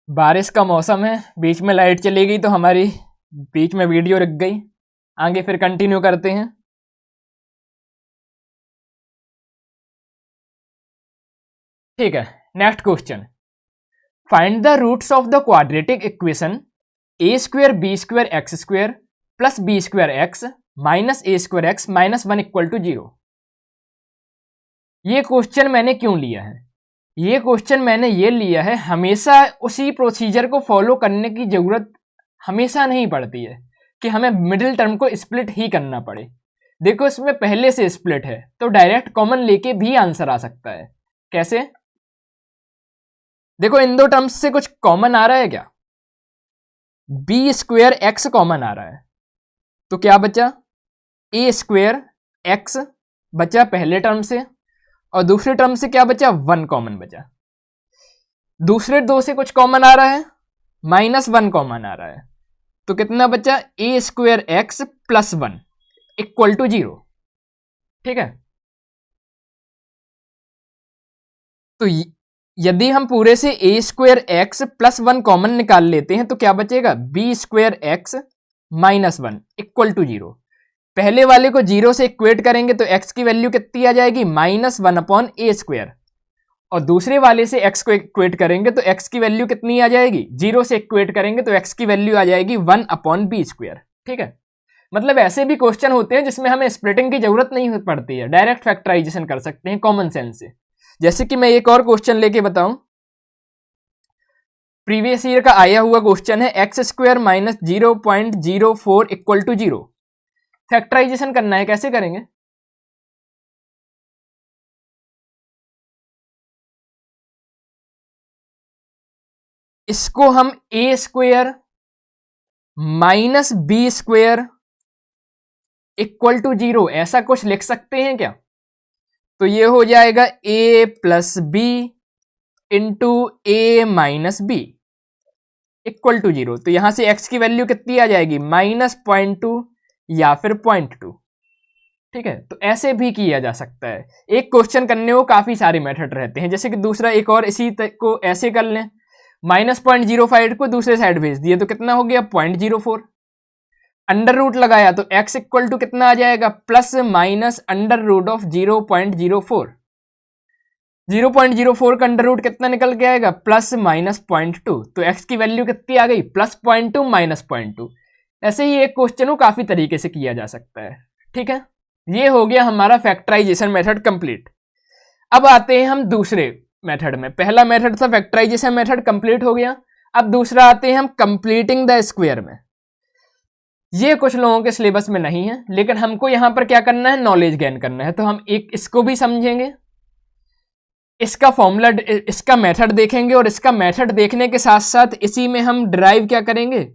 बारिश का मौसम है, बीच में लाइट चली गई तो हमारी बीच में वीडियो रुक गई। आगे फिर कंटिन्यू करते हैं। ठीक है, next question, find the roots of the quadratic equation A square B square X square plus B square X minus A square X minus 1 equal to 0। ये क्वेश्चन मैंने क्यों लिया है? ये क्वेश्चन मैंने ये लिया है, हमेशा उसी प्रोसीजर को फॉलो करने की जरूरत हमेशा नहीं पड़ती है कि हमें मिडिल टर्म को स्प्लिट ही करना पड़े। देखो इसमें पहले से स्प्लिट है तो डायरेक्ट कॉमन लेके भी आंसर आ सकता है। कैसे? देखो इन दो टर्म्स से कुछ कॉमन आ रहा है क्या? बी स्क्वेयर एक्स कॉमन आ रहा है तो क्या बचा? ए स्क्वेयर एक्स बचा पहले टर्म से, और दूसरे टर्म से क्या बचा? 1 कॉमन बचा। दूसरे दो से कुछ कॉमन आ रहा है, -1 कॉमन आ रहा है, तो कितना बचा? A square X plus 1 equal to 0। ठीक है, तो यदि हम पूरे से A square X plus 1 common निकाल लेते हैं तो क्या बचेगा? B square X minus 1 equal to 0। पहले वाले को 0 से इक्वेट करेंगे तो x की वैल्यू कितनी आ जाएगी? -1 अपॉन ए स्क्वेयर, और दूसरे वाले से x को इक्वेट करेंगे तो x की वैल्यू कितनी आ जाएगी? 0 से इक्वेट करेंगे तो x की वैल्यू आ जाएगी 1 अपॉन बी स्क्वेयर। ठीक है, मतलब ऐसे भी क्वेश्चन होते हैं जिसमें हमें स्प्लिटिंग की जरूरत नहीं पड़ती है, डायरेक्ट फैक्टराइजेशन कर सकते हैं कॉमन सेंस से। जैसे कि मैं एक और क्वेश्चन लेके बताऊं, प्रीवियस ईयर का आया हुआ क्वेश्चन है X square minus 0.04 equal to 0। Factorization करना है, कैसे करेंगे? इसको हम A square minus B square equal to 0 ऐसा कुछ लिख सकते हैं क्या? तो ये हो जाएगा a plus B into A minus B equal to 0। तो यहां से x की वैल्यू कितनी आ जाएगी? -0.2 या फिर 0.2। ठीक है, तो ऐसे भी किया जा सकता है। एक क्वेश्चन करने को काफी सारे मेथड रहते हैं, जैसे कि दूसरा एक और इसी को ऐसे कर लें, -0.05 को दूसरे साइड भेज दिए तो कितना हो गया? 0.04। अंडर रूट लगाया तो x इक्वल टू कितना आ जाएगा? Plus minus under root of 0.04। 0.04 का अंडर रूट कितना निकल के आएगा? +-0.2। तो x की वैल्यू कितनी आ गई? +0.2 -0.2। ऐसे ही एक क्वेश्चन को काफी तरीके से किया जा सकता है। ठीक है, ये हो गया हमारा फैक्टराइजेशन मेथड कंप्लीट। अब आते हैं हम दूसरे मेथड में। पहला मेथड था फैक्टराइजेशन मेथड, कंप्लीट हो गया। अब दूसरा आते हैं हम कंप्लीटिंग द स्क्वायर में। ये कुछ लोगों के सिलेबस में नहीं है, लेकिन हमको यहां पर क्या करना है? नॉलेज गेन करना है, तो हम एक इसको भी समझेंगे, इसका फॉर्मूला, इसका मेथड देखेंगे, और इसका मेथड देखने के साथ साथ इसी में हम डिराइव क्या करेंगे?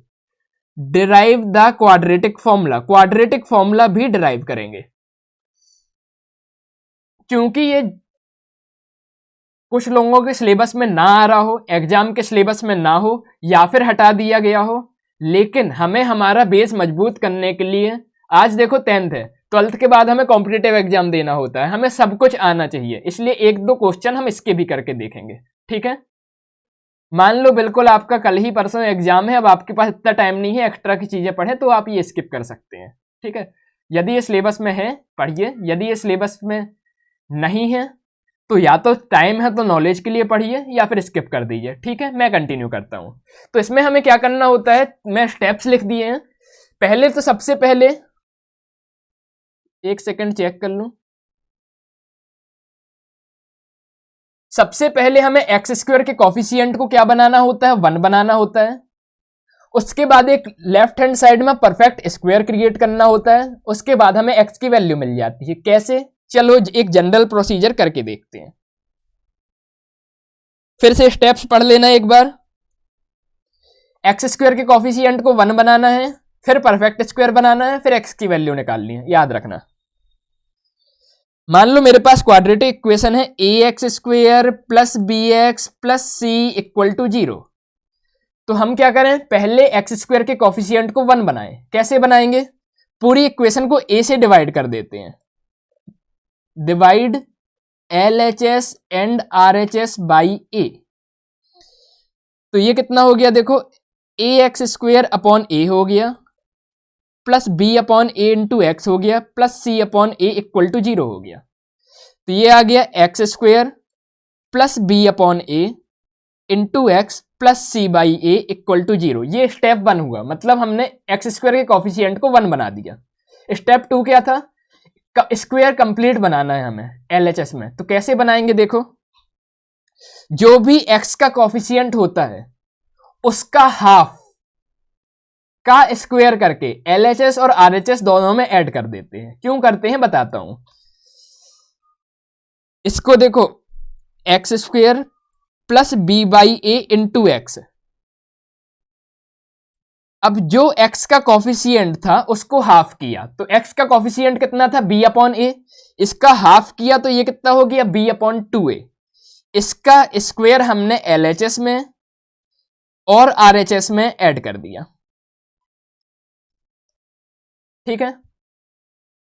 Derive the quadratic formula. Quadratic formula भी डिराइव करेंगे, क्योंकि ये कुछ लोगों के सिलेबस में ना आ रहा हो, एग्जाम के सिलेबस में ना हो, या फिर हटा दिया गया हो, लेकिन हमें हमारा बेस मजबूत करने के लिए, आज देखो 10th है, 12th के बाद हमें कॉम्पिटिटिव एग्जाम देना होता है, हमें सब कुछ आना चाहिए, इसलिए एक दो क्वेश्चन हम इसके भी करके देखेंगे। ठीक है, मान लो बिल्कुल आपका कल ही परसों एग्जाम है, अब आपके पास इतना टाइम नहीं है एक्स्ट्रा की चीजें पढ़े, तो आप ये स्किप कर सकते हैं। ठीक है, यदि ये सिलेबस में है पढ़िए, यदि ये सिलेबस में नहीं है तो या तो टाइम है तो नॉलेज के लिए पढ़िए, या फिर स्किप कर दीजिए। ठीक है, मैं कंटिन्यू करता हूं। तो इसमें हमें क्या करना होता है, मैं स्टेप्स लिख दिए हैं। पहले तो सबसे पहले, एक सेकंड चेक कर लूं, सबसे पहले हमें एक्स स्क्वायर के कॉफिशिएंट को क्या बनाना होता है? 1 बनाना होता है। उसके बाद एक लेफ्ट हैंड साइड में परफेक्ट स्क्वायर क्रिएट करना होता है। उसके बाद हमें एक्स की वैल्यू मिल जाती है। कैसे? चलो एक जनरल प्रोसीजर करके देखते हैं। फिर से स्टेप्स पढ़ लेना एक बार। एक्स स्क्वायर के कॉफिशिएंट को 1 बनाना है, फिर परफेक्ट स्क्वायर बनाना है, फिर एक्स की वैल्यू निकालनी है, याद रखना। मान लो मेरे पास क्वाड्रेटिक इक्वेशन है A X square plus B X plus C equal to 0। तो हम क्या करें? पहले एक्स स्क्वायर के कॉफिशिएंट को 1 बनाएं। कैसे बनाएंगे? पूरी इक्वेशन को ए से डिवाइड कर देते हैं। Divide LHS and RHS by A. तो ये कितना हो गया देखो, A X square upon A हो गया plus B upon A into X हो गया plus C upon A equal to 0 हो गया। तो ये आ गया x square plus B upon A into x plus C by A equal to 0। ये स्टेप 1 हुआ, मतलब हमने एक्स स्क्वायर के कॉफिशिएंट को 1 बना दिया। स्टेप 2 क्या था, स्क्वायर कंप्लीट बनाना है हमें एलएचएस में। तो कैसे बनाएंगे देखो, जो भी एक्स का कॉफिशिएंट होता है उसका हाफ का स्क्वायर करके एलएचएस और आरएचएस दोनों में ऐड कर देते हैं। क्यों करते हैं बताता हूं। इसको देखो, X square plus B by A into X. अब जो x का कॉफिशिएंट था उसको हाफ किया, तो x का कॉफिशिएंट कितना था b अपॉन ए, इसका हाफ किया तो ये कितना हो गया b अपॉन 2a। इसका स्क्वायर हमने LHS में और RHS में ऐड कर दिया। ठीक है,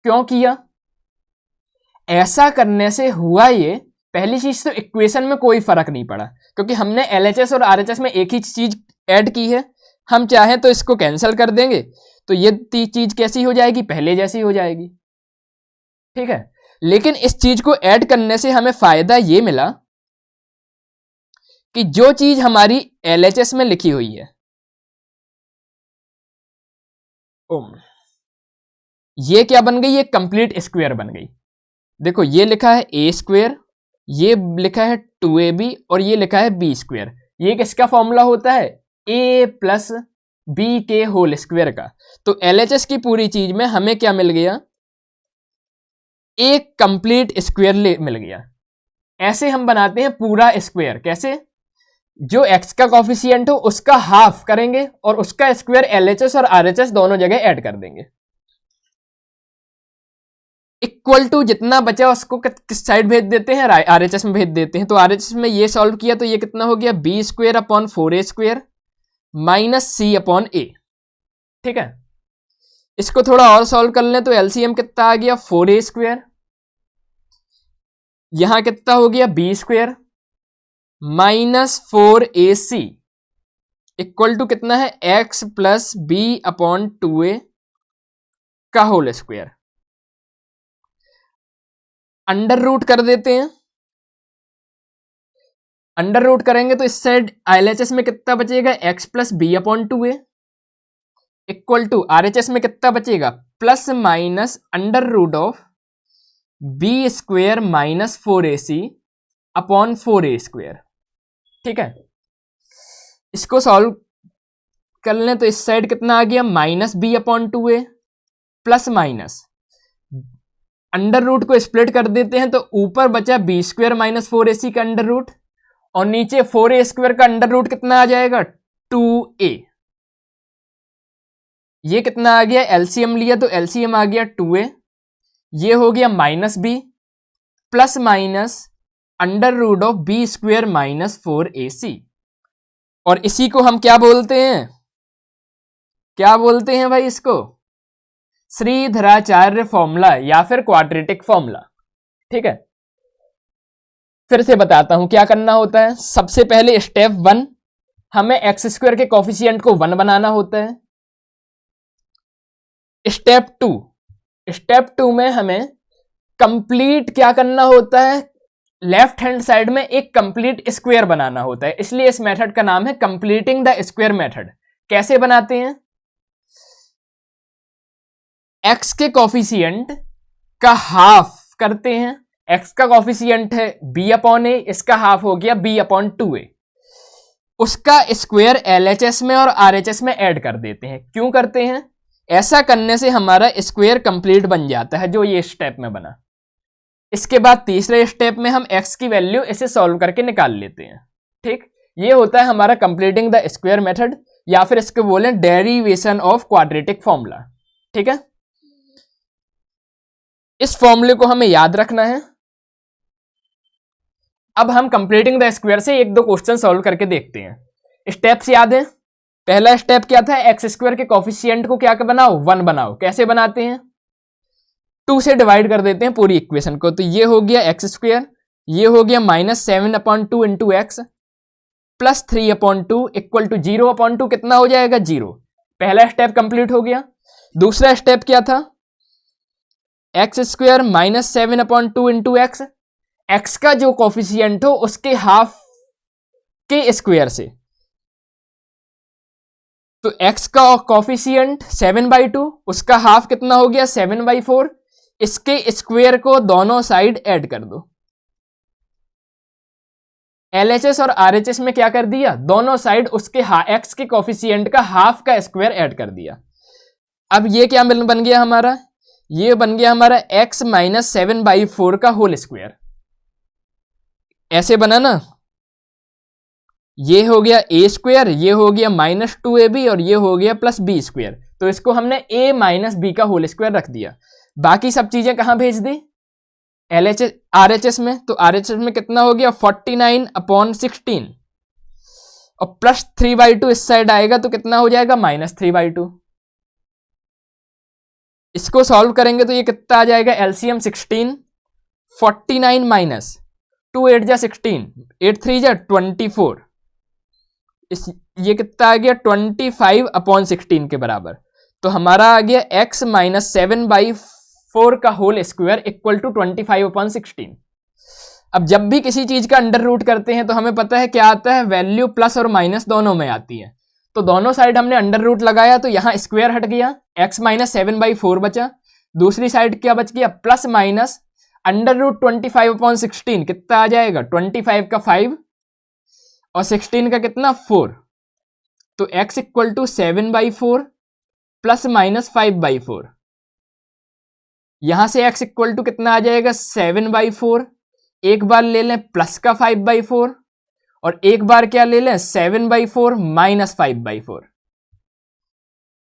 क्यों किया, ऐसा करने से हुआ ये, पहली चीज तो इक्वेशन में कोई फर्क नहीं पड़ा क्योंकि हमने LHS और RHS में एक ही चीज ऐड की है। हम चाहें तो इसको कैंसिल कर देंगे तो ये चीज कैसी हो जाएगी, पहले जैसी हो जाएगी। ठीक है, लेकिन इस चीज को ऐड करने से हमें फायदा ये मिला कि जो चीज हमारी LHS में लिखी हुई है, ये क्या बन गई, ये कंप्लीट स्क्वायर बन गई। देखो ये लिखा है ए स्क्वायर, ये लिखा है 2ab और ये लिखा है बी स्क्वायर। ये किसका फॉर्मूला होता है, ए प्लस बी के होल स्क्वायर का। तो LHS की पूरी चीज में हमें क्या मिल गया, एक कंप्लीट स्क्वायर मिल गया। ऐसे हम बनाते हैं पूरा स्क्वायर। कैसे, जो x का कॉफिशिएंट हो उसका हाफ करेंगे और उसका स्क्वायर LHS और RHS दोनों जगह ऐड कर देंगे। इक्वल टू जितना बचा उसको किस साइड भेज देते हैं, RHS में भेज देते हैं। तो RHS में ये सॉल्व किया तो ये कितना हो गया, B square upon 4a square minus C upon A. ठीक है, इसको थोड़ा और सॉल्व कर लें तो एलसीएम कितना आ गया, 4a स्क्वायर, यहां कितना हो गया B square minus 4ac equal to कितना है, x plus B upon 2a का होल स्क्वायर। अंडर रूट कर देते हैं, अंडर रूट करेंगे तो इस साइड LHS में कितना बचेगा, x plus B upon 2a equal to RHS में कितना बचेगा, plus minus under root of B square minus 4ac upon 4a square. ठीक है, इसको सॉल्व कर लें तो इस साइड कितना आ गया, minus B upon 2a plus minus under root को स्प्लिट कर देते हैं तो ऊपर बचा बी स्क्वायर माइनस 4ac का अंडर रूट और नीचे 4a स्क्वायर का अंडर रूट कितना आ जाएगा, 2a। ये कितना आ गया, एलसीएम लिया तो एलसीएम आ गया 2a, ये हो गया minus B plus minus under root of B square minus 4ac। और इसी को हम क्या बोलते हैं, क्या बोलते हैं भाई, इसको श्रीधराचार्य फॉर्मूला या फिर क्वाड्रेटिक फॉर्मूला। ठीक है, फिर से बताता हूं क्या करना होता है। सबसे पहले स्टेप 1, हमें एक्स स्क्वायर के कॉफिशिएंट को 1 बनाना होता है। स्टेप 2 में हमें कंप्लीट क्या करना होता है, लेफ्ट हैंड साइड में एक कंप्लीट स्क्वायर बनाना होता है। इसलिए इस मेथड का नाम है कंप्लीटिंग द स्क्वायर मेथड। कैसे बनाते हैं, एक्स के कॉफिशिएंट का हाफ करते हैं। एक्स का कॉफिशिएंट है b अपॉन ए, इसका हाफ हो गया b अपॉन 2a, उसका स्क्वायर LHS में और RHS में ऐड कर देते हैं। क्यों करते हैं, ऐसा करने से हमारा स्क्वायर कंप्लीट बन जाता है, जो ये स्टेप में बना। इसके बाद तीसरे स्टेप में हम x की वैल्यू इसे सॉल्व करके निकाल लेते हैं। ठीक, ये होता है हमारा कंप्लीटिंग द स्क्वायर मेथड या फिर इसको बोलें डेरिवेशन ऑफ क्वाड्रेटिक फॉर्मूला। ठीक है, इस फॉर्मूले को हमें याद रखना है। अब हम कंप्लीटिंग द स्क्वायर से एक दो क्वेश्चन सॉल्व करके देखते हैं। स्टेप्स याद है, पहला स्टेप क्या था, एक्स स्क्वायर के कॉफिशिएंट को क्या बनाओ, 1 बनाओ। कैसे बनाते हैं, 2 से डिवाइड कर देते हैं पूरी इक्वेशन को। तो ये हो गया एक्स स्क्वायर, ये हो गया minus 7 upon 2 into x plus 3/2 equal to 0/2 कितना हो जाएगा 0। पहला स्टेप कंप्लीट हो गया। दूसरा स्टेप क्या था, x square minus 7/2 into x, x का जो कॉफिशिएंट हो उसके हाफ के स्क्वायर से। तो x का कॉफिशिएंट 7/2, उसका हाफ कितना हो गया 7/4, इसके स्क्वायर को दोनों साइड ऐड कर दो। LHS और RHS में क्या कर दिया, दोनों साइड उसके x के कॉफिशिएंट का हाफ का स्क्वायर ऐड कर दिया। अब ये क्या बन गया हमारा, ये बन गया हमारा x माइनस 7/4 का होल स्क्वायर। ऐसे बना ना, ये हो गया a स्क्वायर, ये हो गया -2ab और ये हो गया प्लस b स्क्वायर। तो इसको हमने a माइनस बी का होल स्क्वायर रख दिया। बाकी सब चीजें कहां भेज दी, LHS RHS में। तो RHS में कितना हो गया 49/16 और प्लस 3/2 इस साइड आएगा तो कितना हो जाएगा -3/2। इसको सॉल्व करेंगे तो ये कितना आ जाएगा, LCM 16, 49 माइनस 2 8 जा 16, 8 3 जा 24, ये कितना आ गया 25/16 के बराबर। तो हमारा आ गया x माइनस 7/4 का होल स्क्वायर इक्वल टू 25/16। अब जब भी किसी चीज का अंडर रूट करते हैं तो हमें पता है क्या आता है, वैल्यू प्लस और माइनस दोनों में आती है। तो दोनों साइड हमने अंडर रूट लगाया तो यहां स्क्वायर हट गया, x माइनस 7/4 बचा। दूसरी साइड क्या बच गया, प्लस माइनस अंडर रूट 25/16 कितना आ जाएगा, 25 का 5 और 16 का कितना 4। तो x equal to 7/4 plus minus 5/4। यहां से x इक्वल टू कितना आ जाएगा 7/4, एक बार ले लें प्लस का 5/4 और एक बार क्या ले लें 7/4 माइनस 5/4।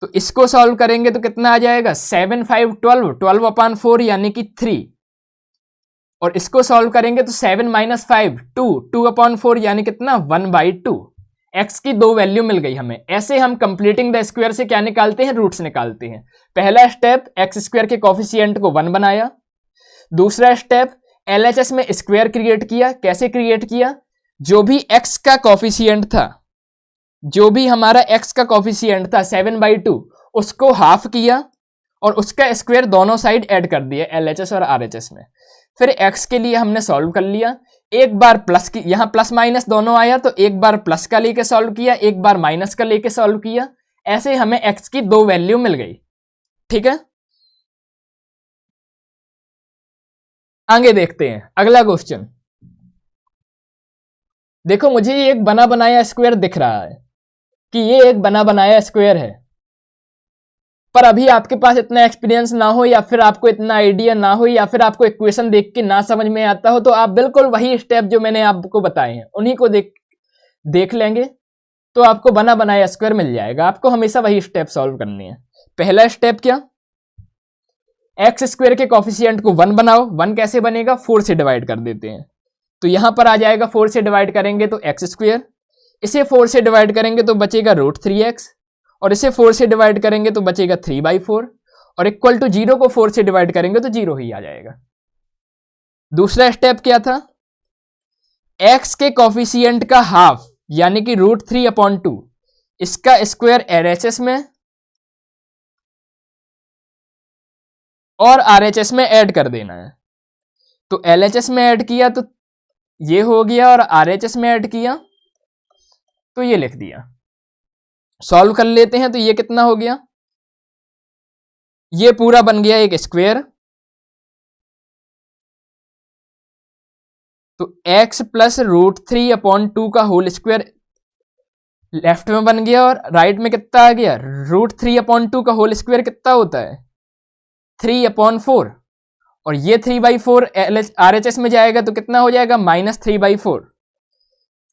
तो इसको सॉल्व करेंगे तो कितना आ जाएगा 7 5 12, 12/4 यानी कि 3। और इसको सॉल्व करेंगे तो 7 माइनस 5 2, 2/4 यानी कितना 1/2। x की दो वैल्यू मिल गई हमें। ऐसे हम कंप्लीटिंग द स्क्वायर से क्या निकालते हैं, रूट्स निकालते हैं। पहला स्टेप x स्क्वायर के कॉफिशिएंट को 1 बनाया। दूसरा स्टेप LHS में स्क्वायर क्रिएट किया। कैसे क्रिएट किया, जो भी x का कॉफिशिएंट था, जो भी हमारा x का कॉफिशिएंट था 7/2, उसको हाफ किया और उसका स्क्वायर दोनों साइड ऐड कर दिया LHS और RHS में। फिर x के लिए हमने सॉल्व कर लिया। एक बार प्लस की, यहां प्लस माइनस दोनों आया तो एक बार प्लस का लेके सॉल्व किया, एक बार माइनस का लेके सॉल्व किया। ऐसे हमें x की दो वैल्यू मिल गई। ठीक है, आगे देखते हैं अगला क्वेश्चन। देखो मुझे ये एक बना बनाया स्क्वायर दिख रहा है कि ये एक बना बनाया स्क्वायर है, पर अभी आपके पास इतना एक्सपीरियंस ना हो या फिर आपको इतना आइडिया ना हो या फिर आपको इक्वेशन देख के ना समझ में आता हो, तो आप बिल्कुल वही स्टेप जो मैंने आपको बताए हैं उन्हीं को देख लेंगे तो आपको बना बनाया स्क्वायर मिल जाएगा। आपको हमेशा वही स्टेप सॉल्व करनी है। पहला स्टेप क्या, एक्स स्क्वायर के कॉफिशिएंट को 1 बनाओ। 1 कैसे बनेगा, 4 से डिवाइड कर देते हैं। तो यहां पर आ जाएगा 4 से डिवाइड करेंगे तो एक्स स्क्वायर, इसे 4 से डिवाइड करेंगे तो बचेगा √3x और इसे 4 से डिवाइड करेंगे तो बचेगा 3/4 और इक्वल टू 0 को 4 से डिवाइड करेंगे तो 0 ही आ जाएगा। दूसरा स्टेप क्या था, x के कॉफिशिएंट का हाफ यानी कि √3/2, इसका स्क्वायर LHS में और RHS में ऐड कर देना है। तो LHS में ऐड किया तो ये हो गया और RHS में ऐड किया तो ये लिख दिया। सॉल्व कर लेते हैं तो ये कितना हो गया, ये पूरा बन गया एक स्क्वायर। तो x प्लस √3/2 का होल स्क्वायर लेफ्ट में बन गया और राइट में कितना आ गया, √3/2 का होल स्क्वायर कितना होता है 3/4 और ये 3/4 RHS में जाएगा तो कितना हो जाएगा -3/4।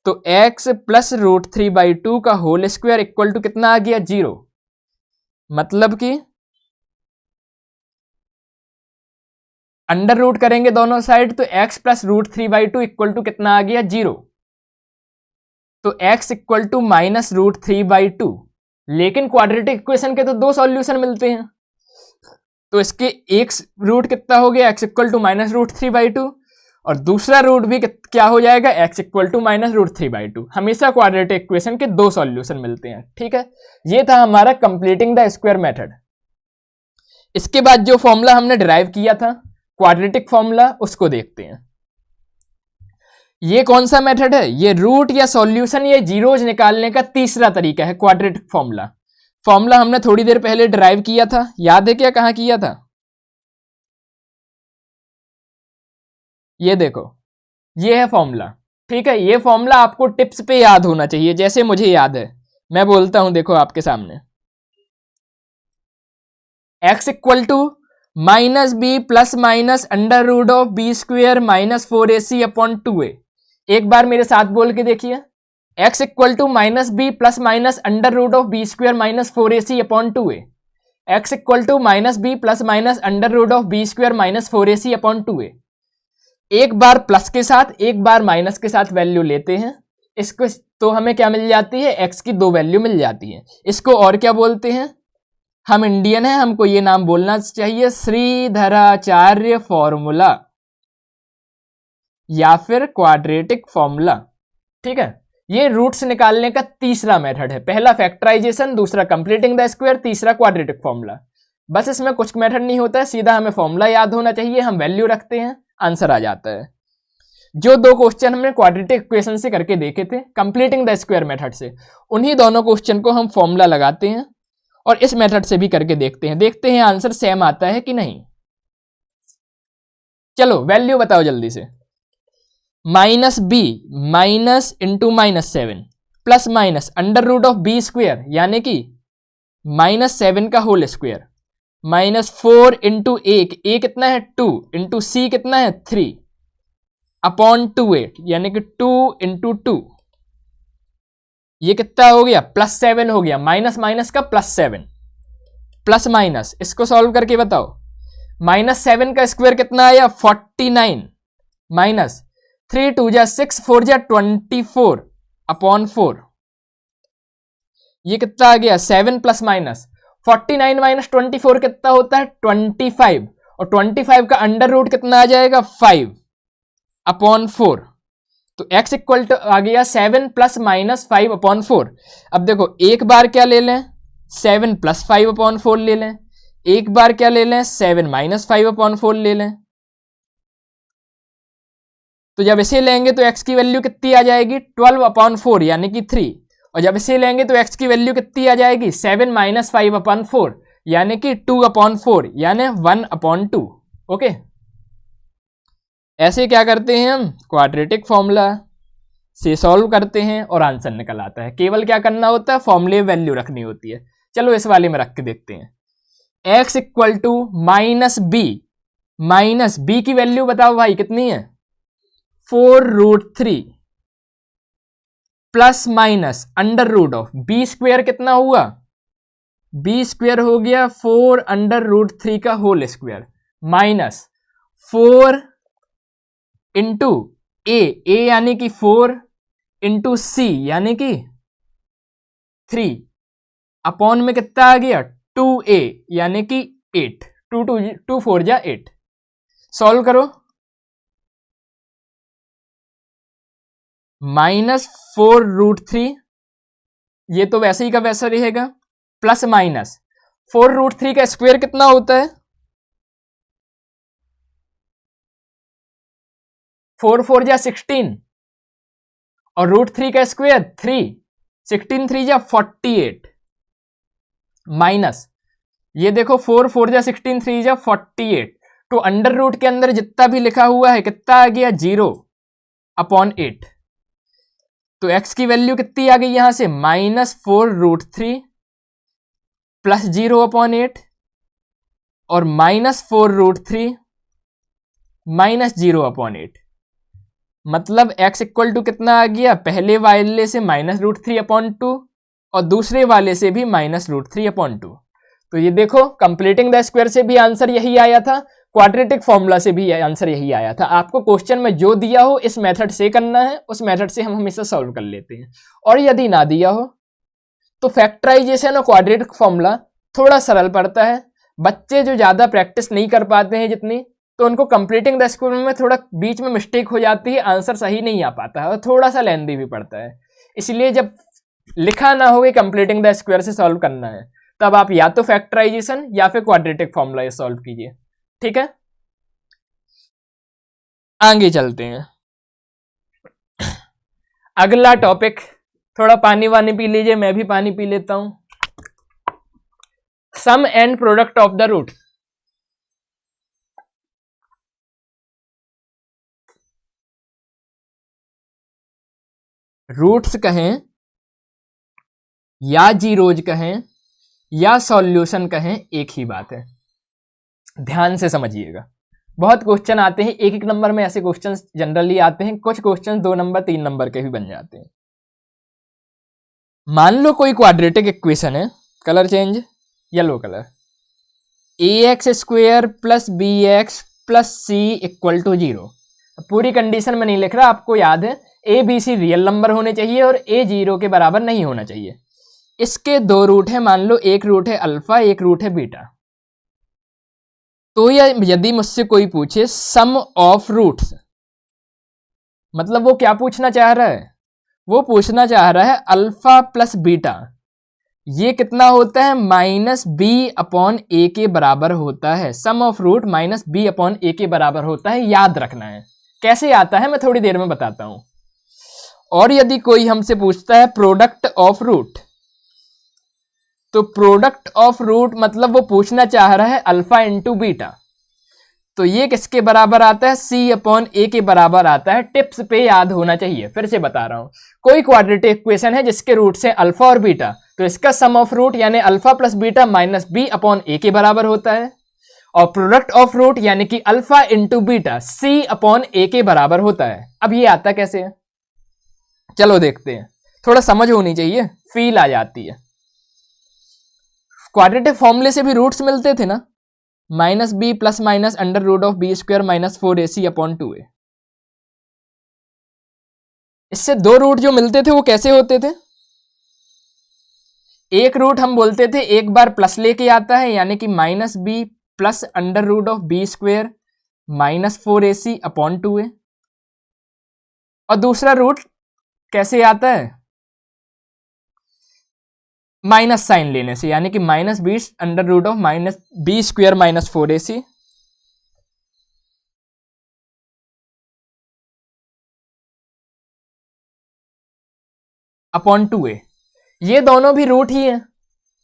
तो x प्लस √3/2 का होल स्क्वायर इक्वल टू कितना आ गया 0। मतलब कि अंडर रूट करेंगे दोनों साइड तो x प्लस √3/2 इक्वल टू कितना आ गया 0। तो x इक्वल टू -√3/2। लेकिन क्वाड्रेटिक इक्वेशन के तो दो सॉल्यूशन मिलते हैं, तो इसके एक रूट कितना हो गया x इक्वल टू -√3/2 और दूसरा रूट भी क्या हो जाएगा, x equal to minus root 3/2। हमेशा क्वाड्रेटिक इक्वेशन के दो सॉल्यूशन मिलते हैं, ठीक है। ये था हमारा कंप्लीटिंग द स्क्वायर मेथड। इसके बाद जो फॉर्मूला हमने डिराइव किया था क्वाड्रेटिक फॉर्मूला, उसको देखते हैं। ये कौन सा मेथड है, ये रूट या सॉल्यूशन या जीरोज निकालने का तीसरा तरीका है, क्वाड्रेटिक फॉर्मूला। फॉर्मूला हमने थोड़ी देर पहले डिराइव किया था, याद है क्या, कहां किया था, ये देखो, ये है फॉर्मूला, ठीक है। ये फॉर्मूला आपको टिप्स पे याद होना चाहिए, जैसे मुझे याद है। मैं बोलता हूं, देखो आपके सामने, x equal to minus B plus minus under root of B square minus 4ac upon 2a। एक बार मेरे साथ बोल के देखिए, x equal to minus B plus minus under root of B square minus 4ac upon 2a। x equal to minus B plus minus under root of B square minus 4ac upon 2a। एक बार plus के साथ एक बार minus के साथ value लेते हैं इसको, तो हमें क्या मिल जाती है, x की दो वैल्यू मिल जाती है। इसको और क्या बोलते हैं, हम इंडियन हैं, हमको ये नाम बोलना चाहिए, श्रीधराचार्य फॉर्मूला या फिर क्वाड्रेटिक फॉर्मूला, ठीक है। ये रूट्स निकालने का तीसरा मेथड है, पहला फैक्टराइजेशन, दूसरा कंप्लीटिंग द स्क्वायर, तीसरा क्वाड्रेटिक फॉर्मूला। बस इसमें कुछ मेथड नहीं होता है, सीधा हमें फॉर्मूला याद होना चाहिए, हम वैल्यू रखते हैं, आंसर आ जाता है। जो दो क्वेश्चन हमने क्वाड्रेटिक इक्वेशन से करके देखे थे कंप्लीटिंग द स्क्वायर मेथड से, उन्हीं दोनों क्वेश्चन को हम फॉर्मूला लगाते हैं और इस मेथड से भी करके देखते हैं आंसर सेम आता है कि नहीं। चलो वैल्यू बताओ जल्दी से। Minus B minus into minus 7 plus minus under root of B square यानी कि -7 का whole square minus 4 into A कितना है 2 इंटू सी कितना है 3 अपॉन 2a यानी कि 2 इंटू 2, ये कितना हो गया +7 हो गया, माइनस माइनस का +7 प्लस माइनस, इसको सॉल्व करके बताओ। -7 का स्क्वायर कितना आया 49 माइनस 3 2 जा 6 4 जा 24 अपॉन 4, ये कितना आ गया 7 प्लस माइनस 49 माइनस 24 कितना होता है 25, और 25 का अंडर रूट कितना आ जाएगा 5 अपॉन 4। तो x इक्वल टू आ गया 7 प्लस माइनस 5 अपॉन 4। अब देखो एक बार क्या ले लें 7 प्लस 5 अपॉन 4 ले लें, एक बार क्या ले लें 7 माइनस 5 अपॉन 4 ले लें। तो जब इसे लेंगे तो x की वैल्यू कितनी आ जाएगी 12 अपॉन 4 यानी कि 3, और जब इसे लेंगे तो x की वैल्यू कितनी आ जाएगी 7 माइनस 5 अपॉन 4 यानी कि 2 अपॉन 4 यानी 1 अपॉन 2। ओके, ऐसे क्या करते हैं हम क्वाड्रेटिक फॉर्मूला से सॉल्व करते हैं और आंसर निकल आता है। केवल क्या करना होता है फॉर्मूले वैल्यू रखनी होती है। चलो इस वाले में रख के देखते हैं। x equal to minus B की वैल्यू बताओ भाई कितनी है 4√3 plus minus under root of B square कितना हुआ, बी स्क्वेयर हो गया 4√3 का whole square minus 4 into A यानी कि 4 इंटू सी यानी कि 3 अपॉन में कितना आ गया 2a यानी कि 8, 2 4 जा 8। सॉल्व करो, -4√3 ये तो वैसे ही का वैसा रहेगा, प्लस माइनस 4√3 का स्क्वायर कितना होता है 4 4 जा 16 और √3 का स्क्वायर 3, 16 3 जा 48 माइनस ये देखो 4 4 जा 16 3 जा 48, तो अंडर रूट के अंदर जितना भी लिखा हुआ है कितना आ गया 0 अपॉन 8। तो x की वैल्यू कितनी आ गई यहां से -4√3 प्लस 0 अपॉन 8 और -4√3 माइनस 0 अपॉन 8, मतलब x इक्वल टू कितना आ गया पहले वाले से -√3 अपॉन 2 और दूसरे वाले से भी -√3 अपॉन 2। तो ये देखो कंप्लीटिंग द स्क्वायर से भी आंसर यही आया था, क्वाड्रेटिक फॉर्मूला से भी आंसर यही आया था। आपको क्वेश्चन में जो दिया हो इस मेथड से करना है, उस मेथड से हम हमेशा सॉल्व कर लेते हैं, और यदि ना दिया हो तो फैक्टराइजेशन और क्वाड्रेटिक फॉर्मूला थोड़ा सरल पड़ता है। बच्चे जो ज्यादा प्रैक्टिस नहीं कर पाते हैं जितनी, तो उनको कंप्लीटिंग द स्क्वायर में थोड़ा बीच में मिस्टेक हो जाती है, आंसर सही नहीं आ पाता है और थोड़ा सा लेंदी भी पड़ता है। इसलिए जब लिखा ना हो कि कंप्लीटिंग द स्क्वायर से सॉल्व करना है, तब आप या तो फैक्टराइजेशन या फिर क्वाड्रेटिक फॉर्मूला सॉल्व कीजिए। ठीक है, आगे चलते हैं। अगला टॉपिक, थोड़ा पानी वानी पी लीजिए, मैं भी पानी पी लेता हूं। Sum and product of the root. Roots कहें या जीरोज कहें या सॉल्यूशन कहें, एक ही बात है। ध्यान से समझिएगा, बहुत क्वेश्चन आते हैं, एक एक नंबर में ऐसे क्वेश्चन जनरली आते हैं, कुछ क्वेश्चन 2 नंबर 3 नंबर के भी बन जाते हैं। मान लो कोई क्वाड्रेटिक इक्वेशन है, colour change, yellow colour, ax² plus bx plus c equal to 0। पूरी कंडीशन में नहीं लिख रहा, आपको याद है A B C real number होने चाहिए और ए 0 के बराबर नहीं होना चाहिए। इसके 2 रूट है, मान लो एक रूट है अल्फा, एक रूट है बीटा। तो यदि मुझसे कोई पूछे सम ऑफ रूट्स, मतलब वो क्या पूछना चाह रहा है, वो पूछना चाह रहा है अल्फा प्लस बीटा ये कितना होता है, -b/a के बराबर होता है। सम ऑफ रूट -b/a के बराबर होता है, याद रखना है। कैसे आता है मैं थोड़ी देर में बताता हूं। और यदि कोई हमसे पूछता है प्रोडक्ट ऑफ रूट, तो प्रोडक्ट ऑफ रूट मतलब वो पूछना चाह रहा है अल्फा इंटू बीटा, तो ये किसके बराबर आता है, c/a के बराबर आता है। टिप्स पे याद होना चाहिए, फिर से बता रहा हूं। कोई क्वाड्रेटिक इक्वेशन है जिसके रूट से अल्फा और बीटा, तो इसका सम ऑफ रूट यानी अल्फा प्लस बीटा -b/a के बराबर होता है। और प्रोडक्ट ऑफ रूट यानी कि अल्फा इंटू बीटा c/a के बराबर होता है। अब ये आता कैसे है, चलो देखते हैं। थोड़ा समझ होनी चाहिए, फील आ जाती है। क्वाड्रेटिक फॉर्मूले से भी रूट्स मिलते थे ना, -b plus minus √b² -4ac/2a। इससे 2 रूट जो मिलते थे वो कैसे होते थे, एक रूट हम बोलते थे एक बार प्लस लेके आता है, यानी कि -b प्लस √b² -4ac/2a। और दूसरा रूट कैसे आता है, माइनस साइन लेने से, यानी कि -b √b² -4ac। Upon 2a। ये दोनों भी रूट ही हैं।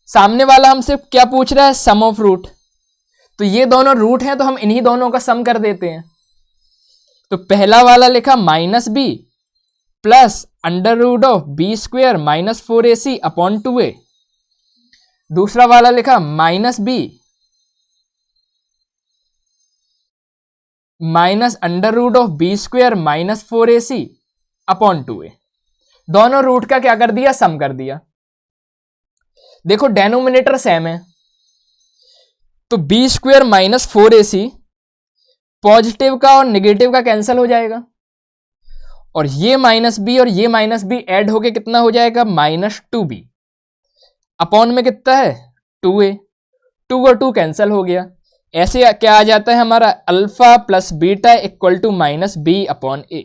सामने वाला हमसे क्या पूछ रहा है, सम ऑफ रूट, तो ये दोनों रूट हैं तो हम इन्हीं दोनों का सम कर देते हैं। तो पहला वाला लिखा -b प्लस √b² -4ac/2a। दूसरा वाला लिखा -b -√b² -4ac/2a। दोनों रूट का क्या कर दिया, सम कर दिया। देखो डेनोमिनेटर सेम है, तो b² -4ac पॉजिटिव का और नेगेटिव का कैंसिल हो जाएगा, और ये -b और ये -b ऐड होके कितना हो जाएगा, -2b। अपॉन में कितना है, 2a, 2 और 2 कैंसिल हो गया। ऐसे क्या आ जाता है हमारा, alpha plus beta equal to -b/a।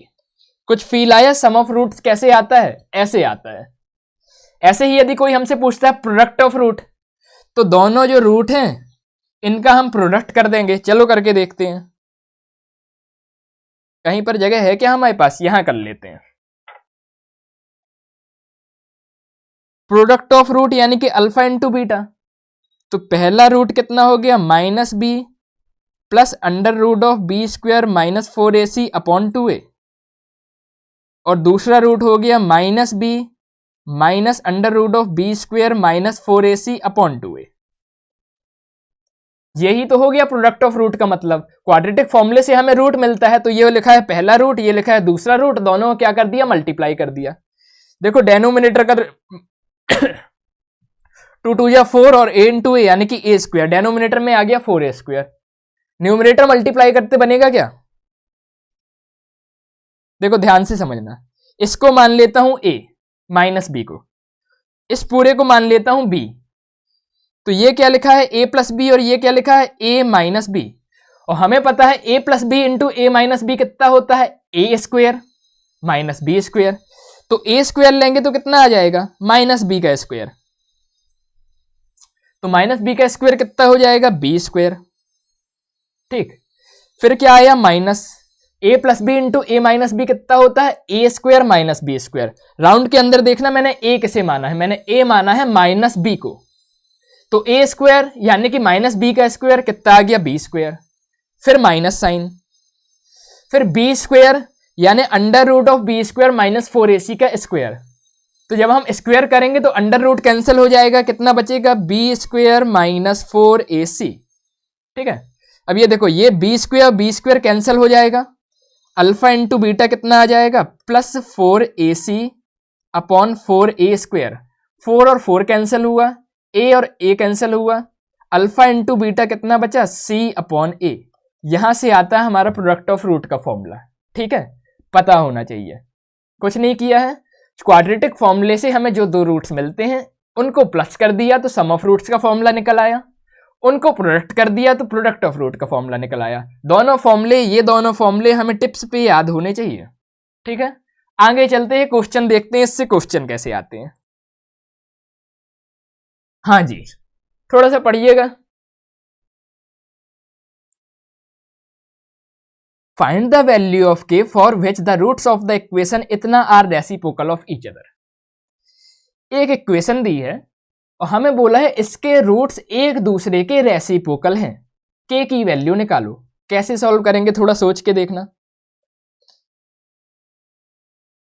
कुछ फील आया, सम ऑफ रूट्स कैसे आता है, ऐसे आता है। ऐसे ही यदि कोई हमसे पूछता है प्रोडक्ट ऑफ रूट, तो दोनों जो रूट हैं इनका हम प्रोडक्ट कर देंगे। चलो करके देखते हैं, कहीं पर जगह है क्या हमारे पास, यहां कर लेते हैं। प्रोडक्ट ऑफ रूट यानी कि अल्फा इंटू बीटा, तो पहला रूट कितना हो गया, -b प्लस √b² -4ac/2a। और दूसरा रूट हो गया -b -√b² -4ac/2a। यही तो हो गया प्रोडक्ट ऑफ रूट का मतलब। क्वाड्रेटिक फॉर्मूले से हमें रूट मिलता है, तो ये लिखा है पहला रूट, ये लिखा है दूसरा रूट, दोनों को क्या कर दिया, मल्टीप्लाई कर दिया। देखो डेनोमिनेटर का 2 2 या 4 और a इंटू ए यानी कि a², डेनोमिनेटर में आ गया 4a²। न्यूमरेटर मल्टीप्लाई करते बनेगा क्या, देखो ध्यान से समझना। इसको मान लेता हूं a -b को, इस पूरे को मान लेता हूं b, तो ये क्या लिखा है a प्लस बी, और ये क्या लिखा है a माइनस बी। और हमें पता है a plus B into A minus B कितना होता है, A square minus B square. तो ए स्क्वेयर लेंगे तो कितना आ जाएगा, माइनस बी का स्क्वेयर। तो माइनस बी का स्क्वेयर कितना हो जाएगा, बी स्क्वेयर। ठीक, फिर क्या आया, minus A plus B into A minus B कितना होता है, A square minus B square. Round के अंदर देखना मैंने ए किसे माना है, मैंने ए माना है माइनस बी को। तो ए स्क्वेयर यानी कि माइनस बी का स्क्वेयर कितना आ गया, बी स्क्वेयर। फिर माइनस साइन, फिर बी स्क्वेयर यानी under root of B square minus 4ac का स्क्वेयर। तो जब हम स्क्वेयर करेंगे तो अंडर रूट कैंसिल हो जाएगा, कितना बचेगा, बी स्क्वेयर माइनस 4ac। ठीक है, अब ये देखो, ये बी स्क्वेयर कैंसिल हो जाएगा, अल्फा इंटू बीटा कितना आ जाएगा, plus 4ac upon 4a square. 4 और 4 कैंसिल हुआ, a और a कैंसिल हुआ, अल्फा इंटू बीटा कितना बचा, c अपॉन a। यहां से आता है हमारा प्रोडक्ट ऑफ रूट का फॉर्मूला। ठीक है, पता होना चाहिए, कुछ नहीं किया है। क्वाड्रेटिक फॉर्मूले से हमें जो दो रूट्स मिलते हैं उनको प्लस कर दिया तो सम ऑफ रूट्स का फॉर्मूला निकल आया, उनको प्रोडक्ट कर दिया तो प्रोडक्ट ऑफ रूट का फॉर्मूला निकल आया। दोनों फॉर्मूले, ये दोनों फॉर्मूले हमें टिप्स पे याद होने चाहिए। ठीक है, आगे चलते हैं, क्वेश्चन देखते हैं इससे क्वेश्चन कैसे आते हैं। हाँ जी, थोड़ा सा पढ़िएगा। Find the value of k for which the roots of the equation इतना are reciprocal of each other. एक इक्वेशन दी है और हमें बोला है इसके रूट्स एक दूसरे के रेसिप्रोकल हैं, k की वैल्यू निकालो। कैसे सॉल्व करेंगे, थोड़ा सोच के देखना।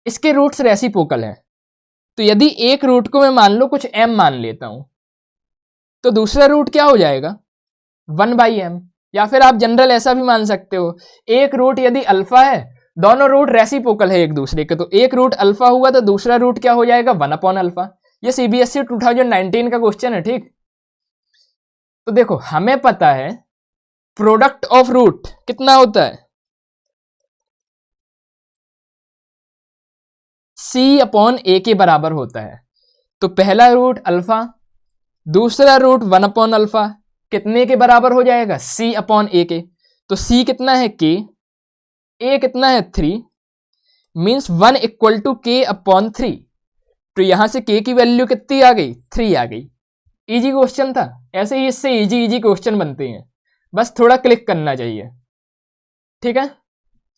इसके रूट्स रेसिप्रोकल हैं, तो यदि एक रूट को मैं मान लो कुछ m मान लेता हूं, तो दूसरा रूट क्या हो जाएगा, 1/m। या फिर आप जनरल ऐसा भी मान सकते हो, एक रूट यदि अल्फा है, दोनों रूट रेसिप्रोकल है एक दूसरे के, तो एक रूट अल्फा हुआ तो दूसरा रूट क्या हो जाएगा, 1/अल्फा। ये सीबीएसई 2019 का क्वेश्चन है। ठीक, तो देखो हमें पता है प्रोडक्ट ऑफ रूट कितना होता है, c अपॉन a के बराबर होता है। तो पहला रूट अल्फा, दूसरा रूट 1/अल्फा कितने के बराबर हो जाएगा, c अपॉन a के। तो c कितना है k, a कितना है 3, means 1 equal to k upon 3। तो यहां से k की वैल्यू कितनी आ गई, 3 आ गई। इजी क्वेश्चन था, ऐसे ही इससे इजी क्वेश्चन बनते हैं, बस थोड़ा क्लिक करना चाहिए। ठीक है,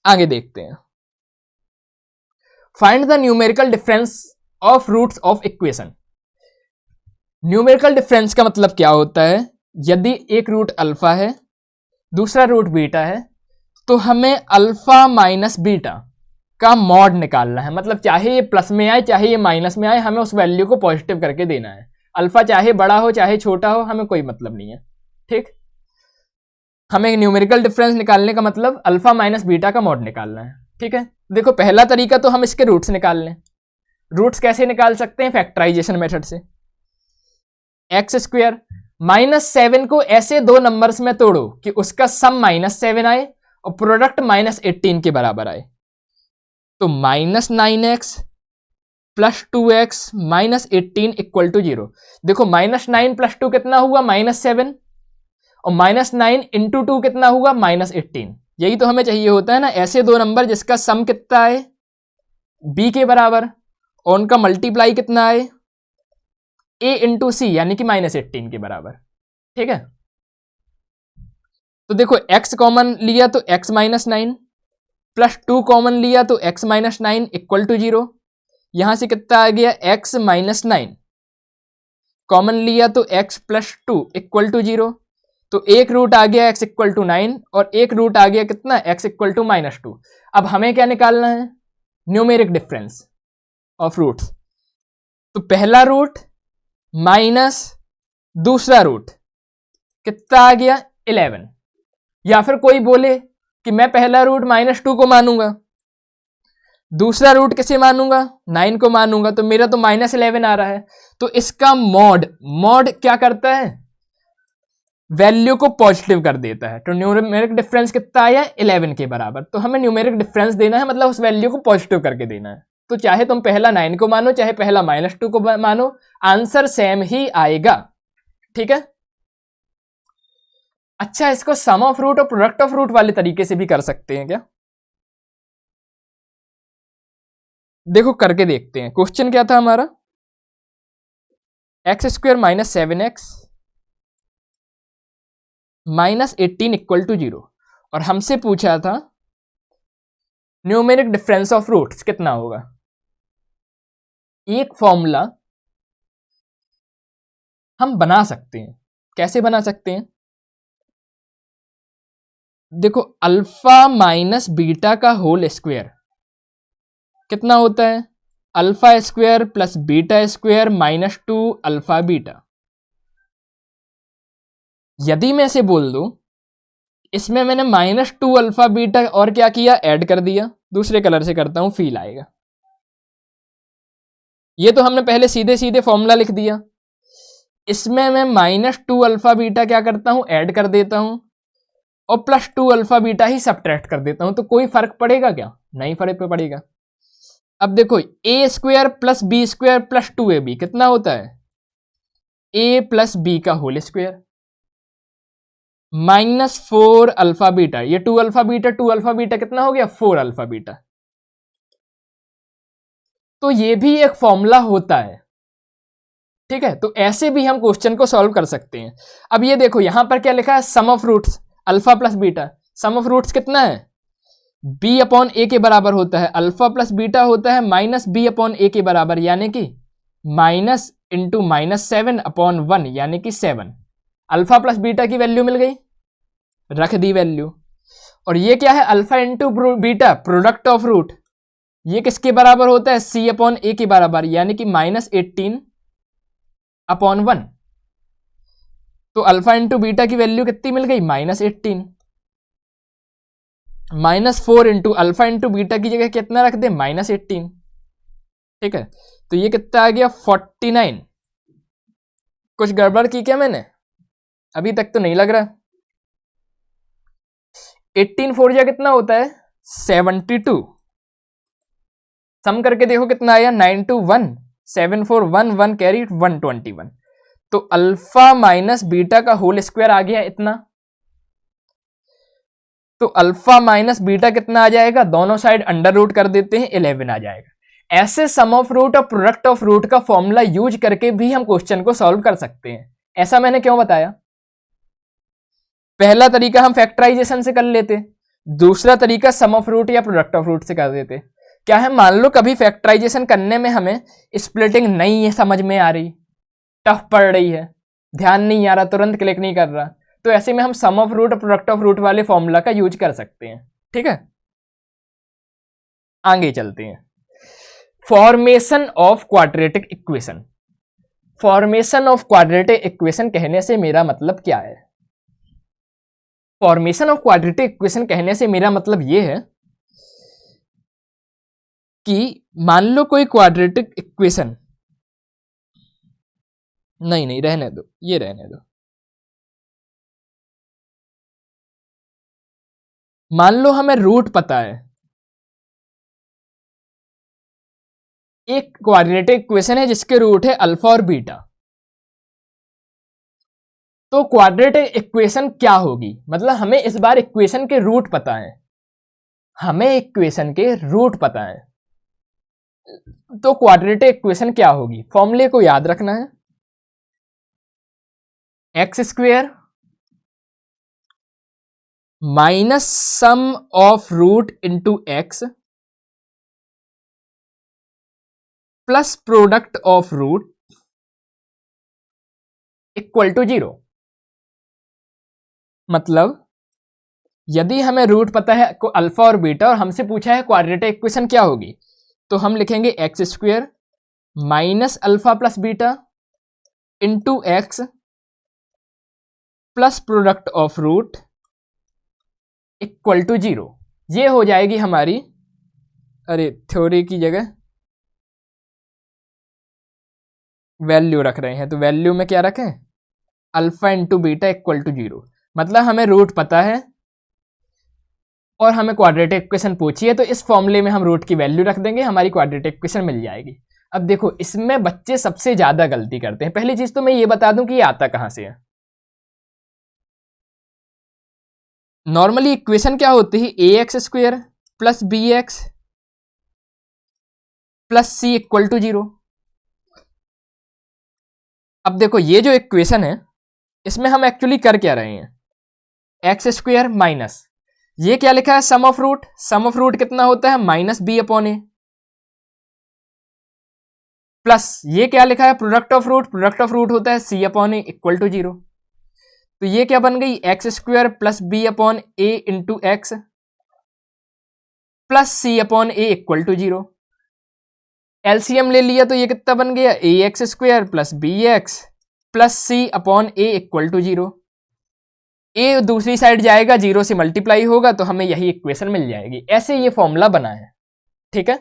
आगे देखते हैं। Find the numerical difference of roots of equation. Numerical difference का मतलब क्या होता है, यदि एक रूट अल्फा है दूसरा रूट बीटा है, तो हमें अल्फा माइनस बीटा का मॉड निकालना है। मतलब चाहे ये प्लस में आए चाहे ये माइनस में आए, हमें उस वैल्यू को पॉजिटिव करके देना है। अल्फा चाहे बड़ा हो चाहे छोटा हो, हमें कोई मतलब नहीं है। ठीक, हमें न्यूमेरिकल डिफरेंस निकालने का मतलब अल्फा माइनस बीटा का मॉड निकालना है। ठीक है, देखो पहला तरीका तो हम इसके रूट्स निकाल लें। रूट्स कैसे निकाल सकते हैं, फैक्टराइजेशन मेथड से। एक्स स्क्वायर -7 को ऐसे दो नंबर्स में तोड़ो कि उसका सम -7 आए और प्रोडक्ट -18 के बराबर आए। तो -9x plus 2x -18 equal to 0। देखो -9 प्लस 2 कितना हुआ, -7, और -9 इंटू 2 कितना हुआ, -18। यही तो हमें चाहिए होता है ना, ऐसे दो नंबर जिसका सम कितना आए b के बराबर और उनका मल्टीप्लाई कितना आए a इंटू सी यानी कि -18 के बराबर। ठीक है, तो देखो x कॉमन लिया तो x -9 प्लस 2 कॉमन लिया तो x -9 इक्वल टू 0। यहां से कितना आ गया, x -9 कॉमन लिया तो x प्लस 2 इक्वल टू 0। तो एक रूट आ गया x इक्वल टू 9 और एक रूट आ गया कितना, x इक्वल टू -2। अब हमें क्या निकालना है, न्यूमेरिक डिफरेंस ऑफ रूट्स। तो पहला रूट माइनस दूसरा रूट कितना आ गया, 11। या फिर कोई बोले कि मैं पहला रूट -2 को मानूंगा, दूसरा रूट किसे मानूंगा, 9 को मानूंगा, तो मेरा तो -11 आ रहा है। तो इसका मॉड क्या करता है, वैल्यू को पॉजिटिव कर देता है। तो न्यूमेरिक डिफरेंस कितना आया, 11 के बराबर। तो हमें न्यूमेरिक डिफरेंस देना है, मतलब उस वैल्यू को पॉजिटिव करके देना है। तो चाहे तुम पहला 9 को मानो चाहे पहला -2 को मानो, आंसर सेम ही आएगा। ठीक है, अच्छा, इसको सम ऑफ रूट और प्रोडक्ट ऑफ रूट वाले तरीके से भी कर सकते हैं क्या? देखो करके देखते हैं। क्वेश्चन क्या था हमारा, X square minus 7x minus 18 equal to 0, और हमसे पूछा था न्यूमेरिक डिफरेंस ऑफ रूट्स कितना होगा। एक फॉर्मूला हम बना सकते हैं। कैसे बना सकते हैं? देखो, अल्फा माइनस बीटा का होल स्क्वायर कितना होता है, alpha square plus beta square minus 2 alpha beta. यदि मैं इसे बोल दूं, इसमें मैंने माइनस 2 अल्फा बीटा और क्या किया, ऐड कर दिया। दूसरे कलर से करता हूं, फील आएगा। ये तो हमने पहले सीधे सीधे फॉर्मूला लिख दिया। इसमें मैं माइनस 2 अल्फा बीटा क्या करता हूं, ऐड कर देता हूं, और प्लस 2 अल्फा बीटा ही सबट्रैक्ट कर देता हूं। तो कोई फर्क पड़ेगा क्या? नहीं फर्क पड़ेगा। अब देखो, A square plus B square plus 2ab कितना होता है, ए प्लस बी का whole square minus 4 alpha beta. ये 2 अल्फा बीटा कितना हो गया, 4 अल्फा बीटा। तो ये भी एक फॉर्मूला होता है। ठीक है, तो ऐसे भी हम क्वेश्चन को सॉल्व कर सकते हैं। अब ये देखो, यहां पर क्या लिखा है, sum of roots alpha plus beta. Sum of roots कितना है, b अपॉन ए के बराबर होता है। अल्फा प्लस बीटा होता है माइनस b अपॉन ए के बराबर, यानी कि माइनस इंटू माइनस 7 अपॉन 1, यानी कि 7। अल्फा प्लस बीटा की वैल्यू मिल गई, रख दी वैल्यू। और ये क्या है, alpha into beta product of root, ये किसके बराबर होता है, c अपॉन ए के बराबर, यानी कि माइनस 18 अपॉन 1। तो अल्फा इंटू बीटा की वैल्यू कितनी मिल गई, minus 18। Minus 4 into alpha into beta की जगह कितना रख दे, माइनस 18। ठीक है, तो ये कितना आ गया, 49। कुछ गड़बड़ की क्या मैंने? अभी तक तो नहीं लग रहा। 18 4 जा कितना होता है, 72। सम करके देखो कितना आया, 9 2 1 7 4 1 1 कैरी 121। तो अल्फा माइनस बीटा का होल स्क्वायर आ गया इतना। तो अल्फा माइनस बीटा कितना आ जाएगा, दोनों साइड अंडर रूट कर देते हैं, 11 आ जाएगा। ऐसे सम ऑफ रूट और प्रोडक्ट ऑफ रूट का फॉर्मूला यूज करके भी हम क्वेश्चन को सॉल्व कर सकते हैं। ऐसा मैंने क्यों बताया, पहला तरीका हम फैक्टराइजेशन से कर लेते, दूसरा तरीका सम ऑफ रूट या प्रोडक्ट ऑफ रूट से कर देते। क्या है, मान लो कभी फैक्टराइजेशन करने में हमें स्प्लिटिंग नहीं है समझ में आ रही, टफ पड़ रही है, ध्यान नहीं आ रहा, तुरंत क्लिक नहीं कर रहा, तो ऐसे में हम सम ऑफ रूट और प्रोडक्ट ऑफ रूट वाले फॉर्मूला का यूज कर सकते हैं। ठीक है, आगे चलते हैं। Formation of quadratic equation. Formation of quadratic equation कहने से मेरा मतलब क्या है? फॉर्मेशन ऑफ क्वाड्रेटिक इक्वेशन कहने से मेरा मतलब यह है कि मान लो कोई क्वाड्रेटिक इक्वेशन, नहीं रहने दो, ये रहने दो। मान लो हमें रूट पता है, एक क्वाड्रेटिक इक्वेशन है जिसके रूट है अल्फा और बीटा। तो क्वाड्रेटिक इक्वेशन क्या होगी, मतलब हमें इस बार इक्वेशन के रूट पता है, हमें इक्वेशन के रूट पता है। तो क्वाड्रेटिक इक्वेशन क्या होगी, फॉर्मूले को याद रखना है, X square minus sum of root into x plus product of root equal to 0। मतलब यदि हमें रूट पता है अल्फा और बीटा और हमसे पूछा है क्वाड्रेटिक इक्वेशन क्या होगी, तो हम लिखेंगे X square minus alpha plus beta into x plus product of root equal to 0। ये हो जाएगी हमारी, अरे थ्योरी की जगह वैल्यू रख रहे हैं, तो वैल्यू में क्या रखें, alpha into beta equal to 0। मतलब हमें रूट पता है और हमें क्वाड्रेटिक इक्वेशन पूछी है, तो इस फॉर्मूले में हम रूट की वैल्यू रख देंगे, हमारी क्वाड्रेटिक इक्वेशन मिल जाएगी। अब देखो, इसमें बच्चे सबसे ज्यादा गलती करते हैं। पहली चीज तो मैं ये बता दूं कि ये आता कहां से है। नॉर्मली इक्वेशन क्या होती है, A X square plus B X plus C equal to 0। अब देखो ये जो इक्वेशन है इसमें हम एक्चुअली कर क्या रहे हैं, एक्स स्क्वेयर माइनस ये क्या लिखा है, sum of root. Sum of root कितना होता है, minus B upon A, plus ये क्या लिखा है, product of root. Product of root होता है C upon A equal to 0। तो ये क्या बन गई, X square plus B upon A into x plus C upon A equal to 0। LCM ले लिया तो ये कितना बन गया, A X square plus B X plus C upon A equal to 0। A दूसरी साइड जाएगा, 0 से मल्टीप्लाई होगा तो हमें यही इक्वेशन मिल जाएगी। ऐसे ये फॉर्मूला बना है, ठीक है।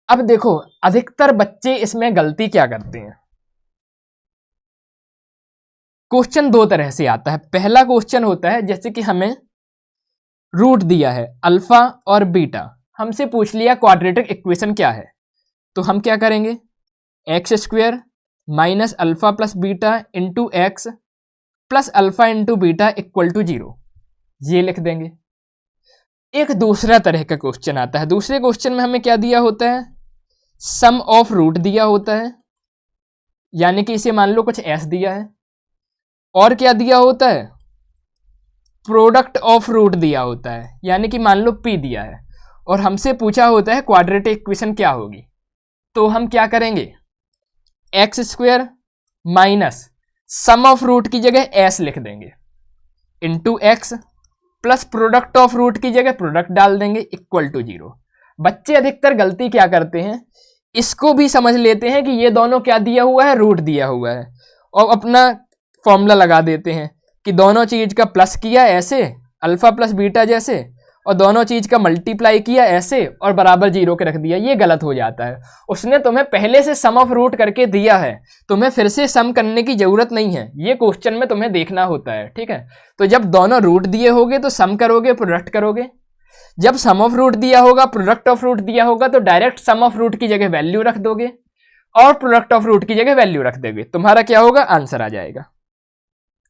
अब देखो अधिकतर बच्चे इसमें गलती क्या करते हैं। क्वेश्चन दो तरह से आता है। पहला क्वेश्चन होता है जैसे कि हमें रूट दिया है अल्फा और बीटा, हमसे पूछ लिया क्वाड्रेटिक इक्वेशन क्या है, तो हम क्या करेंगे, x square minus alpha plus beta into x plus alpha into beta equal to 0 ये लिख देंगे। एक दूसरा तरह का क्वेश्चन आता है। दूसरे क्वेश्चन में हमें क्या दिया होता है, सम ऑफ रूट दिया होता है, यानी कि इसे मान लो कुछ एस दिया है, और क्या दिया होता है, प्रोडक्ट ऑफ रूट दिया होता है, यानी कि मान लो पी दिया है, और हमसे पूछा होता है क्वाड्रेटिक इक्वेशन क्या होगी। तो हम क्या करेंगे, x square minus sum of root की जगह एस लिख देंगे into x plus product of root की जगह प्रोडक्ट डाल देंगे इक्वल टू 0। बच्चे अधिकतर गलती क्या करते हैं, इसको भी समझ लेते हैं कि ये दोनों क्या दिया हुआ है, रूट दिया हुआ है, और अपना फॉर्मूला लगा देते हैं कि दोनों चीज का प्लस किया ऐसे अल्फा प्लस बीटा जैसे, और दोनों चीज का मल्टीप्लाई किया ऐसे और बराबर 0 के रख दिया। ये गलत हो जाता है। उसने तुम्हें पहले से सम ऑफ रूट करके दिया है, तुम्हें फिर से सम करने की जरूरत नहीं है, ये क्वेश्चन में तुम्हें देखना होता है, ठीक है। तो जब दोनों रूट दिए होगे तो सम करोगे, प्रोडक्ट करोगे। जब सम ऑफ रूट दिया होगा, प्रोडक्ट ऑफ रूट दिया होगा, तो डायरेक्ट सम ऑफ रूट की जगह वैल्यू रख दोगे और प्रोडक्ट ऑफ रूट की जगह वैल्यू रख दोगे, तुम्हारा क्या होगा, आंसर आ जाएगा।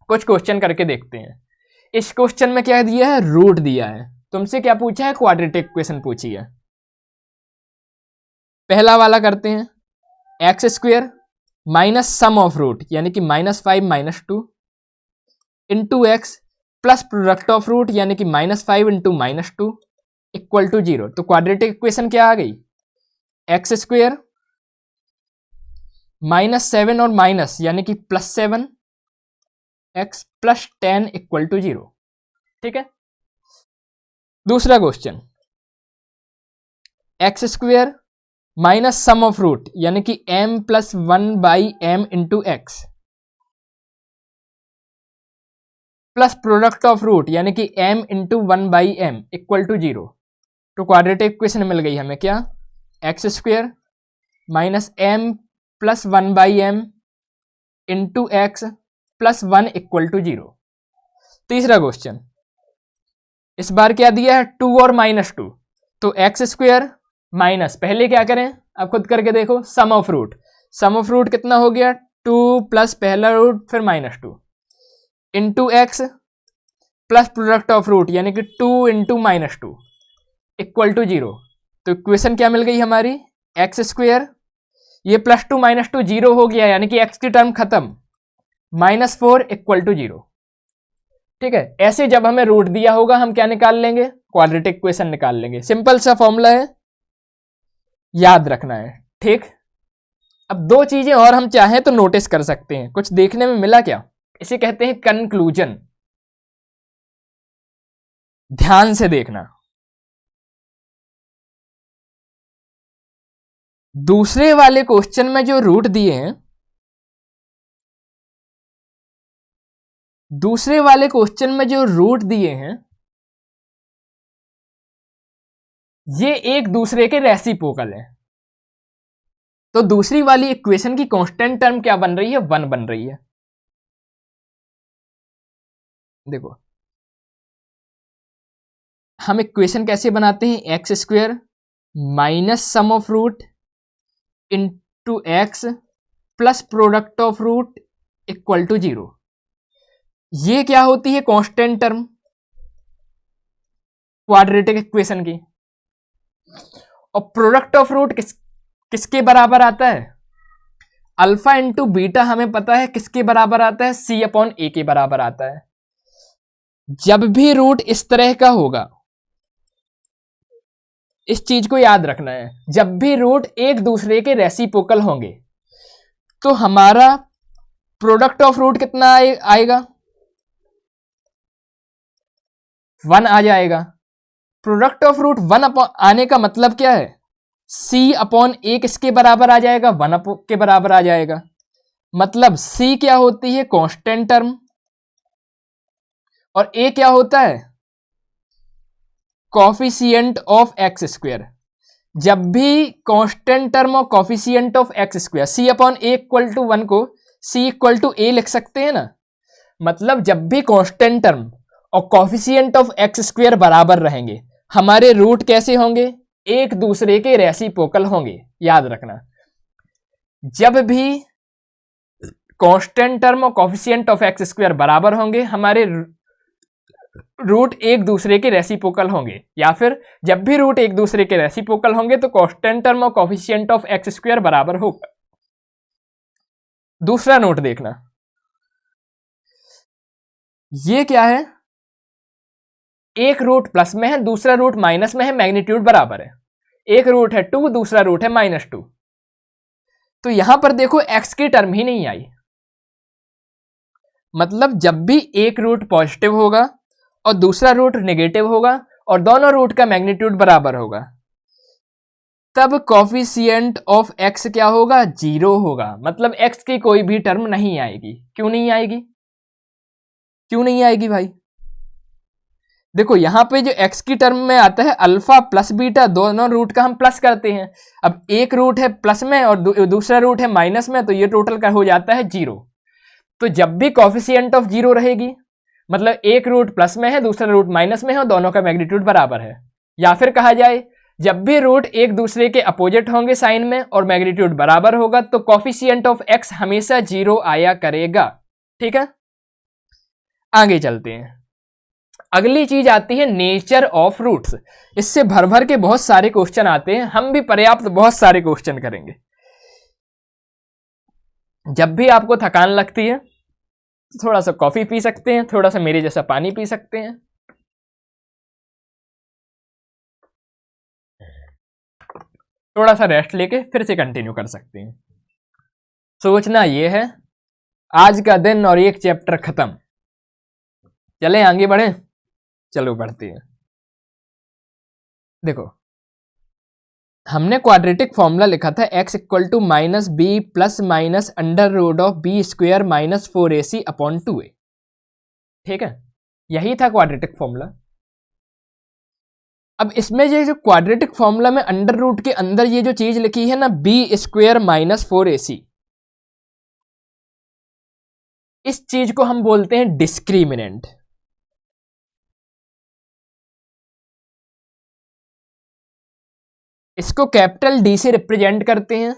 कुछ क्वेश्चन करके देखते हैं। इस क्वेश्चन में क्या दिया है, रूट दिया है। तुमसे क्या पूछा है, क्वाड्रेटिक इक्वेशन पूछी है। पहला वाला करते हैं, x square minus sum of root यानी कि -5 -2 into x plus product of root यानी कि -5 इंटू -2 इक्वल टू 0। तो क्वाड्रेटिक इक्वेशन क्या आ गई, एक्स स्क्वायर -7 और माइनस यानी कि +7 एक्स प्लस 10 इक्वल टू 0, ठीक है। दूसरा question, x square minus sum of root यानी कि m plus 1/m into x plus product of root यानी कि m into 1/m equal to 0। तो क्वाड्रेटिक इक्वेशन मिल गई हमें क्या, x square minus m plus 1/m into x plus 1 equal to 0। तीसरा question, इस बार क्या दिया है, 2 और -2। तो एक्स स्क्वायर माइनस, पहले क्या करें, आप खुद करके देखो, sum of root. Sum of root कितना हो गया, 2 प्लस पहला रूट फिर -2 into x plus product of root यानी कि 2 इंटू -2 इक्वल टू 0। तो इक्वेशन क्या मिल गई हमारी, एक्स स्क्वायर, ये +2 -2 0 हो गया यानी कि एक्स की टर्म खत्म, -4 इक्वल टू 0, ठीक है। ऐसे जब हमें रूट दिया होगा हम क्या निकाल लेंगे, क्वाड्रेटिक इक्वेशन निकाल लेंगे। सिंपल सा फॉर्मूला है, याद रखना है, ठीक। अब दो चीजें और हम चाहें तो नोटिस कर सकते हैं। कुछ देखने में मिला क्या, इसे कहते हैं कंक्लूजन। ध्यान से देखना, दूसरे वाले क्वेश्चन में जो रूट दिए हैं, दूसरे वाले क्वेश्चन में जो रूट दिए हैं ये एक दूसरे के रेसिप्रोकल है। तो दूसरी वाली इक्वेशन की कांस्टेंट टर्म क्या बन रही है, 1 बन रही है। देखो हम इक्वेशन कैसे बनाते हैं, x square minus sum of root into x plus product of root equal to 0। ये क्या होती है? कांस्टेंट टर्म क्वाड्रेटिक इक्वेशन की। और प्रोडक्ट ऑफ रूट किसके बराबर आता है? अल्फा इंटू बीटा हमें पता है किसके बराबर आता है? सी अपॉन ए के बराबर आता है। जब भी रूट इस तरह का होगा, इस चीज को याद रखना है, जब भी रूट एक दूसरे के रेसिप्रोकल होंगे तो हमारा प्रोडक्ट ऑफ रूट कितना आएगा? 1 आ जाएगा। प्रोडक्ट ऑफ रूट 1 आने का मतलब क्या है? सी अपॉन ए किसके बराबर आ जाएगा? 1 के बराबर आ जाएगा। मतलब सी क्या होती है? Constant term. और ए क्या होता है? Coefficient of X square. जब भी कांस्टेंट टर्म और coefficient of X square, C upon A equal to 1 को सी इक्वल टू ए लिख सकते हैं ना। मतलब जब भी कांस्टेंट टर्म और कॉफिशिएंट ऑफ एक्स स्क्वायर बराबर रहेंगे, हमारे रूट कैसे होंगे? एक दूसरे के रेसिप्रोकल होंगे। याद रखना, जब भी कांस्टेंट टर्म और कॉफिशिएंट ऑफ एक्स स्क्वायर बराबर होंगे, हमारे रूट एक दूसरे के रेसिप्रोकल होंगे। या फिर जब भी रूट एक दूसरे के रेसिप्रोकल होंगे तो कांस्टेंट टर्म और कॉफिशिएंट ऑफ एक्स स्क्वायर बराबर होगा। दूसरा नोट देखना, ये क्या है? एक रूट प्लस में है, दूसरा रूट माइनस में है, मैग्नीट्यूड बराबर है। एक रूट है 2, दूसरा रूट है -2। तो यहां पर देखो एक्स की टर्म ही नहीं आई। मतलब जब भी एक रूट पॉजिटिव होगा और दूसरा रूट नेगेटिव होगा और दोनों रूट का मैग्नीट्यूड बराबर होगा, तब कॉफिशिएंट ऑफ एक्स क्या होगा? 0 होगा। मतलब एक्स की कोई भी टर्म नहीं आएगी। क्यों नहीं आएगी? क्यों नहीं आएगी भाई? देखो यहां पे जो एक्स की टर्म में आता है अल्फा प्लस बीटा, दोनों रूट का हम प्लस करते हैं। अब एक रूट है प्लस में और दूसरा रूट है माइनस में, तो ये टोटल का हो जाता है 0। तो जब भी कॉफिशिएंट ऑफ 0 रहेगी, मतलब एक रूट प्लस में है, दूसरा रूट माइनस में है और दोनों का मैग्नीट्यूड बराबर है। या फिर कहा जाए, जब भी रूट एक दूसरे के अपोजिट होंगे साइन में और मैग्नीट्यूड बराबर होगा, तो कॉफिशिएंट ऑफ एक्स हमेशा 0 आया करेगा। ठीक है, आगे चलते हैं। अगली चीज आती है नेचर ऑफ रूट्स। इससे भर भर के बहुत सारे क्वेश्चन आते हैं, हम भी पर्याप्त बहुत सारे क्वेश्चन करेंगे। जब भी आपको थकान लगती है तो थोड़ा सा कॉफी पी सकते हैं, थोड़ा सा मेरे जैसा पानी पी सकते हैं। थोड़ा सा रेस्ट लेके फिर से कंटिन्यू कर सकते हैं। सोचना यह है आज का दिन और एक चैप्टर खत्म। चलें आगे बढ़े, चलो बढ़ते हैं। देखो हमने क्वाड्रेटिक फॉर्मूला लिखा था x equal to minus B plus minus under root of B square minus 4ac upon 2a। ठीक है, यही था क्वाड्रेटिक फॉर्मूला। अब इसमें ये जो क्वाड्रेटिक फॉर्मूला में अंडर रूट के अंदर ये जो चीज लिखी है ना, बी स्क्वायर माइनस 4ac, इस चीज को हम बोलते हैं डिस्क्रिमिनेंट। इसको कैपिटल डी से रिप्रेजेंट करते हैं।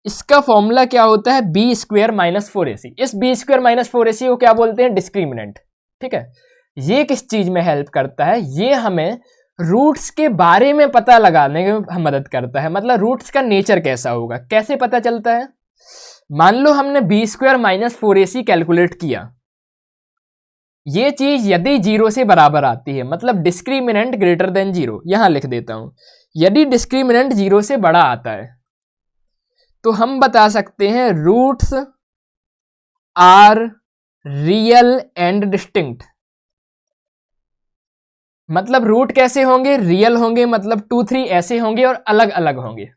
इसका फॉर्मूला क्या होता है? B square minus 4ac। इस बी स्क्वायर माइनस 4ac को क्या बोलते हैं? डिस्क्रिमिनेंट। ठीक है, ये किस चीज में हेल्प करता है? ये हमें रूट्स के बारे में पता लगाने में मदद करता है। मतलब रूट्स का नेचर कैसा होगा, कैसे पता चलता है? मान लो हमने B square minus 4ac calculate किया, ये चीज यदि 0 से बराबर आती है, मतलब डिस्क्रिमिनेंट ग्रेटर देन 0, यहां लिख देता हूं। यदि डिस्क्रिमिनेंट 0 से बड़ा आता है तो हम बता सकते हैं roots are real and distinct. मतलब रूट कैसे होंगे? रियल होंगे, मतलब 2, 3 ऐसे होंगे और अलग अलग होंगे।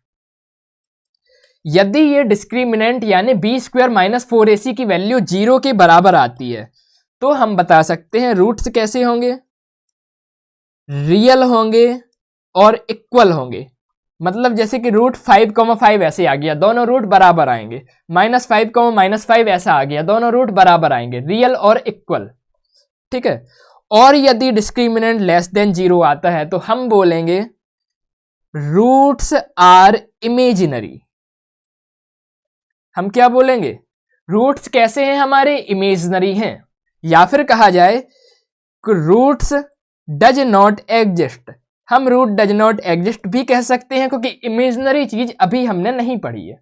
यदि ये डिस्क्रिमिनेंट यानी बी स्क्वायर माइनस 4ac की वैल्यू 0 के बराबर आती है तो हम बता सकते हैं रूट्स कैसे होंगे? रियल होंगे और इक्वल होंगे। मतलब जैसे कि रूट 5,5 ऐसे आ गया, दोनों रूट बराबर आएंगे। -5,-5 ऐसा आ गया, दोनों रूट बराबर आएंगे, रियल और इक्वल। ठीक है, और यदि डिस्क्रिमिनेंट लेस देन 0 आता है तो हम बोलेंगे रूट्स आर इमेजिनरी। हम क्या बोलेंगे? रूट्स कैसे हैं हमारे? इमेजिनरी हैं। या फिर कहा जाए रूट्स डज नॉट एग्जिस्ट। हम रूट डज नॉट एग्जिस्ट भी कह सकते हैं क्योंकि इमेजिनरी चीज अभी हमने नहीं पढ़ी है।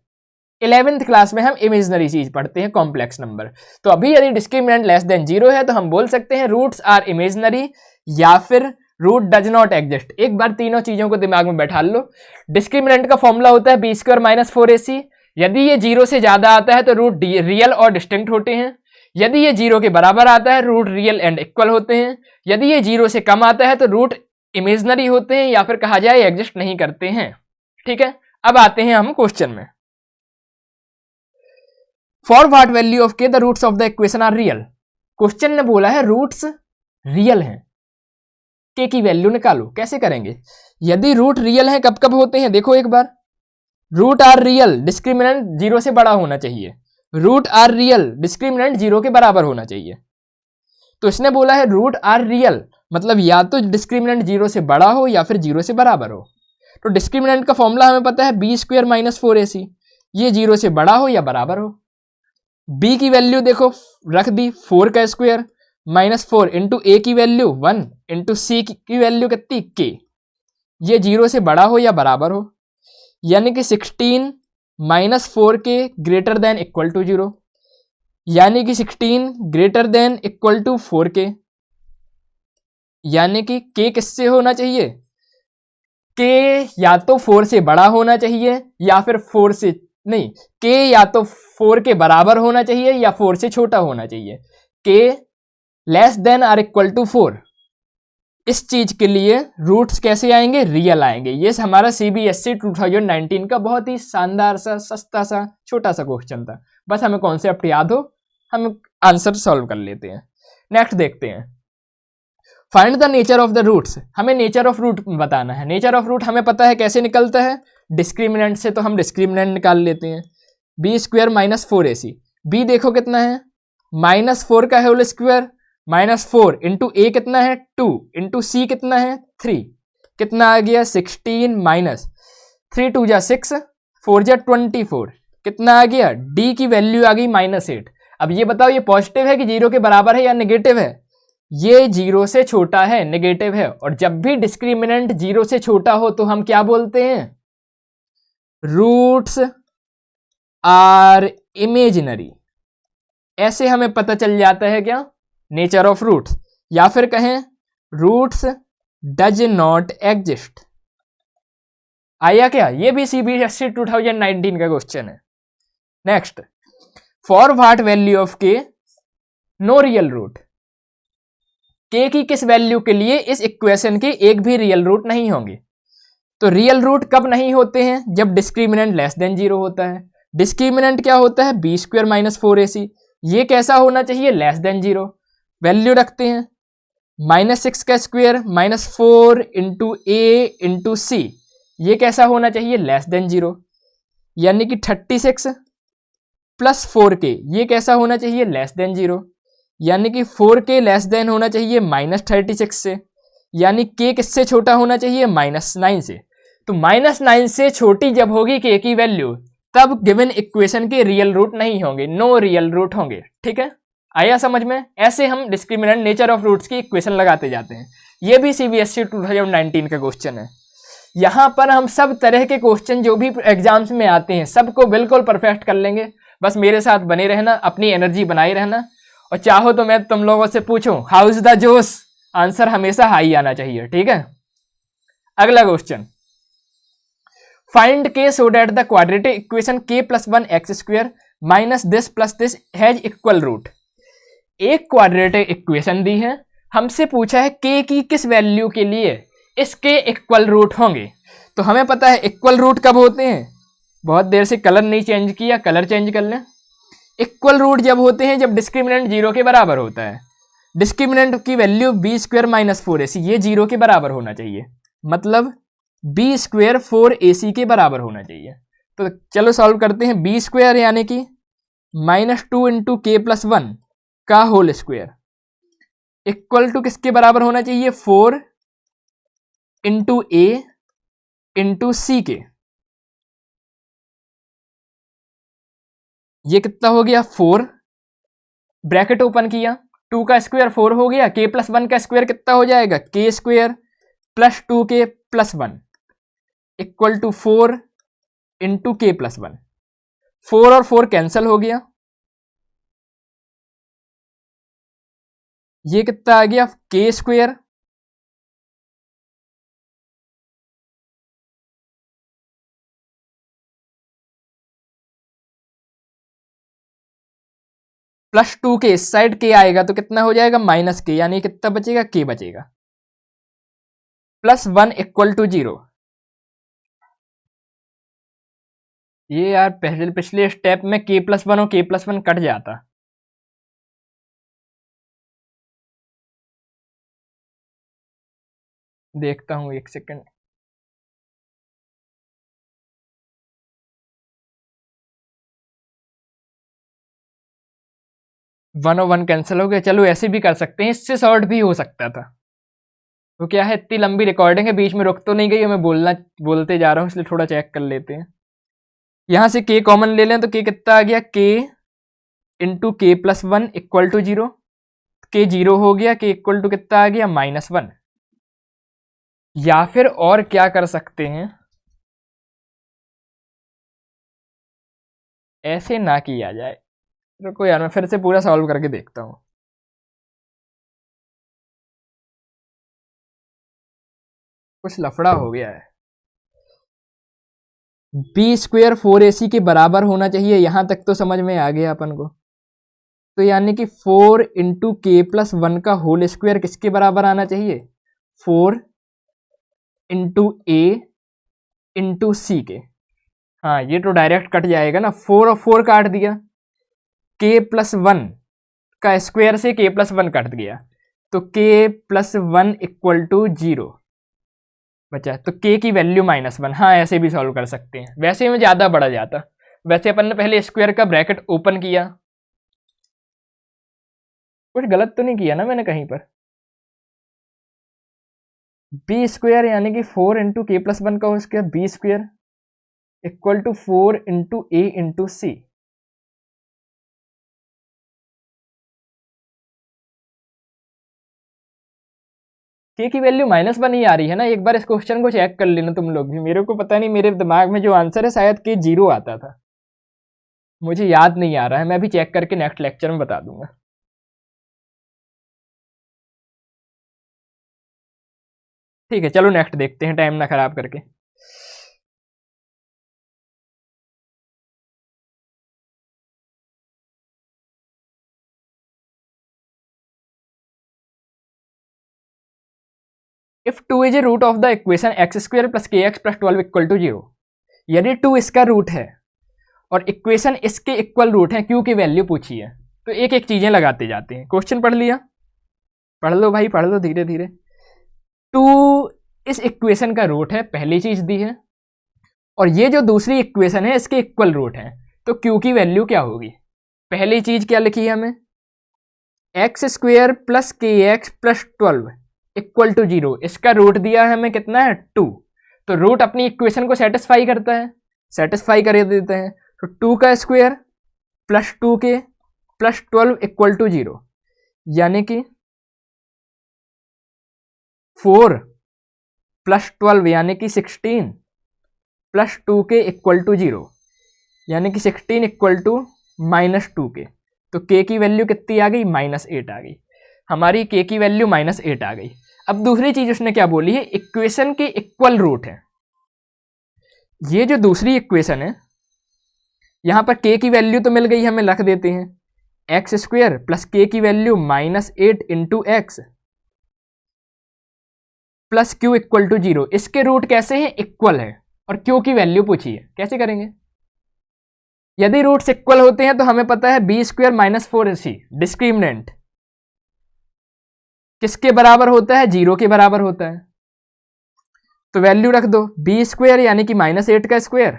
11th क्लास में हम इमेजिनरी चीज पढ़ते हैं, कॉम्प्लेक्स नंबर। तो अभी यदि डिस्क्रिमिनेंट लेस देन 0 है तो हम बोल सकते हैं रूट्स आर इमेजिनरी या फिर रूट डज नॉट एग्जिस्ट। एक बार तीनों चीजों को दिमाग में बैठा लो। डिस्क्रिमिनेंट का फॉर्मूला होता है b² - 4ac। यदि ये 0 से ज्यादा आता है तो रूट रियल और डिस्टिंक्ट होते हैं। यदि ये 0 के बराबर आता है रूट रियल एंड इक्वल होते हैं। यदि ये 0 से कम आता है तो रूट इमेजिनरी होते हैं या फिर कहा जाए एग्जिस्ट नहीं करते हैं। ठीक है, अब आते हैं हम क्वेश्चन में। For what value of k the roots of the equation are real. Question ने बोला है रूट्स रियल हैं, के की वैल्यू निकालो। कैसे करेंगे? यदि रूट रियल है कब कब होते हैं देखो एक बार। रूट आर रियल, डिस्क्रिमिनेंट 0 से बड़ा होना चाहिए। रूट आर रियल, डिस्क्रिमिनेंट 0 के बराबर होना चाहिए। तो इसने बोला है रूट आर रियल, मतलब या तो डिस्क्रिमिनेंट 0 से बड़ा हो या फिर 0 से बराबर हो। तो डिस्क्रिमिनेंट का फॉर्मूला हमें पता है b² - 4ac। ये 0 से बड़ा हो या बराबर हो। b की वैल्यू देखो रख दी 4 का स्क्वायर -4 इंटू a की वैल्यू 1 इंटू c की वैल्यू कितनी k। ये 0 से बड़ा हो या बराबर हो, यानी कि 16 - 4k greater than equal to 0, यानी कि 16 greater than equal to 4k। यानी कि k किससे होना चाहिए? k या तो 4 से बड़ा होना चाहिए या फिर 4 से नहीं, k या तो 4 के बराबर होना चाहिए या 4 से छोटा होना चाहिए। k less than or equal to 4। इस चीज के लिए रूट्स कैसे आएंगे? रियल आएंगे। ये हमारा CBSE 2019 का बहुत ही शानदार सा, सस्ता सा, छोटा सा क्वेश्चन था। बस हमें कॉन्सेप्ट याद हो, हम आंसर सॉल्व कर लेते हैं। नेक्स्ट देखते हैं, find the nature of the roots. हमें नेचर ऑफ रूट बताना है। नेचर ऑफ रूट हमें पता है कैसे निकलता है, डिस्क्रिमिनेंट से। तो हम डिस्क्रिमिनेंट निकाल लेते हैं। b² - 4ac। b देखो कितना है, -4 का होल स्क्वायर -4 इंटू a कितना है 2 इंटू c कितना है 3, कितना आ गया 16 - 3 2 जा 6 4 जा 24, कितना आ गया d की वैल्यू आ गई -8। अब ये बताओ ये पॉजिटिव है कि 0 के बराबर है या नेगेटिव है? ये 0 से छोटा है, नेगेटिव है। और जब भी डिस्क्रिमिनेंट 0 से छोटा हो तो हम क्या बोलते हैं? Roots are imaginary. ऐसे हमें पता चल जाता है क्या? Nature of roots. या फिर कहें रूट्स डज नॉट एग्जिस्ट। आया क्या? ये भी CBSE 2019 का क्वेश्चन है। Next, for what value of के नो रियल रूट। के की किस वैल्यू के लिए इस इक्वेशन के एक भी रियल रूट नहीं होंगे? तो रियल रूट कब नहीं होते हैं? जब डिस्क्रिमिनेंट लेस देन 0 होता है। डिस्क्रिमिनेंट क्या होता है? b² - 4ac। ये कैसा होना चाहिए? Less than 0। वैल्यू रखते हैं -6 का स्क्वायर -4 इंटू a इंटू c। ये कैसा होना चाहिए? लेस देन 0, यानी कि 36 प्लस 4k। ये कैसा होना चाहिए? लेस देन 0, यानी कि 4k लेस देन होना चाहिए -36 से, यानी k किससे छोटा होना चाहिए? -9 से। तो -9 से छोटी जब होगी k की वैल्यू तब गिवन इक्वेशन के रियल रूट नहीं होंगे, नो रियल रूट होंगे। ठीक है, आया समझ में? ऐसे हम डिस्क्रिमिनेंट नेचर ऑफ रूट्स की इक्वेशन लगाते जाते हैं। ये भी CBSE 2019 का क्वेश्चन है। यहाँ पर हम सब तरह के क्वेश्चन जो भी एग्जाम्स में आते हैं सबको बिल्कुल परफेक्ट कर लेंगे। बस मेरे साथ बने रहना, अपनी एनर्जी बनाए रहना, और चाहो तो मैं तुम लोगों से पूछूं how is the josh, answer हमेशा हाई आना चाहिए। ठीक है, अगला question, find K so that the quadratic equation k + 1x² - this plus this has equal root. एक क्वाड्रेटिक इक्वेशन दी है, हमसे पूछा है k की किस वैल्यू के लिए इसके इक्वल रूट होंगे। तो हमें पता है इक्वल रूट कब होते हैं, बहुत देर से कलर नहीं चेंज किया, कलर चेंज कर लें। इक्वल रूट जब होते हैं जब डिस्क्रिमिनेंट 0 के बराबर होता है। डिस्क्रिमिनेंट की वैल्यू b² - 4ac, ये 0 के बराबर होना चाहिए, मतलब b² 4ac के बराबर होना चाहिए। तो चलो सॉल्व करते हैं। b² यानी कि -2 इंटू k + 1 का होल स्क्वायर इक्वल टू किसके बराबर होना चाहिए? 4 इंटू a इंटू c के। ये कितना हो गया? 4, ब्रैकेट ओपन किया, 2 का स्क्वायर 4 हो गया, k प्लस 1 का स्क्वायर कितना हो जाएगा, k square plus 2k plus 1 equal to 4 into k plus 1। 4 और 4 कैंसिल हो गया, ये कितना आ गया, k स्क्वायर प्लस 2k, इस साइड k आएगा तो कितना हो जाएगा, माइनस k, यानी कितना बचेगा, k बचेगा, प्लस 1 इक्वल टू 0। ये यार पिछले स्टेप में k प्लस 1 और k प्लस 1 कट जाता। देखता हूं एक सेकंड। 1 और 1 कैंसिल हो गया। चलो ऐसे भी कर सकते हैं, इससे शॉर्ट भी हो सकता था। तो क्या है, इतनी लंबी रिकॉर्डिंग है, बीच में रुक तो नहीं गई, मैं बोलते जा रहा हूँ, इसलिए थोड़ा चेक कर लेते हैं। यहां से k कॉमन ले लें तो k कितना आ गया, k into k plus 1 equal to 0। k 0 हो गया, k इक्वल टू कितना आ गया, -1। या फिर और क्या कर सकते हैं, ऐसे ना किया जाए। रुको यार, मैं फिर से पूरा सॉल्व करके देखता हूं। कुछ लफड़ा हो गया है। बी स्क्वेयर 4ac के बराबर होना चाहिए, यहां तक तो समझ में आ गया अपन को। तो यानी कि 4 इंटू के प्लस 1 का होल स्क्वायर किसके बराबर आना चाहिए, 4 इंटू ए इंटू सी के। हाँ, ये तो डायरेक्ट कट जाएगा ना, 4 और 4 काट दिया, के प्लस 1 का स्क्वायर से के प्लस 1 कट गया, तो के प्लस 1 इक्वल टू 0 बचा। तो के की वैल्यू -1। हाँ, ऐसे भी सॉल्व कर सकते हैं, वैसे में ज़्यादा बढ़ा जाता। वैसे अपन ने पहले स्क्वायर का ब्रैकेट ओपन किया, कुछ गलत तो नहीं किया ना मैंने कहीं पर। बी स्क्वायर यानी कि 4 इंटू के प्लस 1 का whole square, B square equal to 4 into A into C. K की वैल्यू -1 ही आ रही है ना। एक बार इस क्वेश्चन को चेक कर लेना तुम लोग भी, मेरे को पता नहीं, मेरे दिमाग में जो आंसर है शायद के 0 आता था, मुझे याद नहीं आ रहा है। मैं भी चेक करके नेक्स्ट लेक्चर में बता दूंगा। ठीक है, चलो नेक्स्ट देखते हैं, टाइम ना खराब करके। If 2 is a root of the equation x square plus k x plus 12 equal to 0, यदि 2 इसका रूट है और इक्वेशन इसके इक्वल रूट है, q की वैल्यू पूछी है, तो एक एक चीजें लगाते जाते हैं। क्वेश्चन पढ़ लिया, पढ़ लो भाई, पढ़ लो धीरे धीरे। 2 इस इक्वेशन का रूट है, पहली चीज दी है, और ये जो दूसरी इक्वेशन है इसके इक्वल रूट है, तो q की वैल्यू क्या होगी। पहली चीज क्या लिखी है हमें, x square plus k x plus 12 equal to 0। इसका रूट दिया है हमें कितना है, 2। तो रूट अपनी इक्वेशन को सेटिस्फाई करता है, सेटिस्फाई कर देते हैं। तो 2 का square plus 2k plus 12 equal to 0, यानी कि 4 प्लस 12 यानी कि 16 प्लस 2k इक्वल टू 0, यानी कि 16 इक्वल टू -2k। तो k की वैल्यू कितनी आ गई, -8 आ गई। हमारी k की वैल्यू -8 आ गई। अब दूसरी चीज उसने क्या बोली है, इक्वेशन के इक्वल रूट है। ये जो दूसरी इक्वेशन है, यहां पर k की वैल्यू तो मिल गई हमें, रख देते हैं एक्स स्क्वायर प्लस k की value -8 into x plus q equal to 0। इसके रूट कैसे हैं, इक्वल है, और q की वैल्यू पूछी है, कैसे करेंगे। यदि रूट्स इक्वल होते हैं तो हमें पता है बी स्क्वायर -4ac डिस्क्रिमिनेंट किसके बराबर होता है, 0 के बराबर होता है। तो वैल्यू रख दो, बी स्क्वायर यानी कि -8 का स्क्वायर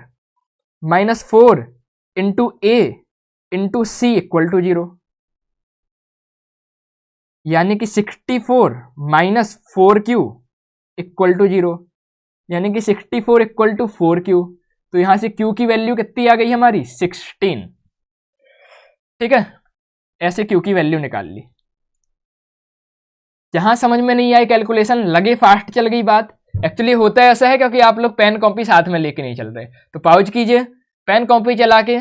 -4 into A into c equal to 0, यानी कि 64 -4q इक्वल टू 0, यानी कि 64 इक्वल टू 4q। तो यहां से q की वैल्यू कितनी आ गई हमारी, 16। ठीक है, ऐसे q की वैल्यू निकाल ली। जहां समझ में नहीं आई कैलकुलेशन, लगे फास्ट चल गई बात, एक्चुअली होता है ऐसा है क्योंकि आप लोग पेन कॉपी साथ में लेके नहीं चल रहे। तो पाउच कीजिए, पेन कॉपी चला के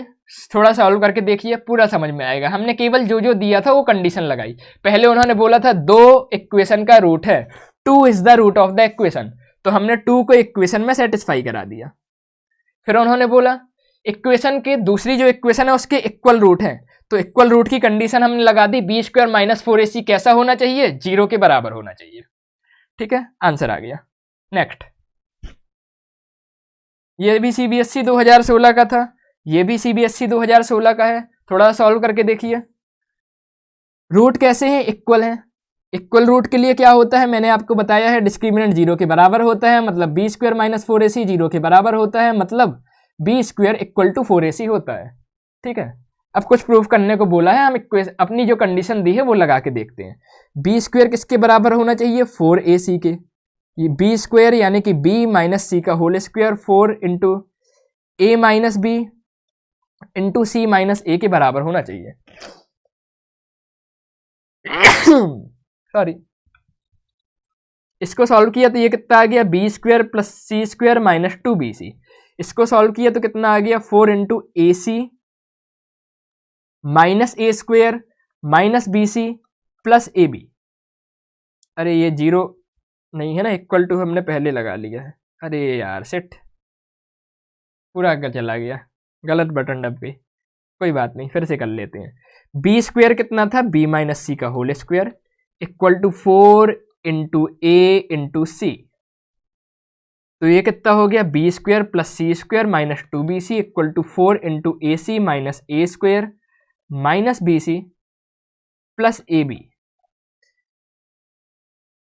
थोड़ा सॉल्व करके देखिए, पूरा समझ में आएगा। हमने केवल जो जो दिया था वो कंडीशन लगाई। पहले उन्होंने बोला था 2 इक्वेशन का रूट है, 2 is the root of the equation, तो हमने 2 को इक्वेशन में सेटिस्फाई करा दिया। फिर उन्होंने बोला इक्वेशन के दूसरी जो इक्वेशन है उसके इक्वल रूट है, तो इक्वल रूट की कंडीशन हमने लगा दी, बी स्क्वायर माइनस 4ac कैसा होना चाहिए, 0 के बराबर होना चाहिए। ठीक है, आंसर आ गया। नेक्स्ट, ये भी सीबीएसई 2016 का था, ये भी सीबीएसई 2016 का है। थोड़ा सॉल्व करके देखिए। रूट कैसे हैं, इक्वल हैं। इक्वल रूट के लिए क्या होता है मैंने आपको बताया है, डिस्क्रिमिनेंट 0 के बराबर होता है, मतलब बी स्क्वायर माइनस 4ac 0 के बराबर होता है, मतलब B square equal to 4ac होता है। ठीक है, अब कुछ प्रूफ करने को बोला है, हम अपनी जो कंडीशन दी है वो लगा के देखते हैं। बी स्क्वायर किसके बराबर होना चाहिए, 4ac के। ये बी स्क्वायर यानी कि बी माइनस सी का whole square 4 into A minus B into C minus ए के बराबर होना चाहिए। सॉरी, इसको सॉल्व किया तो ये कितना आ गया, बी स्क्वायर प्लस सी स्क्वायर माइनस 2bc। इसको सॉल्व किया तो कितना आ गया, 4 इंटू ए सी माइनस ए square minus B C plus ए बी। अरे ये 0 नहीं है ना, इक्वल टू हमने पहले लगा लिया है। अरे यार सेट, पूरा आगे चला गया, गलत बटन दबे, कोई बात नहीं, फिर से कर लेते हैं। बी स्क्वायर कितना था, बी माइनस सी का whole square equal to 4 into A into C, तो ये कितना हो गया, B square plus C square minus 2bc equal to 4 into A C minus A square minus B C plus A B.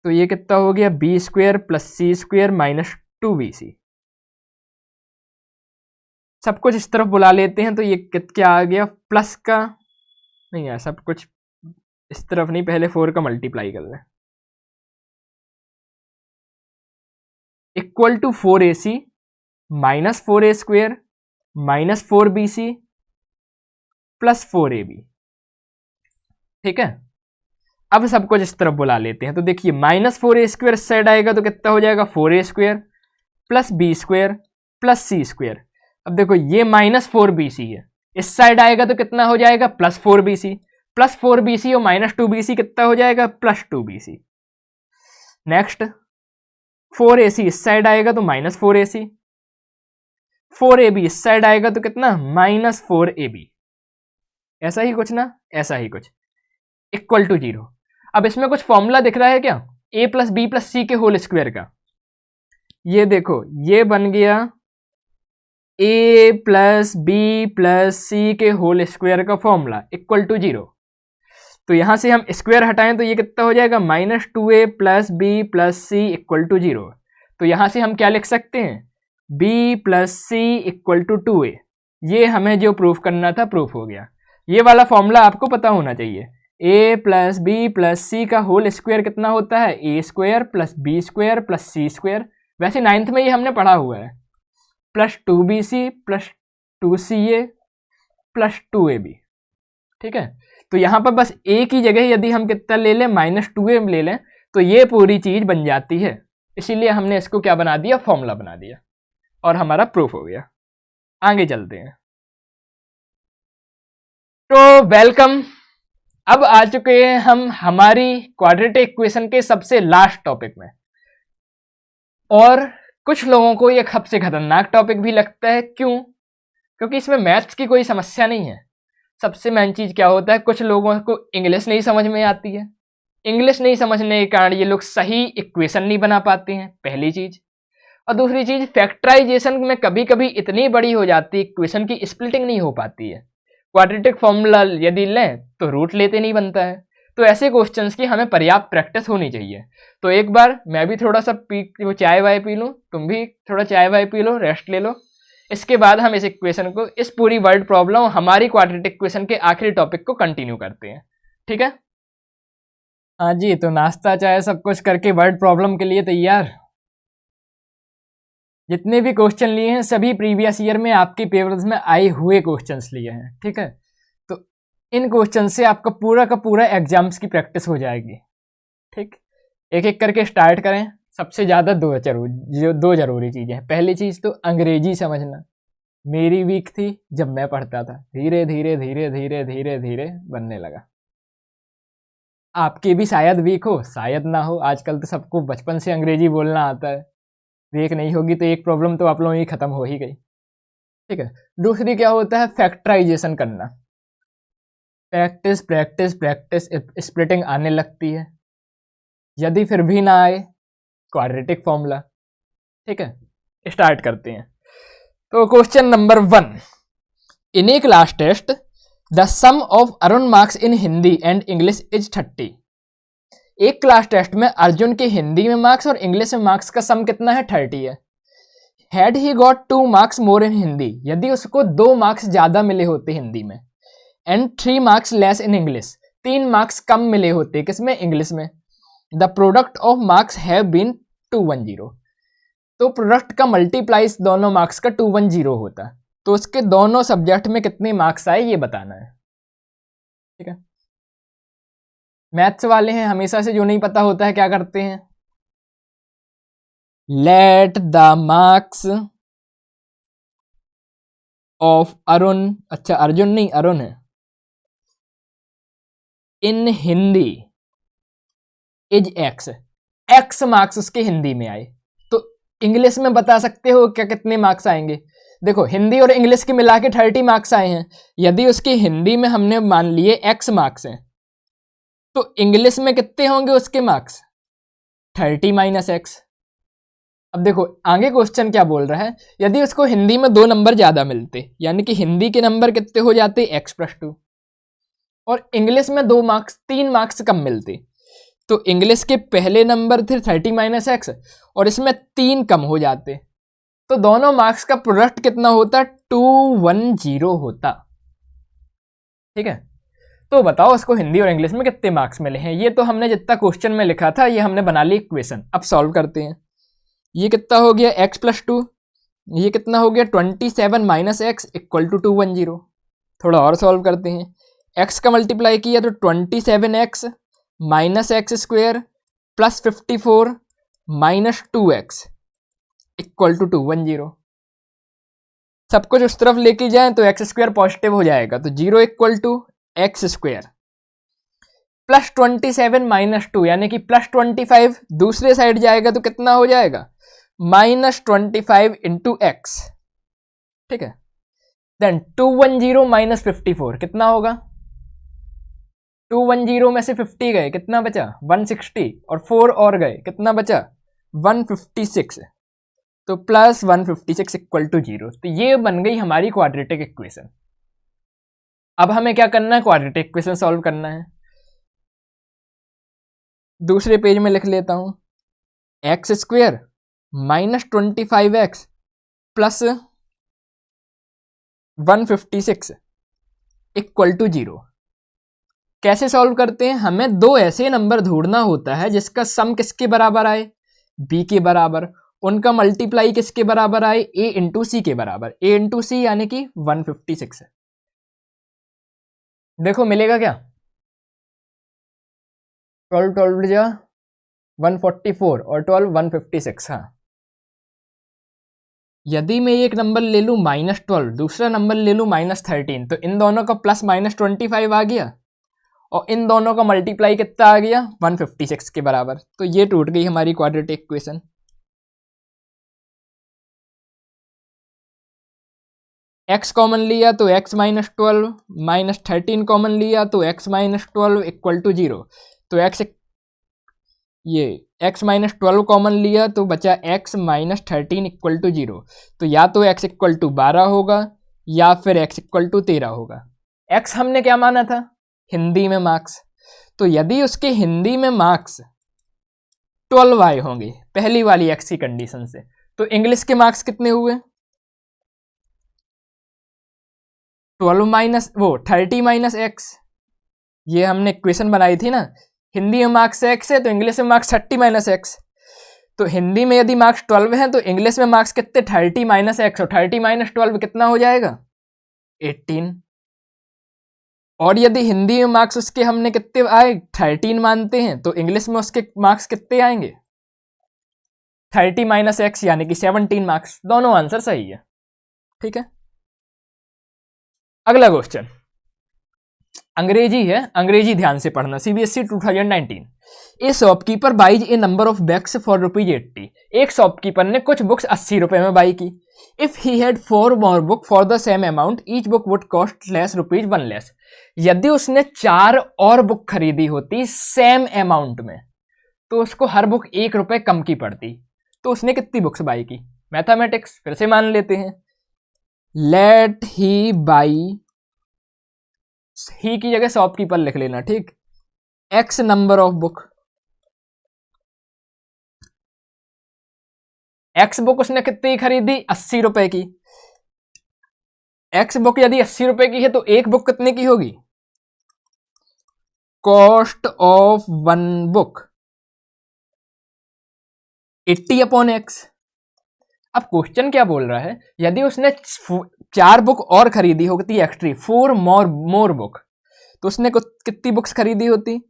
तो ये कितना हो गया, बी स्क्वायर प्लस सी स्क्वायर माइनस 2bc। सब कुछ इस तरफ बुला लेते हैं, तो ये क्या आ गया, प्लस का नहीं है, सब कुछ इस तरफ नहीं, पहले 4 का मल्टीप्लाई कर लें, equal to 4ac minus 4a square minus 4bc plus 4ab। ठीक है, अब सब कुछ इस तरफ बुला लेते हैं, तो देखिए माइनस 4a स्क्वायर इस साइड आएगा तो कितना हो जाएगा, 4a square plus B square plus सी स्क्वायर। अब देखो ये माइनस 4bc है, इस साइड आएगा तो कितना हो जाएगा, प्लस 4bc और माइनस 2bc कितना हो जाएगा, प्लस 2bc। नेक्स्ट 4ac इस साइड आएगा तो माइनस 4ac, 4ab इस साइड आएगा तो कितना, माइनस 4ab। ऐसा ही कुछ ना, ऐसा ही कुछ, इक्वल टू 0। अब इसमें कुछ फॉर्मूला दिख रहा है क्या, a प्लस बी प्लस सी के होल स्क्वायर का। ये देखो ये बन गया a प्लस बी प्लस सी के होल स्क्वायर का फॉर्मूला इक्वल टू 0। तो यहां से हम स्क्वायर हटाएं तो ये कितना हो जाएगा, minus 2a plus b plus C equal to 0। तो यहां से हम क्या लिख सकते हैं, b plus C equal to 2a। ये हमें जो प्रूफ करना था प्रूफ हो गया। ये वाला फॉर्मूला आपको पता होना चाहिए, a plus b plus c का होल स्क्वायर कितना होता है, a square plus B square plus C square. वैसे 9th में ये हमने पढ़ा हुआ है, plus 2bc plus 2ca plus 2ab। ठीक है, तो यहाँ पर बस a की जगह यदि हम कितना ले लें, माइनस 2a ले लें, तो ये पूरी चीज बन जाती है। इसीलिए हमने इसको क्या बना दिया, फॉर्मूला बना दिया, और हमारा प्रूफ हो गया। आगे चलते हैं। तो वेलकम, अब आ चुके हैं हम हमारी क्वाड्रेटिक इक्वेशन के सबसे लास्ट टॉपिक में, और कुछ लोगों को यह सबसे खतरनाक टॉपिक भी लगता है। क्यों? क्योंकि इसमें मैथ्स की कोई समस्या नहीं है। सबसे मेन चीज क्या होता है, कुछ लोगों को इंग्लिश नहीं समझ में आती है, इंग्लिश नहीं समझने के कारण ये लोग सही इक्वेशन नहीं बना पाते हैं, पहली चीज। और दूसरी चीज, फैक्टराइजेशन में कभी कभी इतनी बड़ी हो जाती है इक्वेशन की स्प्लिटिंग नहीं हो पाती है। क्वाड्रेटिक फॉर्मूला यदि लें तो रूट लेते नहीं बनता है। तो ऐसे क्वेश्चंस की हमें पर्याप्त प्रैक्टिस होनी चाहिए। तो एक बार मैं भी थोड़ा सा चाय वाय पी लूँ, तुम भी थोड़ा चाय वाय पी लो, रेस्ट ले लो, इसके बाद हम इस इक्वेशन को, इस पूरी वर्ड प्रॉब्लम, हमारी क्वाड्रेटिक इक्वेशन के आखिरी टॉपिक को कंटिन्यू करते हैं। ठीक है, हाँ जी, तो नाश्ता चाय सब कुछ करके वर्ड प्रॉब्लम के लिए तैयार। जितने भी क्वेश्चन लिए हैं सभी प्रीवियस ईयर में आपके पेपर्स में आए हुए क्वेश्चंस लिए हैं। ठीक है, तो इन क्वेश्चन से आपका पूरा का पूरा एग्जाम्स की प्रैक्टिस हो जाएगी। ठीक, एक एक करके स्टार्ट करें। सबसे ज़्यादा दो जरूरी चीज़ें हैं। पहली चीज़ तो अंग्रेजी समझना, मेरी वीक थी जब मैं पढ़ता था, धीरे धीरे धीरे धीरे धीरे धीरे बनने लगा। आपकी भी शायद वीक हो, शायद ना हो। आजकल तो सबको बचपन से अंग्रेजी बोलना आता है। वीक नहीं होगी तो एक प्रॉब्लम तो आप लोगों की खत्म हो ही गई। ठीक है। दूसरी क्या होता है, फैक्टराइजेशन करना। प्रैक्टिस प्रैक्टिस प्रैक्टिस स्प्लिटिंग आने लगती है। यदि फिर भी ना आए, क्वाड्रेटिक फॉर्मूला। ठीक है, स्टार्ट करते हैं। तो question number 1, in a class test the sum of Arun marks in Hindi and English is 30। एक क्लास टेस्ट में अर्जुन के हिंदी में मार्क्स और इंग्लिश में मार्क्स का सम कितना है, 30 है। Had he got 2 marks more in Hindi, यदि उसको 2 मार्क्स ज्यादा मिले होते हिंदी में, and 3 marks less in English, 3 marks कम मिले होते किसमें, इंग्लिश में, the product of marks have been 210। तो प्रोडक्ट का मल्टीप्लाइज दोनों मार्क्स का 210 होता। तो उसके दोनों सब्जेक्ट में कितने मार्क्स आए ये बताना है। ठीक है। मैथ्स वाले हैं, हमेशा से जो नहीं पता होता है क्या करते हैं, let the marks of Arun, अच्छा अर्जुन नहीं अरुण है, in Hindi is X, X marks उसके हिंदी में आए। तो इंग्लिश में बता सकते हो क्या कितने मार्क्स आएंगे। देखो हिंदी और इंग्लिश के मिला के 30 मार्क्स आए हैं। यदि उसकी हिंदी में हमने मान लिए एक्स मार्क्स हैं, तो इंग्लिश में कितने होंगे उसके मार्क्स, 30 माइनस एक्स। अब देखो आगे क्वेश्चन क्या बोल रहा है, यदि उसको हिंदी में 2 नंबर ज्यादा मिलते, यानी कि हिंदी के नंबर कितने हो जाते, x+2, और इंग्लिश में 2 मार्क्स 3 मार्क्स कम मिलते, तो इंग्लिश के पहले नंबर थे 30 माइनस एक्स और इसमें 3 कम हो जाते, तो दोनों मार्क्स का प्रोडक्ट कितना होता, 210 होता। ठीक है। तो बताओ उसको हिंदी और इंग्लिश में कितने मार्क्स मिले हैं। ये तो हमने जितना क्वेश्चन में लिखा था ये हमने बना ली इक्वेशन। अब सॉल्व करते हैं। ये कितना हो गया, x+2, ये कितना हो गया 27 माइनस एक्स इक्वल टू 210। थोड़ा और सॉल्व करते हैं। x का मल्टीप्लाई किया तो 27x minus x square plus 54 minus 2x equal to 210। सब कुछ उस तरफ लेके जाए तो एक्स स्क्वेयर पॉजिटिव हो जाएगा, तो 0 equal to x square plus 27 minus 2 यानी कि प्लस 25 दूसरे साइड जाएगा तो कितना हो जाएगा, माइनस 25 इंटू एक्स। ठीक है। देन 210 माइनस 54 कितना होगा, 210 में से 50 गए कितना बचा, 160, और 4 और गए कितना बचा, 156, तो प्लस 156 इक्वल टू 0। तो ये बन गई हमारी क्वाड्रेटिक इक्वेशन। अब हमें क्या करना है, क्वाड्रेटिक इक्वेशन सॉल्व करना है। दूसरे पेज में लिख लेता हूं, x square minus 25x plus 156 equal to 0। कैसे सॉल्व करते हैं, हमें 2 ऐसे नंबर ढूंढना होता है जिसका सम किसके बराबर आए, b के बराबर, उनका मल्टीप्लाई किसके बराबर आए, a इंटू सी के बराबर, a इंटू सी यानी कि 156 है। देखो मिलेगा क्या, 12 जा 144 और 12 156। हाँ, यदि मैं एक नंबर ले लूँ -12, दूसरा नंबर ले लूँ -13, तो इन दोनों का प्लस माइनस 25 आ गया और इन दोनों का मल्टीप्लाई कितना आ गया, 156 के बराबर। तो ये टूट गई हमारी क्वाड्रेटिक इक्वेशन। x कॉमन लिया तो x माइनस 12 माइनस 13 कॉमन लिया तो x माइनस 12 इक्वल टू 0। तो ये x माइनस 12 कॉमन लिया तो बचा x माइनस 13 इक्वल टू 0। तो या तो x इक्वल टू 12 होगा या फिर x इक्वल टू 13 होगा। x हमने क्या माना था, हिंदी में मार्क्स, तो यदि उसके हिंदी में मार्क्स 12 आए होंगे पहली वाली x की कंडीशन से, तो इंग्लिश के मार्क्स कितने हुए, 12 माइनस 30 माइनस एक्स। ये हमने इक्वेशन बनाई थी ना, हिंदी में मार्क्स x है तो इंग्लिश में मार्क्स 30 माइनस एक्स। तो हिंदी में यदि मार्क्स 12 हैं तो इंग्लिश में मार्क्स कितने, 30 माइनस एक्स, और 30 माइनस 12 कितना हो जाएगा, 18। और यदि हिंदी में मार्क्स उसके हमने कितने आए 13 मानते हैं, तो इंग्लिश में उसके मार्क्स कितने आएंगे 30 माइनस एक्स यानी कि 17 मार्क्स। दोनों आंसर सही है। ठीक है, अगला क्वेश्चन अंग्रेजी है, अंग्रेजी ध्यान से पढ़ना। CBSE 2019। A shopkeeper buys a number of bags for ₹80। एक शॉपकीपर ने कुछ बुक्स 80 रुपए में बाई की। If he had 4 more book for the same amount each book would cost less ₹1 less. यदि उसने 4 और बुक खरीदी होती सेम अमाउंट में, तो उसको हर बुक ₹1 कम की पड़ती। तो उसने कितनी बुक्स बाई की? मैथमेटिक्स फिर से मान लेते हैं। लेट ही बाई, ही की जगह शॉपकीपर लिख लेना, ठीक। X number of book, x book उसने कितनी खरीदी 80 रुपए की। एक्स बुक यदि 80 रुपए की है तो एक बुक कितने की होगी? Cost of one book 80/x। अब क्वेश्चन क्या बोल रहा है, यदि उसने 4 बुक और खरीदी होती एक्स्ट्री 4 मोर बुक, तो उसने कितनी बुक्स खरीदी होती?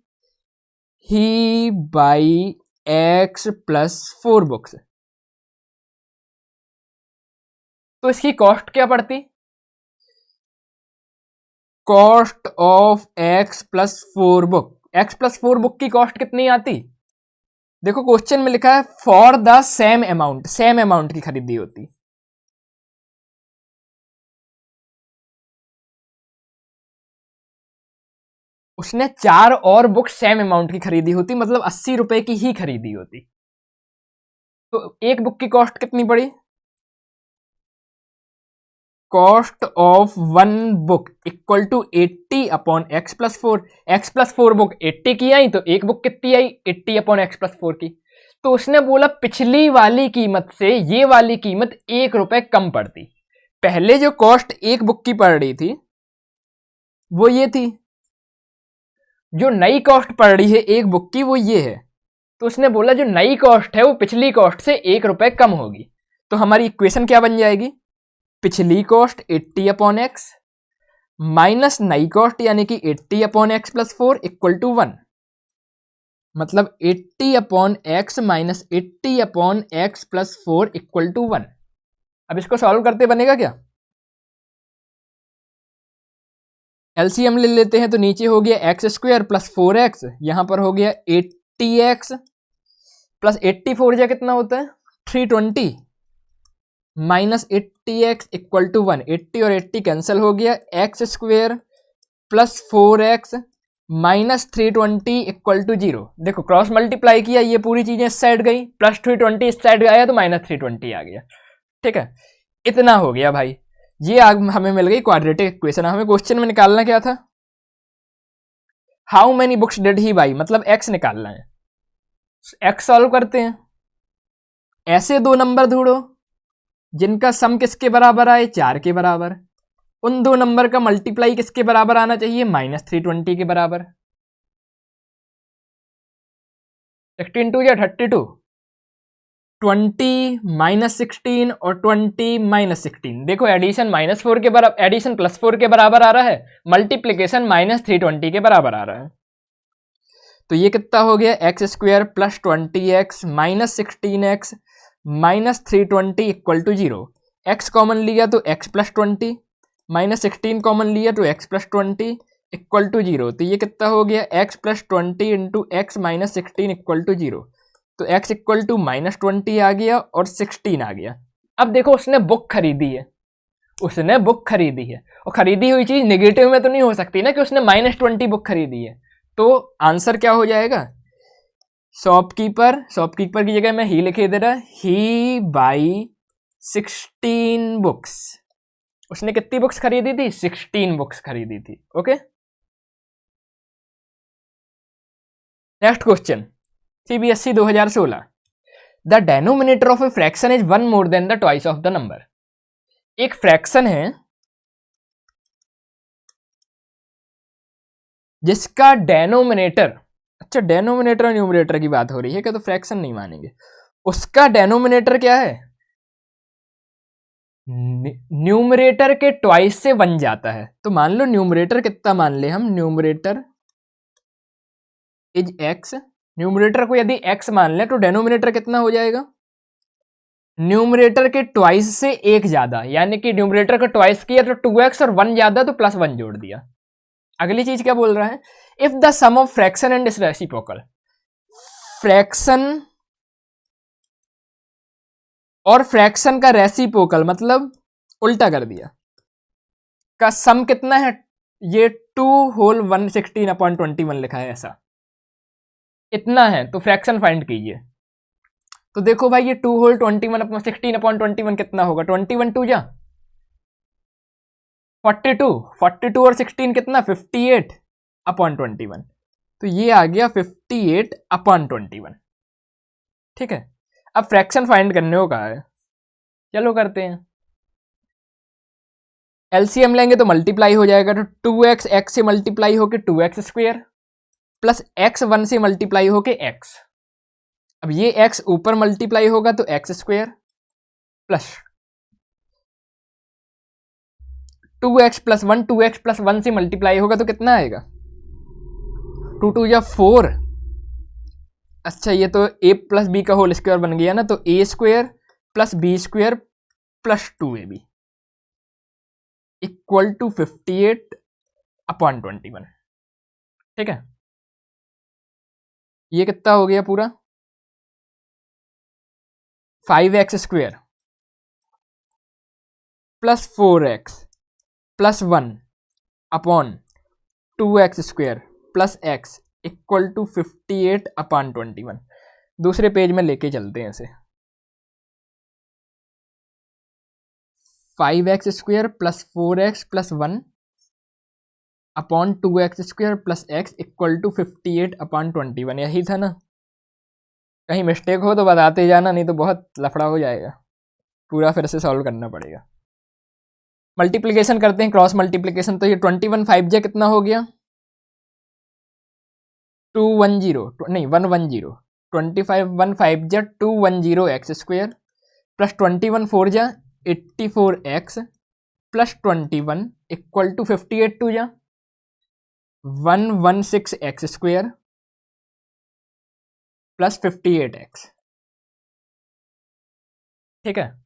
ही बाई एक्स प्लस 4 बुक्स। तो इसकी कॉस्ट क्या पड़ती? Cost of x plus 4 book. X plus 4 book की कॉस्ट कितनी आती? देखो क्वेश्चन में लिखा है for the same amount, same amount की खरीदी होती। उसने 4 और बुक सेम अमाउंट की खरीदी होती, मतलब 80 रुपए की ही खरीदी होती। तो एक बुक की कॉस्ट कितनी पड़ी? Cost of one book equal to 80/x plus 4। X plus 4 book 80 की आई, तो एक बुक कितनी आई 80/x प्लस 4 की। तो उसने बोला पिछली वाली कीमत से ये वाली कीमत ₹1 कम पड़ती। पहले जो कॉस्ट एक बुक की पड़ रही थी वो ये थी, जो नई कॉस्ट पड़ रही है एक बुक की वो ये है। तो उसने बोला जो नई कॉस्ट है वो पिछली कॉस्ट से ₹1 कम होगी। तो हमारी इक्वेशन क्या बन जाएगी? पिछली कॉस्ट 80/x माइनस नई कॉस्ट यानी कि 80/x प्लस 4 इक्वल टू 1। मतलब 80/x minus 80/x plus 4 equal to 1। अब इसको सॉल्व करते बनेगा क्या? एलसीएम ले लेते हैं, तो नीचे हो गया x² प्लस 4x, यहां पर हो गया 80x प्लस 84 जा कितना होता है 320 माइनस 80x इक्वल टू 1। 80 और 80 कैंसिल हो गया, x² plus 4x minus 320 equal to 0। देखो क्रॉस मल्टीप्लाई किया, ये पूरी चीजें इस साइड गई, प्लस 320 इस साइड आया तो माइनस 320 आ गया। ठीक है, इतना हो गया भाई। ये हमें मिल गई क्वाड्रेटिक इक्वेशन। हमें क्वेश्चन में निकालना क्या था? How many books did he by, मतलब x निकालना है। x सॉल्व करते हैं। ऐसे दो नंबर ढूंढो जिनका सम किसके बराबर आए 4 के बराबर। उन दो नंबर का मल्टीप्लाई किसके बराबर आना चाहिए? माइनस 320 के बराबर। 16 2 या 32, 20 माइनस 16 और 20 माइनस 16। देखो एडिशन -4 के बराबर, एडिशन +4 के बराबर आ रहा है, मल्टीप्लीकेशन -320 के बराबर आ रहा है। तो ये कितना हो गया x² plus 20x minus 16x minus 320 equal to 0। x common लिया तो x प्लस 20 माइनस 16 कॉमन लिया तो x प्लस 20 इक्वल टू 0। तो ये कितना हो गया x plus 20 into x minus 16 equal to 0। तो x इक्वल टू -20 आ गया और 16 आ गया। अब देखो उसने बुक खरीदी है, उसने बुक खरीदी है, और खरीदी हुई चीज नेगेटिव में तो नहीं हो सकती ना कि उसने -20 बुक खरीदी है। तो आंसर क्या हो जाएगा? शॉपकीपर की जगह मैं ही लिखे दे रहा, ही बाई 16 बुक्स। उसने कितनी बुक्स खरीदी थी? 16 बुक्स खरीदी थी। Okay, next question CBSE 2016। The denominator of a fraction is 1 more than the twice of the number. एक फ्रैक्शन है जिसका डेनोमिनेटर, अच्छा डेनोमिनेटर और न्यूमरेटर की बात हो रही है क्या? तो फ्रैक्शन नहीं मानेंगे। उसका डेनोमिनेटर क्या है? न्यूमरेटर के ट्वाइस से 1 जाता है, तो मान लो न्यूमरेटर कितना मान ले हम, न्यूमरेटर इज x, न्यूमरेटर को यदि x मान ले तो डेनोमिनेटर कितना हो जाएगा, न्यूमरेटर के ट्वाइस से 1 ज्यादा, यानी कि न्यूमरेटर का ट्वाइस किया तो 2x और 1 ज्यादा तो +1 जोड़ दिया। अगली चीज क्या बोल रहा है, if the sum of fraction and reciprocal, fraction और फ्रैक्शन का रेसिप्रोकल मतलब उल्टा कर दिया, का सम कितना है, ये 2 होल 116/21 लिखा है, ऐसा इतना है, तो फ्रैक्शन फाइंड कीजिए। तो देखो भाई ये 2 होल 16/21 कितना होगा, 21 2 जा 42, 42 और 16 कितना 58/21, तो ये आ गया 58/21। ठीक है, अब फ्रैक्शन फाइंड करने को कहा है, चलो करते हैं। एलसीएम लेंगे तो मल्टीप्लाई हो जाएगा, तो 2x x से मल्टीप्लाई होके 2x² प्लस x 1 से मल्टीप्लाई होके x, अब ये x ऊपर मल्टीप्लाई होगा तो x² प्लस 2x + 1, 2x + 1 से मल्टीप्लाई होगा तो कितना आएगा, 2 2 या 4, अच्छा ये तो a + b का होल स्क्वायर बन गया ना, तो a² + b² + 2ab equal to 58/21। ठीक है, ये कितना हो गया पूरा, 5x² + 4x + 1/2x² + x equal to 58/21। दूसरे पेज में लेके चलते हैं इसे, 5x² + 4x + 1/2x² + x equal to 58/21, यही था ना, कहीं मिस्टेक हो तो बताते जाना, नहीं तो बहुत लफड़ा हो जाएगा, पूरा फिर से सॉल्व करना पड़ेगा। मल्टीप्लिकेशन करते हैं, क्रॉस मल्टीप्लिकेशन, तो ये 21 5 जा कितना हो गया, 210 नहीं 110, 25 1 5 जा 210x² प्लस 21 4 जा 84x प्लस 21 इक्वल टू 58 2 जा 116x² प्लस 58x। ठीक है,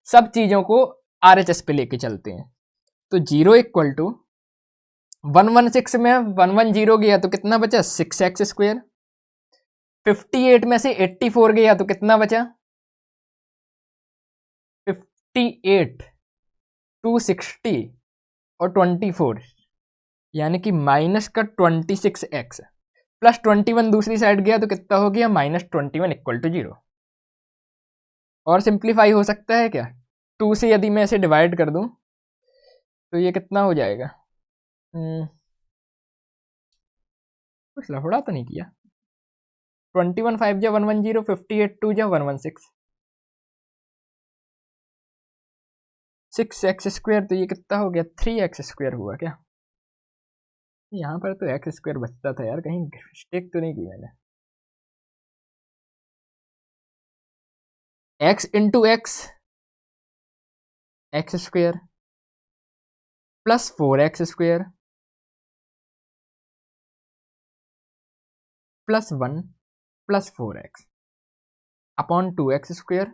सब चीजों को RHS पे लेके चलते हैं, तो 0 इक्वल टू 116 में 110 गया तो कितना बचा 6x², 58 में से 84 गया तो कितना बचा 58, 260 और 24, यानी कि माइनस का 26x प्लस 21 दूसरी साइड गया तो कितना हो गया -21 इक्वल टू 0। और सिंप्लीफाई हो सकता है क्या, 2 से यदि मैं इसे डिवाइड कर दूं तो ये कितना हो जाएगा, कुछ लफड़ा तो नहीं किया, 21 5 जा 110, 58 2 जा 116, 6x² तो ये कितना हो गया 3x² हुआ क्या, यहाँ पर तो x² बचता था यार, कहीं मिस्टेक तो नहीं की मैंने, x into x x² plus 4x² plus 1 plus 4x upon 2x²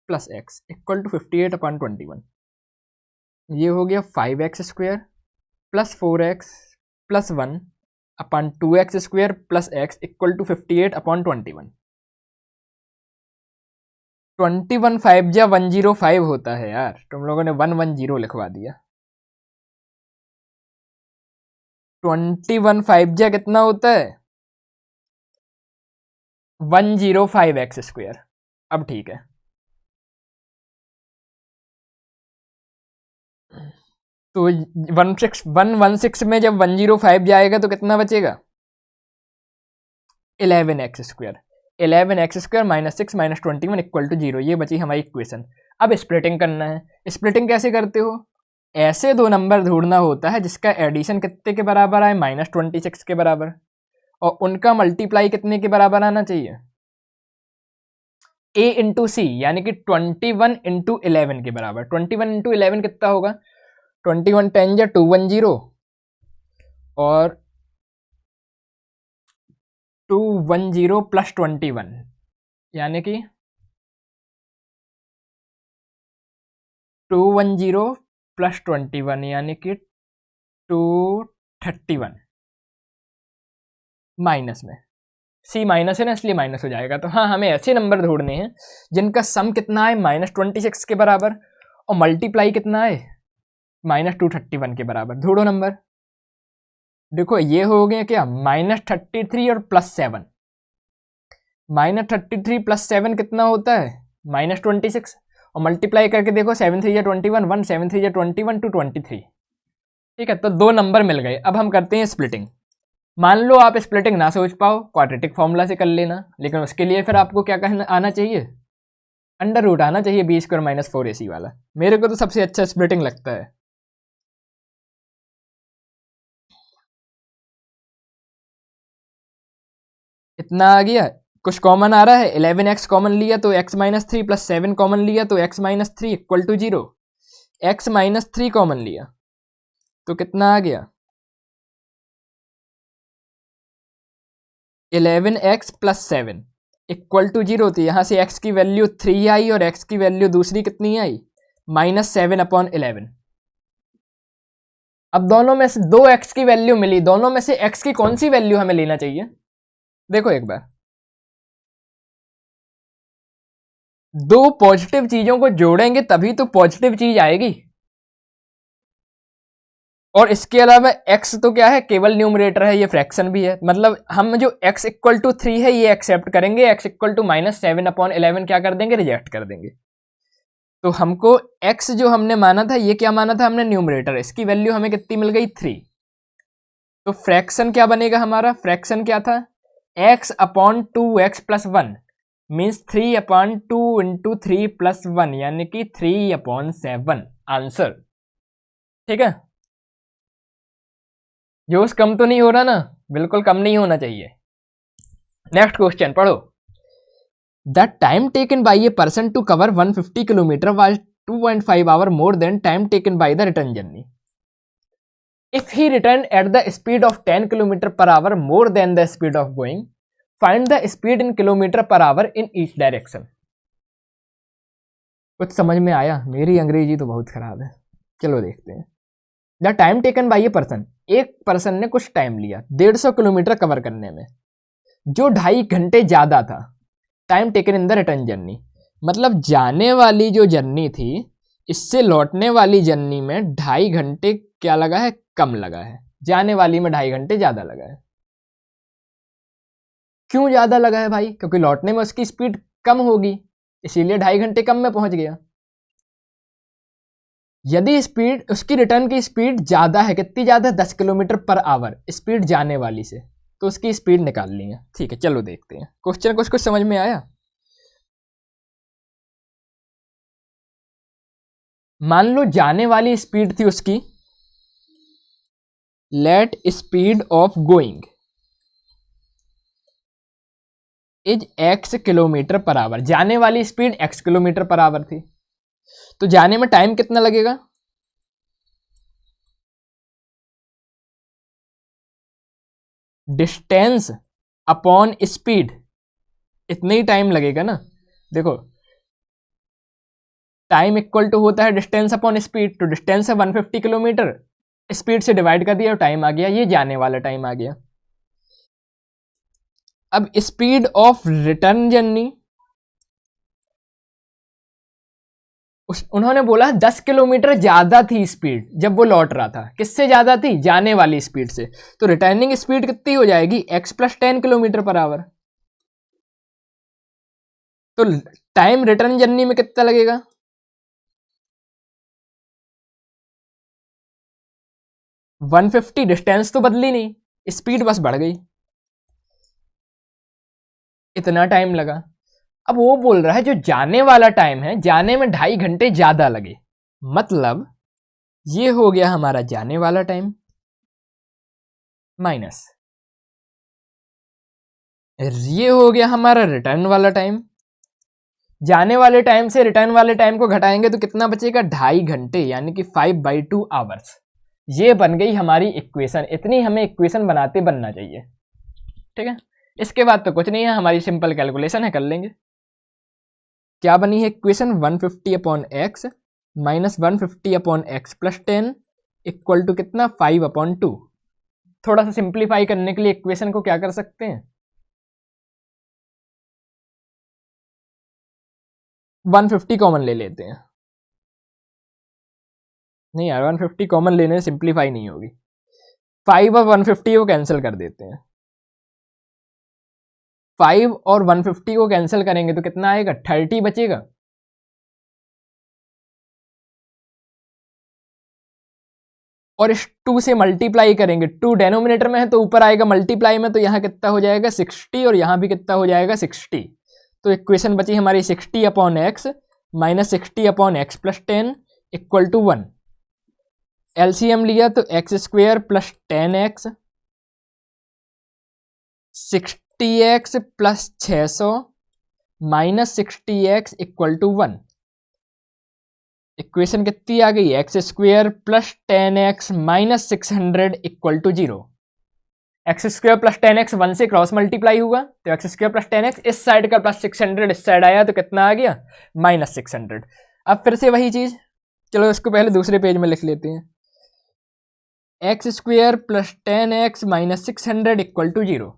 plus x equal to 58/21। ये हो गया 5x² plus 4x plus 1 upon 2x² plus x equal to 58/21। 21 5 जा 105 होता है यार, तुम लोगों ने 110 लिखवा दिया। 21 5 जा कितना होता है 105x²। अब ठीक है, तो 116 में जब 105 जाएगा तो कितना बचेगा 11x², 11x² minus 6 minus 21 equal to 0, ये बची हमारी इक्वेशन। अब स्प्लिटिंग करना है, स्प्लिटिंग कैसे करते हो, ऐसे दो नंबर ढूंढना होता है जिसका एडिशन कितने के बराबर आए -26 के बराबर, और उनका मल्टीप्लाई कितने के बराबर आना चाहिए A इंटू सी, यानी कि 21 इंटू 11 के बराबर। 21 इंटू 11 कितना होगा? 21 10 या 210 और 210 प्लस 21, यानी कि 210 प्लस 21 यानी कि 231 माइनस में। सी माइनस है ना, इसलिए माइनस हो जाएगा। तो हाँ, हमें ऐसे नंबर ढूंढने हैं जिनका सम कितना है -26 के बराबर और मल्टीप्लाई कितना है -231 के बराबर। ढूंढो नंबर। देखो ये हो गया क्या, -33 और +7। -33 + 7 कितना होता है? -26। और मल्टीप्लाई करके देखो, 7 3 21, 1 7 3 21 to 23। ठीक है, तो दो नंबर मिल गए। अब हम करते हैं स्प्लिटिंग। मान लो आप स्प्लिटिंग ना सोच पाओ, क्वाड्रेटिक फॉर्मूला से कर लेना, लेकिन उसके लिए फिर आपको क्या कहना आना चाहिए? अंडर रूट आना चाहिए, b² - 4ac वाला। मेरे को तो सबसे अच्छा स्प्लिटिंग लगता है। इतना आ गया, कुछ कॉमन आ रहा है, 11x कॉमन लिया तो x-3 + 7 कॉमन लिया तो x-3 = 0। x-3 कॉमन लिया तो कितना आ गया? 11x + 7 = 0। तो यहाँ से x की वैल्यू 3 आई और x की वैल्यू दूसरी कितनी आई? -7/11। अब दोनों में से दो x की वैल्यू मिली, दोनों में से x की कौन सी वैल्यू हमें लेना चाहिए? देखो एक बार, दो पॉजिटिव चीजों को जोड़ेंगे तभी तो पॉजिटिव चीज आएगी। और इसके अलावा x तो क्या है, केवल न्यूमरेटर है, ये फ्रैक्शन भी है। मतलब हम जो x = 3 है ये एक्सेप्ट करेंगे, x = -7/11 क्या कर देंगे? रिजेक्ट कर देंगे। तो हमको x जो हमने माना था, ये क्या माना था हमने? न्यूमरेटर। इसकी वैल्यू हमें कितनी मिल गई? 3। तो फ्रैक्शन क्या बनेगा हमारा? फ्रैक्शन क्या था? x/2x + 1 मीन्स 3/2 × 3 + 1 यानी कि 3/7 आंसर। ठीक है, जोश कम तो नहीं हो रहा ना? बिल्कुल कम नहीं होना चाहिए। नेक्स्ट क्वेश्चन पढ़ो। The time taken by a person to cover 150 kilometre was 2.5 hour more than time taken by the return journey. If he returned at the speed of 10 km/h more than the speed of going, find the speed in km/h in each direction. कुछ समझ में आया? मेरी अंग्रेजी तो बहुत खराब है। चलो देखते हैं। The time taken by a person, एक पर्सन ने कुछ टाइम लिया 150 किलोमीटर कवर करने में, जो 2.5 घंटे ज्यादा था। Time taken in the return journey, मतलब जाने वाली जो जर्नी थी, इससे लौटने वाली जर्नी में 2.5 घंटे क्या लगा है? कम लगा है। जाने वाली में 2.5 घंटे ज्यादा लगा है। क्यों ज्यादा लगा है भाई? क्योंकि लौटने में उसकी स्पीड कम होगी, इसीलिए 2.5 घंटे कम में पहुंच गया। यदि स्पीड, उसकी रिटर्न की स्पीड ज्यादा है, कितनी ज्यादा? 10 km/h स्पीड जाने वाली से, तो उसकी स्पीड निकाल ली है। ठीक है, चलो देखते हैं क्वेश्चन। कुछ कुछ समझ में आया? मान लो जाने वाली स्पीड थी उसकी, let speed of going is x km/h। जाने वाली स्पीड x km/h थी, तो जाने में टाइम कितना लगेगा? डिस्टेंस अपॉन स्पीड, इतना ही टाइम लगेगा ना। देखो, टाइम इक्वल टू होता है डिस्टेंस अपॉन स्पीड। तो डिस्टेंस है 150 किलोमीटर, स्पीड से डिवाइड कर दिया और टाइम आ गया, ये जाने वाला टाइम आ गया। अब स्पीड ऑफ रिटर्न जर्नी, उन्होंने बोला 10 किलोमीटर ज्यादा थी स्पीड जब वो लौट रहा था। किससे ज्यादा थी? जाने वाली स्पीड से। तो रिटर्निंग स्पीड कितनी हो जाएगी? x + 10 km/h। तो टाइम रिटर्न जर्नी में कितना लगेगा? 150। डिस्टेंस तो बदली नहीं, स्पीड बस बढ़ गई, इतना टाइम लगा। अब वो बोल रहा है जो जाने वाला टाइम है, जाने में 2.5 घंटे ज्यादा लगे, मतलब ये हो गया हमारा जाने वाला टाइम माइनस ये हो गया हमारा रिटर्न वाला टाइम। जाने वाले टाइम से रिटर्न वाले टाइम को घटाएंगे तो कितना बचेगा, 2.5 घंटे, यानी कि 5/2 आवर्स। ये बन गई हमारी इक्वेशन। इतनी हमें इक्वेशन बनाते बनना चाहिए, ठीक है। इसके बाद तो कुछ नहीं है, हमारी सिंपल कैलकुलेशन है, कर लेंगे। क्या बनी है equation, 150/x minus 150/x plus 10 equal to कितना, 5/2। थोड़ा सा सिंप्लीफाई करने के लिए इक्वेशन को क्या कर सकते हैं, 150 कॉमन ले लेते हैं। नहीं यार, 150 कॉमन लेने से सिंप्लीफाई नहीं होगी। 5 और 150 को कैंसिल कर देते हैं। 5 और 150 को कैंसिल करेंगे तो कितना आएगा, 30 बचेगा। और इस 2 से मल्टीप्लाई करेंगे, 2 डेनोमिनेटर में है तो ऊपर आएगा मल्टीप्लाई में, तो यहाँ कितना हो जाएगा 60, और यहाँ भी कितना हो जाएगा 60। तो इक्वेशन बची हमारी 60/x minus 60/x plus 10 equal to 1। LCM लिया तो x² plus 10x, 60x plus 600 minus 60x equal to 1। Equation कितनी आ गई, x² plus 10x minus 600 equal to 0। x² plus 10x 1 से क्रॉस मल्टीप्लाई हुआ तो x² प्लस 10x इस side का प्लस 600 इस साइड आया तो कितना आ गया, माइनस 600। अब फिर से वही चीज, चलो इसको पहले दूसरे पेज में लिख लेते हैं। x² plus 10x minus 600 equal to 0।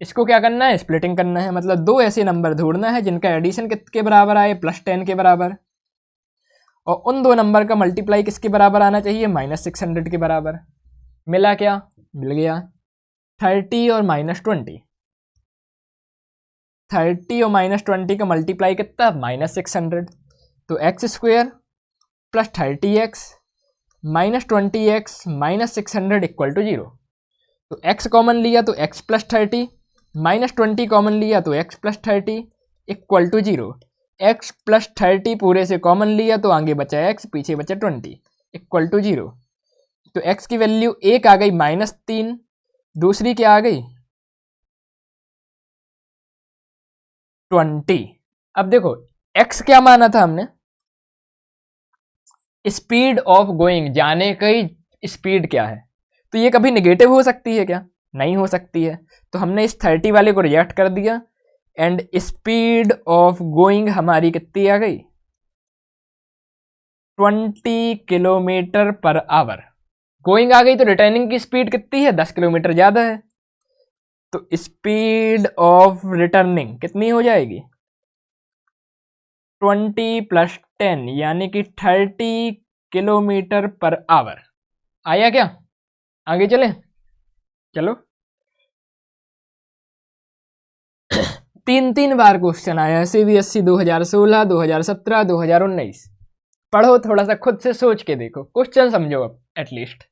इसको क्या करना है, स्प्लिटिंग करना है, मतलब दो ऐसे नंबर ढूंढना है जिनका एडिशन किसके बराबर आए, प्लस 10 के बराबर, और उन दो नंबर का मल्टीप्लाई किसके बराबर आना चाहिए, माइनस 600 के बराबर। मिला क्या, मिल गया 30 और माइनस 20। 30 और माइनस 20 का मल्टीप्लाई कितना, माइनस 600। तो x² plus 30x minus 20x minus 600 equal to 0। तो x कॉमन लिया तो x प्लस 30, माइनस 20 कॉमन लिया तो x plus 30 equal to 0। x plus 30 पूरे से कॉमन लिया तो आगे बचा x, पीछे बचा 20 इक्वल टू 0। तो x की वैल्यू एक आ गई -3, दूसरी क्या आ गई 20। अब देखो x क्या माना था हमने, स्पीड ऑफ गोइंग, जाने की स्पीड क्या है, तो ये कभी नेगेटिव हो सकती है क्या, नहीं हो सकती है। तो हमने इस 30 वाले को रिजेक्ट कर दिया, एंड स्पीड ऑफ गोइंग हमारी कितनी आ गई, 20 किलोमीटर पर आवर। गोइंग आ गई तो रिटर्निंग की स्पीड कितनी है, 10 किलोमीटर ज्यादा है। तो स्पीड ऑफ रिटर्निंग कितनी हो जाएगी, 20 प्लस 10 यानी कि 30 किलोमीटर पर आवर। आया क्या, आगे चले, चलो। 3 बार क्वेश्चन आया है CBSE 2016, 2017, 2019। पढ़ो थोड़ा सा, खुद से सोच के देखो, क्वेश्चन समझो अब एटलीस्ट।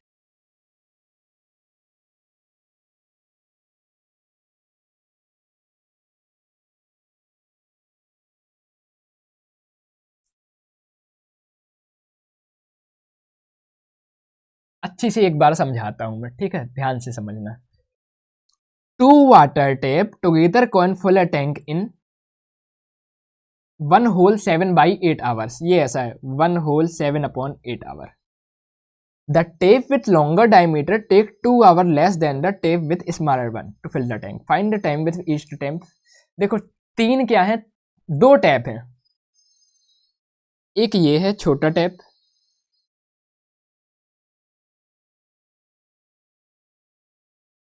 अच्छी से एक बार समझाता हूं मैं, ठीक है, ध्यान से समझना। 2 water tap together can fill a tank in 1 whole 7/8 hours. ये ऐसा है, 1 whole 7/8 hour. The tape with longer diameter take 2 hours less than the tape with smaller one to fill the tank. Find the time with each tank. देखो तीन क्या है, दो tap हैं, एक ये है छोटा टैप,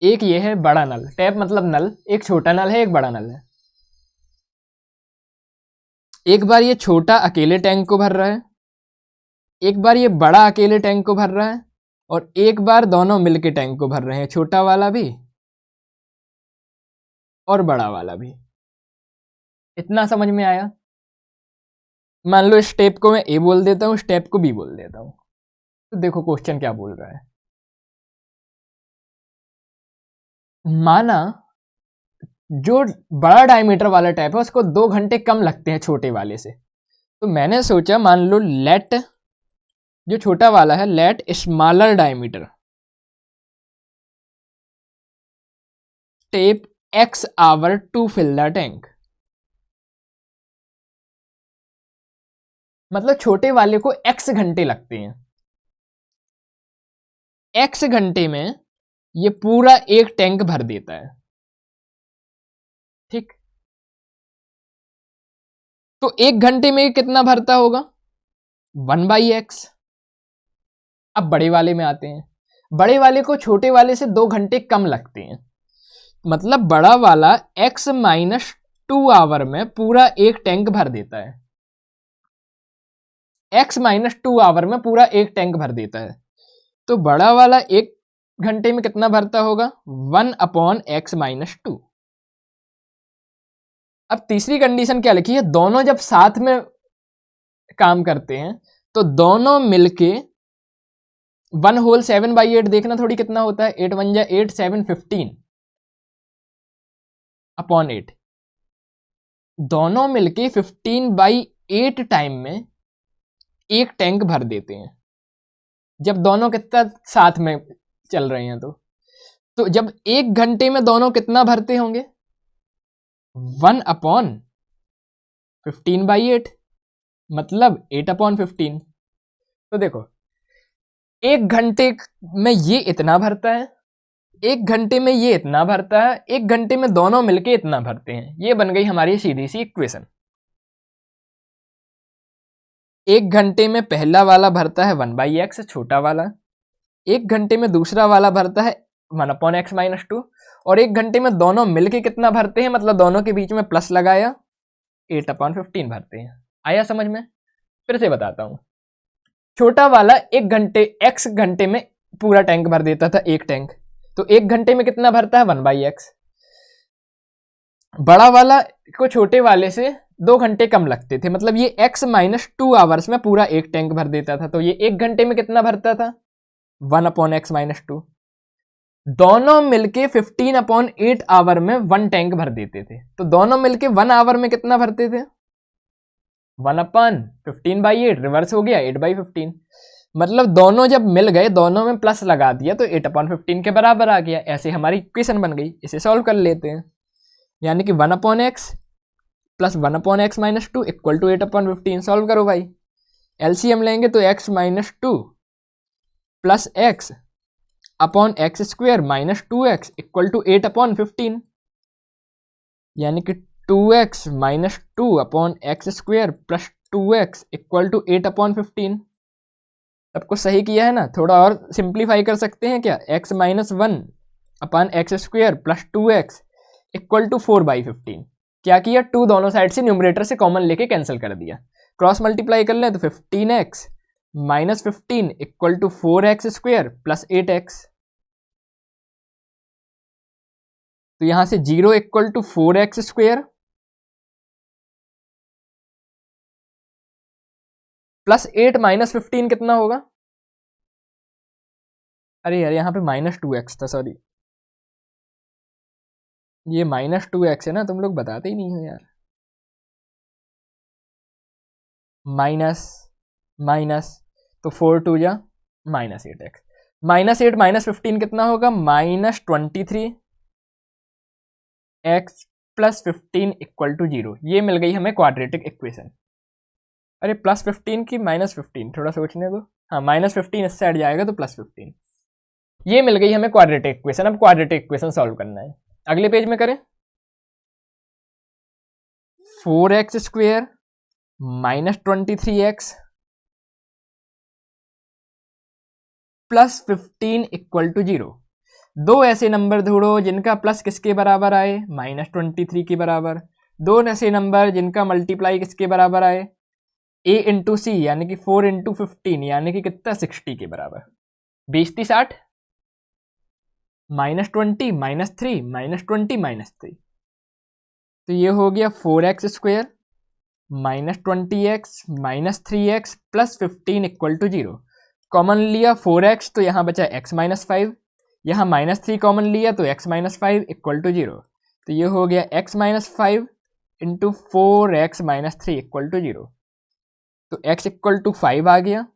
एक ये है बड़ा नल। टैप मतलब नल, एक छोटा नल है एक बड़ा नल है। एक बार ये छोटा अकेले टैंक को भर रहा है, एक बार ये बड़ा अकेले टैंक को भर रहा है, और एक बार दोनों मिलके टैंक को भर रहे हैं, छोटा वाला भी और बड़ा वाला भी। इतना समझ में आया। मान लो इस टेप को मैं ए बोल देता हूं, इस टेप को बी बोल देता हूं, तो देखो क्वेश्चन क्या बोल रहा है। माना जो बड़ा डायमीटर वाला टैप है उसको 2 घंटे कम लगते हैं छोटे वाले से, तो मैंने सोचा मान लो लेट, जो छोटा वाला है, let smaller diameter tape x hour to fill the tank. मतलब छोटे वाले को x घंटे लगते हैं, x घंटे में ये पूरा एक टैंक भर देता है, ठीक। तो एक घंटे में कितना भरता होगा, 1/x। अब बड़े वाले में आते हैं, बड़े वाले को छोटे वाले से 2 घंटे कम लगते हैं, मतलब बड़ा वाला x - 2 आवर में पूरा एक टैंक भर देता है, x - 2 आवर में पूरा एक टैंक भर देता है। तो बड़ा वाला एक घंटे में कितना भरता होगा, 1/x - 2। अब तीसरी कंडीशन क्या लिखी है, दोनों जब साथ में काम करते हैं तो दोनों मिलके 1 होल 7/8 देखना थोड़ी कितना होता है, 8 1 जा 8 7 15/8, दोनों मिलके 15/8 टाइम में एक टैंक भर देते हैं, जब दोनों कितना साथ में चल रहे हैं। तो जब एक घंटे में दोनों कितना भरते होंगे, 1/15/8, मतलब 8/15। तो देखो एक घंटे में ये इतना भरता है, एक घंटे में ये इतना भरता है, एक घंटे में दोनों मिलके इतना भरते हैं। ये बन गई हमारी सीधी सी इक्वेशन। एक घंटे में पहला वाला भरता है 1/x छोटा वाला, एक घंटे में दूसरा वाला भरता है 1/x - 2, और एक घंटे में दोनों मिलके कितना भरते हैं, मतलब दोनों के बीच में प्लस लगाया, 8/15 भरते हैं। आया समझ में? फिर से बताता हूं। छोटा वाला एक घंटे x घंटे में पूरा टैंक भर देता था, एक टैंक, तो एक घंटे में कितना भरता है, 1/x। बड़ा वाला को छोटे वाले से 2 घंटे कम लगते थे, मतलब ये x - 2 आवर्स में पूरा एक टैंक भर देता था, तो ये एक घंटे में कितना भरता था, 1/x - 2। दोनों मिलके 15/8 आवर में 1 टैंक भर देते थे, तो दोनों मिलके 1 आवर में कितना भरते थे, 1/15/8, रिवर्स हो गया 8/15। मतलब दोनों जब मिल गए, दोनों में प्लस लगा दिया तो 8/15 के बराबर आ गया। ऐसे हमारी इक्वेशन बन गई। इसे सॉल्व कर लेते हैं, यानी कि 1/x plus 1/x - 2 equal to 8/15। Solve करो भाई, एलसीएम लेंगे तो x - 2 plus x upon x square minus 2x equal to 8/15, यानी कि 2x - 2 upon x square plus 2x equal to 8/15। सबको सही किया है ना? थोड़ा और सिंप्लीफाई कर सकते हैं क्या, x - 1 upon x square plus 2x equal to 4/15। क्या किया, 2 दोनों साइड से न्यूमरेटर से कॉमन लेके कैंसिल कर दिया, क्रॉस मल्टीप्लाई कर लें तो 15x - 15 equal to 4x square plus 8x। तो यहां से 0 equal to 4x square plus 8 - 15 कितना होगा, अरे यार यहाँ पे -2x था, सॉरी, ये -2x है ना, तुम लोग बताते ही नहीं हो यार। माइनस माइनस तो 4 2 जा -8x, -8 - 15 कितना होगा, -23x प्लस 15 इक्वल टू 0। ये मिल गई हमें क्वाड्रेटिक इक्वेशन। अरे +15 की -15, थोड़ा सोचने दो। हाँ, -15 इससे हट जाएगा तो +15। ये मिल गई हमें क्वाड्रेटिक इक्वेशन। अब क्वाड्रेटिक इक्वेशन सॉल्व करना है, अगले पेज में करें। 4x square minus 23x plus 15 equal to 0। दो ऐसे नंबर ढूंढो जिनका प्लस किसके बराबर आए, -23 के बराबर। दो ऐसे नंबर जिनका मल्टीप्लाई किसके बराबर आए, a इंटू सी, यानी कि 4 इंटू 15, यानी कि कितना 60 के बराबर। 20 30 60, -20 -3 -20 -3, तो ये हो गया 4x square -20x -3x plus 15 equal to 0। Common लिया 4x तो यहाँ बचा x -5, यहाँ -3 कॉमन लिया तो x -5 इक्वल टू 0। तो ये हो गया x -5 into 4x -3 equal to 0। तो x इक्वल टू 5 आ गया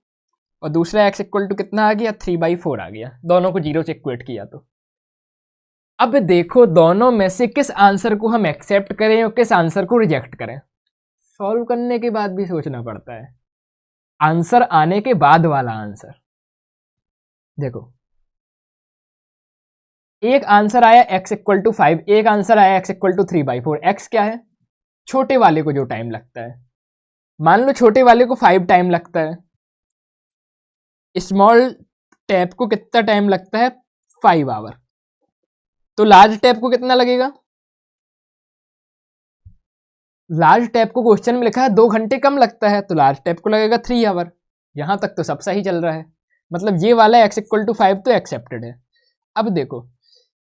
और दूसरा x इक्वल टू कितना आ गया, 3/4 आ गया। दोनों को 0 से इक्वेट किया। तो अब देखो दोनों में से किस आंसर को हम एक्सेप्ट करें और किस आंसर को रिजेक्ट करें। सॉल्व करने के बाद भी सोचना पड़ता है। आंसर आने के बाद वाला आंसर देखो, एक आंसर आया x इक्वल टू 5, एक आंसर आया x इक्वल टू 3/4। x क्या है? छोटे वाले को जो टाइम लगता है, मान लो छोटे वाले को 5 टाइम लगता है, स्मॉल टैप को कितना टाइम लगता है? 5 आवर। तो लार्ज टैप को कितना लगेगा? लार्ज टैप को क्वेश्चन में लिखा है 2 घंटे कम लगता है, तो लार्ज टैप को लगेगा 3 आवर। यहां तक तो सब सही चल रहा है, मतलब ये वाला x इक्वल टू 5 तो एक्सेप्टेड है। अब देखो,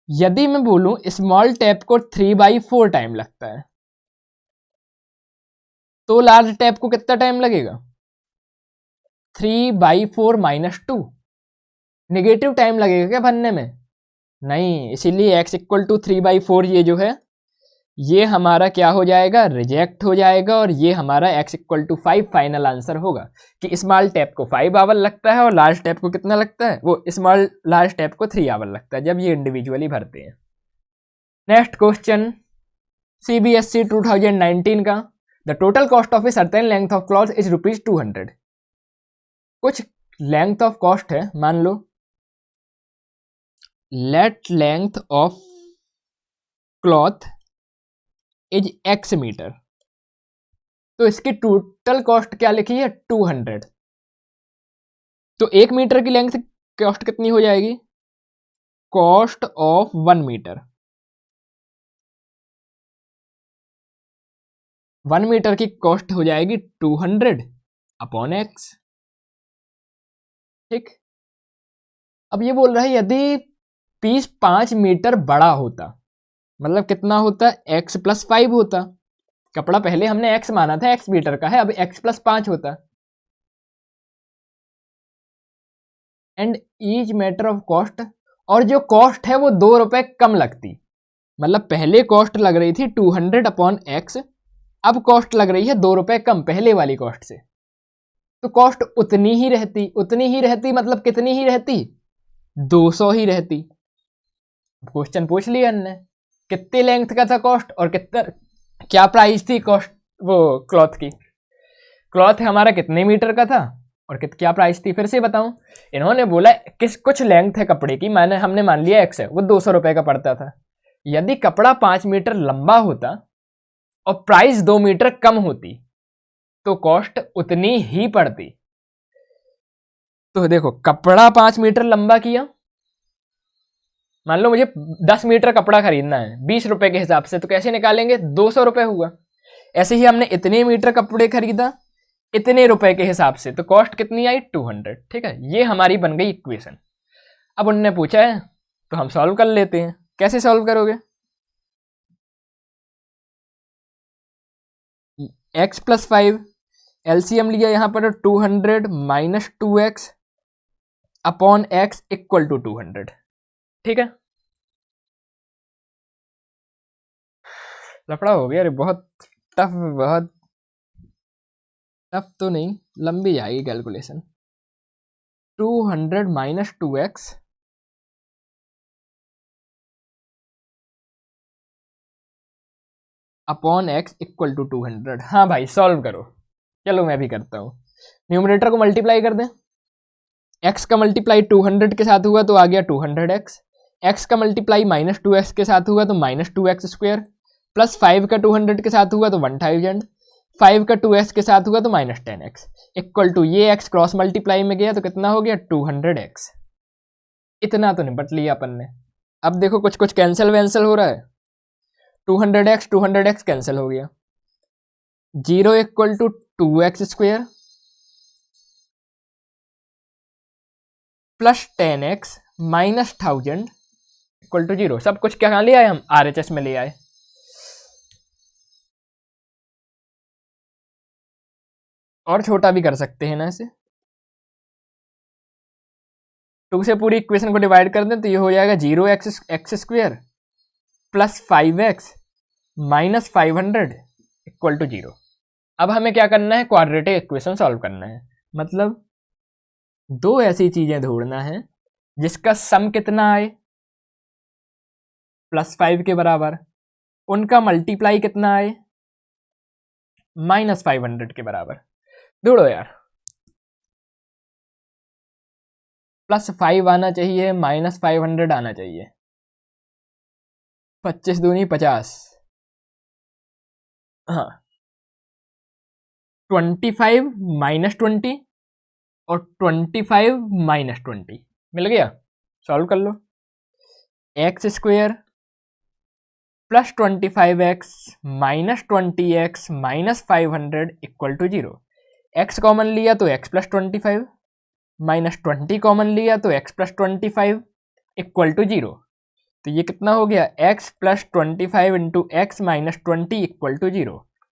यदि मैं बोलूं स्मॉल टैप को 3/4 टाइम लगता है, तो लार्ज टैप को कितना टाइम लगेगा? 3/4 - 2। नेगेटिव टाइम लगेगा क्या भरने में? नहीं, इसीलिए x इक्वल टू 3/4 ये जो है ये हमारा क्या हो जाएगा? रिजेक्ट हो जाएगा, और ये हमारा x equal to 5 final answer होगा कि स्मॉल टैप को 5 आवर लगता है और लार्ज टैप को कितना लगता है? वो लार्ज टैप को 3 आवर लगता है जब ये इंडिविजुअली भरते हैं। नेक्स्ट क्वेश्चन CBSE 2019 का, the total cost of a certain length of cloth is ₹200। कुछ लेंथ ऑफ कॉस्ट है, मान लो let length of cloth is x metre, तो इसकी टोटल कॉस्ट क्या लिखी है? 200। तो 1 मीटर की लेंथ कॉस्ट कितनी हो जाएगी? कॉस्ट ऑफ 1 मीटर, 1 मीटर की कॉस्ट हो जाएगी 200/x। ठीक, अब ये बोल रहा है यदि पीस 5 मीटर बड़ा होता, मतलब कितना होता? x + 5 होता। कपड़ा पहले हमने x माना था, x मीटर का है, अब x + 5 होता। And each matter of cost, और जो कॉस्ट है वो 2 रुपए कम लगती, मतलब पहले कॉस्ट लग रही थी 200/x, अब कॉस्ट लग रही है 2 रुपए कम पहले वाली कॉस्ट से, तो कॉस्ट उतनी ही रहती मतलब कितनी ही रहती? 200 ही रहती। क्वेश्चन पूछ लिया हमने, कितने लेंथ का था कॉस्ट और कितना क्या प्राइस थी कॉस्ट वो क्लॉथ की। क्लॉथ हमारा कितने मीटर का था और क्या प्राइस थी? फिर से बताऊं, इन्होंने बोला कुछ लेंथ है कपड़े की, हमने मान लिया x है, वो 200 रुपए का पड़ता था। यदि कपड़ा 5 मीटर लंबा होता और प्राइस 2 मीटर कम होती तो कॉस्ट उतनी ही पड़ती। तो देखो, कपड़ा 5 मीटर लंबा किया, मान लो मुझे 10 मीटर कपड़ा खरीदना है 20 रुपए के हिसाब से, तो कैसे निकालेंगे? 200 रुपए हुआ। ऐसे ही हमने इतने मीटर कपड़े खरीदा इतने रुपए के हिसाब से, तो कॉस्ट कितनी आई? 200। ठीक है, ये हमारी बन गई इक्वेशन। अब उन्होंने पूछा है तो हम सॉल्व कर लेते हैं। कैसे सॉल्व करोगे? x + 5 एलसीएम लिया यहां पर 200 - 2x/x इक्वल टू 200। ठीक है, लफड़ा हो गया। अरे बहुत टफ तो नहीं, लंबी जाएगी calculation. 200 - 2x upon x equal to 200। हाँ भाई, सॉल्व करो। चलो मैं भी करता हूँ। न्यूमरेटर को मल्टीप्लाई कर दें, x का मल्टीप्लाई 200 के साथ हुआ तो आ गया 200x, x का मल्टीप्लाई -2x के साथ हुआ तो -2x², प्लस 5 का 200 के साथ हुआ तो 1000, 5 का 2x के साथ हुआ तो -10x इक्वल टू ये x क्रॉस मल्टीप्लाई में गया तो कितना हो गया? 200x। इतना तो निपट लिया अपन ने। अब देखो कुछ कुछ कैंसिल वैंसिल हो रहा है, 200x कैंसिल हो गया, 0 equal to 2x² plus 10x minus 1000 equal to 0। सब कुछ क्या ले आए हम? RHS में ले आए। और छोटा भी कर सकते हैं ना इसे, 2 से पूरी इक्वेशन को डिवाइड कर दें तो ये हो जाएगा 0x² plus 5x minus 500 equal to 0। अब हमें क्या करना है? क्वाड्रेटिक इक्वेशन सॉल्व करना है, मतलब दो ऐसी चीजें ढूंढना है जिसका सम कितना आए +5 के बराबर, उनका मल्टीप्लाई कितना आए -500 के बराबर। ढूंढो यार। +5 आना चाहिए, -500 आना चाहिए। 25 दूनी 50, हाँ 25 -20 और 25 -20 मिल गया। सॉल्व कर लो। x² + 25x - 20x - 500 = 0। x common लिया तो x + 25, -20 कॉमन लिया तो x + 25 = 0। तो ये कितना हो गया, x + 25 × x - 20 = 0।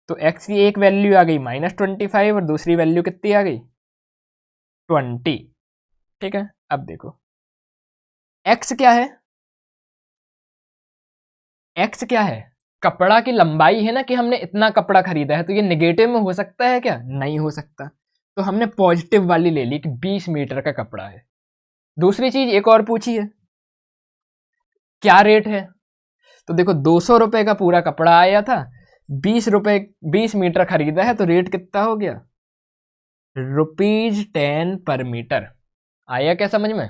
तो x की एक वैल्यू आ गई -25 और दूसरी वैल्यू कितनी आ गई, 20। ठीक है, अब देखो x क्या है, x क्या है, कपड़ा की लंबाई है ना, कि हमने इतना कपड़ा खरीदा है। तो ये नेगेटिव में हो सकता है क्या, नहीं हो सकता। तो हमने पॉजिटिव वाली ले ली कि 20 मीटर का कपड़ा है। दूसरी चीज एक और पूछी है, क्या रेट है। तो देखो 200 रुपए का पूरा कपड़ा आया था, 20 रुपए 20 मीटर खरीदा है, तो रेट कितना हो गया, ₹10 पर मीटर। आया क्या समझ में,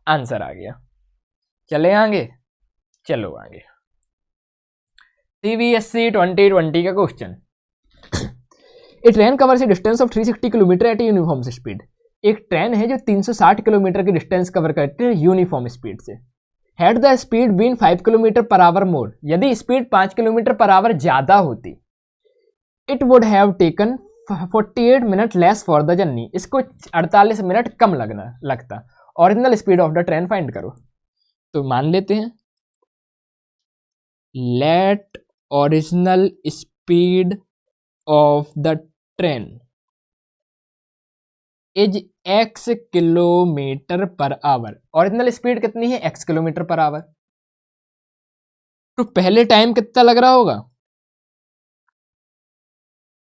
आंसर आ गया। चले आगे, चलो आगे। CBSE 2020 का question, a train covers a distance of 360 kilometre at uniform speed. एक ट्रेन है जो 360 किलोमीटर की डिस्टेंस कवर करती है यूनिफॉर्म स्पीड से। Had the speed been 5 kilometre per hour more, यदि स्पीड 5 किलोमीटर पर आवर ज्यादा होती, it would have taken 48 minute less for the journey, इसको 48 मिनट कम लगता। Original speed of the train find करो। तो मान लेते हैं, let original speed of the train is x kilometre per hour. Original speed कितनी है, x किलोमीटर पर आवर। तो पहले टाइम कितना लग रहा होगा,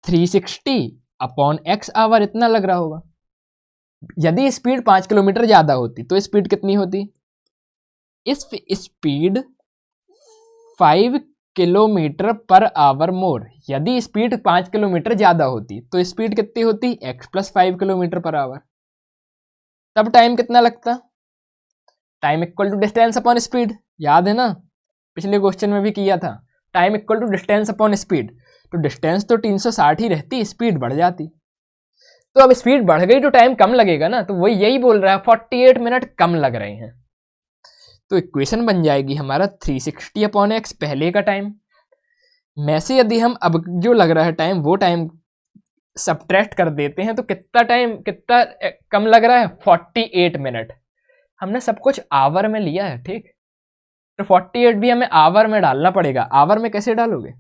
360/x आवर, इतना लग रहा होगा। यदि स्पीड 5 किलोमीटर ज्यादा होती तो स्पीड कितनी होती, इस speed 5 kilometre per hour more, यदि स्पीड 5 किलोमीटर ज्यादा होती तो स्पीड कितनी होती, x + 5 किलोमीटर पर आवर। तब टाइम कितना लगता, time equal to distance upon speed, याद है ना, पिछले क्वेश्चन में भी किया था। Time equal to distance upon speed, तो डिस्टेंस तो 360 ही रहती, स्पीड बढ़ जाती। तो अब स्पीड बढ़ गई तो टाइम कम लगेगा ना, तो वही यही बोल रहा है 48 मिनट कम लग रहे हैं। तो इक्वेशन बन जाएगी हमारा 360/x पहले का टाइम में से यदि हम अब जो लग रहा है टाइम वो टाइम सबट्रैक्ट कर देते हैं तो कितना टाइम कितना कम लग रहा है, 48 मिनट। हमने सब कुछ आवर में लिया है, ठीक। तो 48 भी हमें आवर में डालना पड़ेगा। आवर में कैसे डालोगे,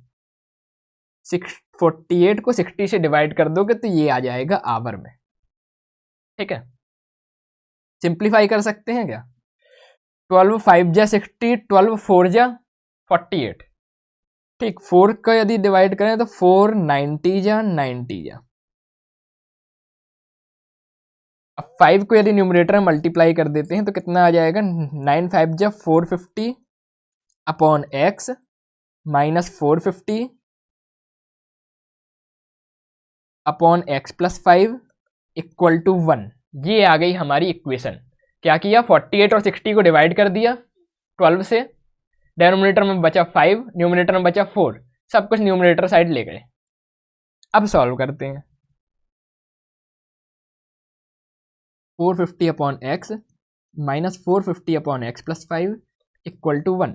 48 को 60 से डिवाइड कर दोगे तो ये आ जाएगा आवर में, ठीक है। सिंप्लीफाई कर सकते हैं क्या, 12 5 जा 60, 12 4 जा 48, ठीक। 4 का यदि डिवाइड करें तो 4 90 जा 90 जा। अब 5 को यदि न्यूमरेटर में मल्टीप्लाई कर देते हैं तो कितना आ जाएगा, 9 5 जा 450/x - 450/x + 5 = 1। ये आ गई हमारी इक्वेशन। क्या किया, 48 और 60 को डिवाइड कर दिया 12 से, डिनोमिनेटर में बचा 5, न्यूमरेटर में बचा 4, सब कुछ न्यूमरेटर साइड ले गए। अब सॉल्व करते हैं। 450/x - 450/x + 5 = 1,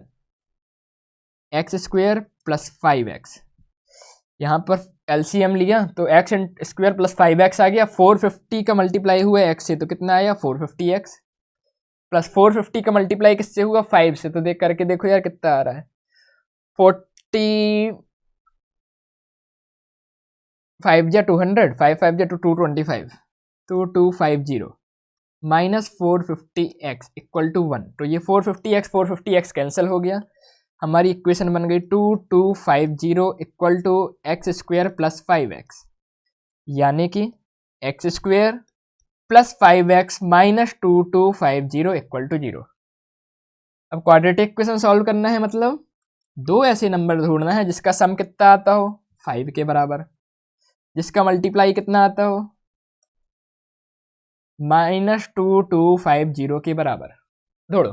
x² + 5x। यहाँ पर LCM लिया तो x² + 5x आ गया। 450 का मल्टीप्लाई हुआ x से तो कितना आया, 450x + 450 का मल्टीप्लाई किससे हुआ, 5 से। तो देख करके देखो यार कितना आ रहा है, 45 जा 200, 5 5 जा 225, 2250 - 450x = 1। तो ये 450x कैंसिल हो गया, हमारी इक्वेशन बन गई 2250 = x² + 5x, यानी कि x² + 5x - 2250 = 0। अब क्वाड्रेटिक इक्वेशन सॉल्व करना है, मतलब दो ऐसे नंबर ढूंढना है जिसका सम कितना आता हो, 5 के बराबर, जिसका मल्टीप्लाई कितना आता हो, -2250 के बराबर। दौड़ो।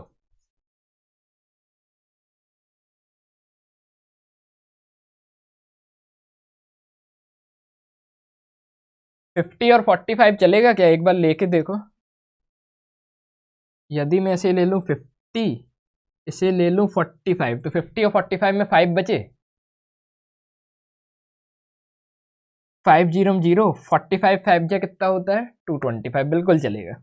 $50 और 45 चलेगा क्या? एक बार लेके देखो। यदि मैं इसे ले लूँ 50, इसे ले लूँ 45, तो 50 और 45 में 5 बचे। 5 0 0, 45 5 जा कितना होता है? 225, बिल्कुल चलेगा।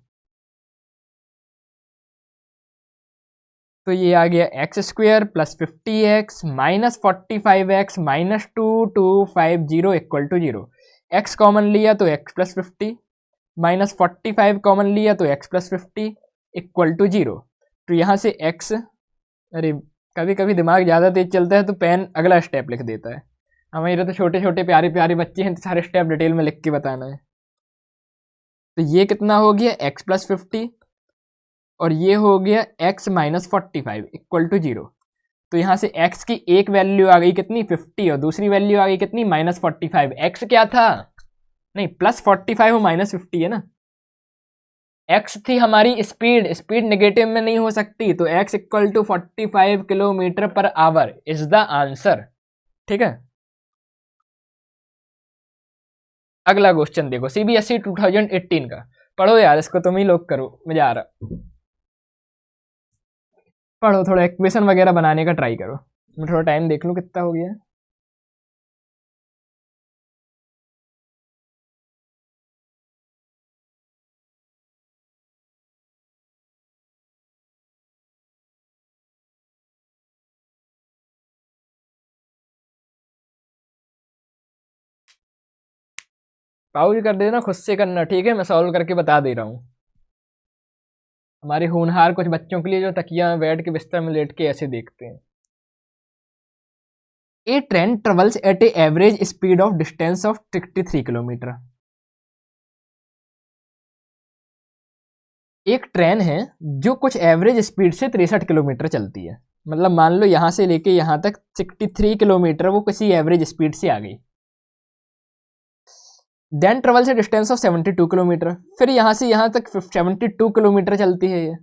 तो ये आ गया x² plus 50x minus 45x minus 2250 equal to 0। x common लिया तो x प्लस 50 माइनस 45 कॉमन लिया तो x प्लस 50 इक्वल टू 0। तो यहाँ से x, अरे कभी कभी दिमाग ज़्यादा तेज चलता है तो पेन अगला स्टेप लिख देता है। हमारे तो छोटे छोटे प्यारे प्यारे बच्चे हैं तो सारे स्टेप डिटेल में लिख के बताना है। तो ये कितना हो गया? x प्लस 50 और ये हो गया x माइनस 45 इक्वल टू 0। तो यहाँ से x की एक वैल्यू आ गई कितनी? 50, और दूसरी वैल्यू आ गई कितनी? माइनस 45। x क्या था? नहीं, प्लस 45 और माइनस 50 है ना। x थी हमारी स्पीड, स्पीड नेगेटिव में नहीं हो सकती, तो x equal to 45 kilometre per hour is the answer. ठीक है, अगला क्वेश्चन देखो, CBSE 2018 का। पढ़ो यार इसको, तुम ही लोग करो, मजा आ रहा। पढ़ो, थोड़ा इक्वेशन वगैरह बनाने का ट्राई करो। मैं थोड़ा टाइम देख लूँ कितना हो गया है। पाउज कर देना, खुद से करना, ठीक है? मैं सॉल्व करके बता दे रहा हूँ। हमारे होनहार कुछ बच्चों के लिए जो तकिया में बैठ के बिस्तर में लेट के ऐसे देखते हैं। A train travels at a average speed of distance of 63 kilometre. एक ट्रेन है जो कुछ एवरेज स्पीड से 63 किलोमीटर चलती है। मतलब मान लो यहां से लेके यहां तक 63 किलोमीटर वो किसी एवरेज स्पीड से आ गई। Then travels a distance of 72 kilometre. फिर यहां से यहां तक 72 किलोमीटर चलती है ये,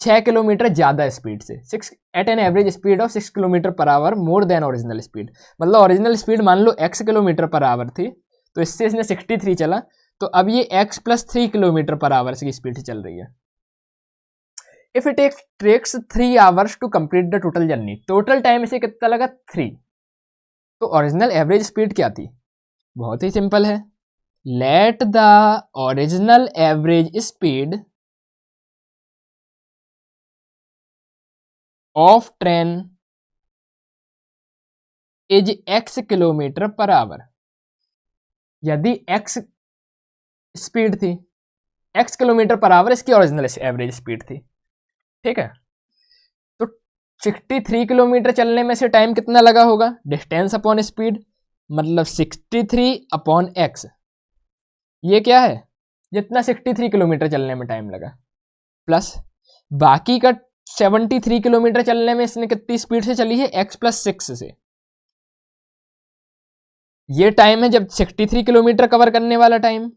6 किलोमीटर ज़्यादा स्पीड से, 6 at an average speed of 6 kilometre per hour more than original speed. मतलब ओरिजिनल स्पीड मान लो x किलोमीटर पर आवर थी, तो इससे इसने 63 चला, तो अब ये x plus 3 kilometre per hour की स्पीड से चल रही है। If it takes 3 hours to complete the total journey, total time इसे कितना लगा? 3। तो ओरिजिनल एवरेज स्पीड क्या थी? बहुत ही सिंपल है, let the original average speed of train is x kilometre per our. यदि x स्पीड थी, x किलोमीटर पर आवर इसकी ओरिजिनल एवरेज स्पीड थी, ठीक है? तो 63 किलोमीटर चलने में से टाइम कितना लगा होगा? डिस्टेंस अपॉन स्पीड, मतलब 63 अपॉन x। ये क्या है? जितना 63 किलोमीटर चलने में टाइम लगा, प्लस बाकी का 73 किलोमीटर चलने में इसने कितनी स्पीड से चली है? x प्लस 6 से। ये टाइम है जब 63 किलोमीटर कवर करने वाला टाइम,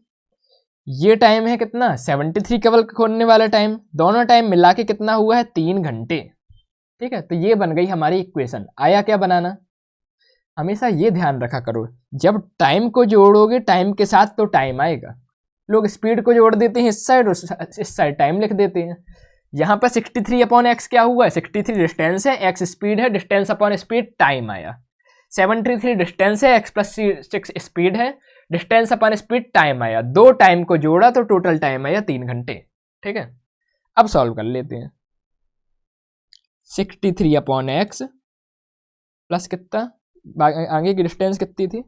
ये टाइम है कितना? 73 कवर करने वाला टाइम। दोनों टाइम मिला के कितना हुआ है? 3 घंटे। ठीक है, तो ये बन गई हमारी इक्वेशन। आया क्या बनाना? हमेशा ये ध्यान रखा करो, जब टाइम को जोड़ोगे टाइम के साथ तो टाइम आएगा। लोग स्पीड को जोड़ देते हैं इस साइड टाइम लिख देते हैं। यहाँ पर 63 अपॉन एक्स क्या हुआ है? 63 डिस्टेंस है, एक्स स्पीड है, डिस्टेंस अपॉन स्पीड टाइम आया। 73 डिस्टेंस है, एक्स प्लस 6 स्पीड है, डिस्टेंस अपॉन स्पीड टाइम आया। दो टाइम को जोड़ा तो टोटल टाइम आया 3 घंटे। ठीक है, अब सॉल्व कर लेते हैं। 63 अपॉन एक्स प्लस कितना, आगे की डिस्टेंस कितनी थी?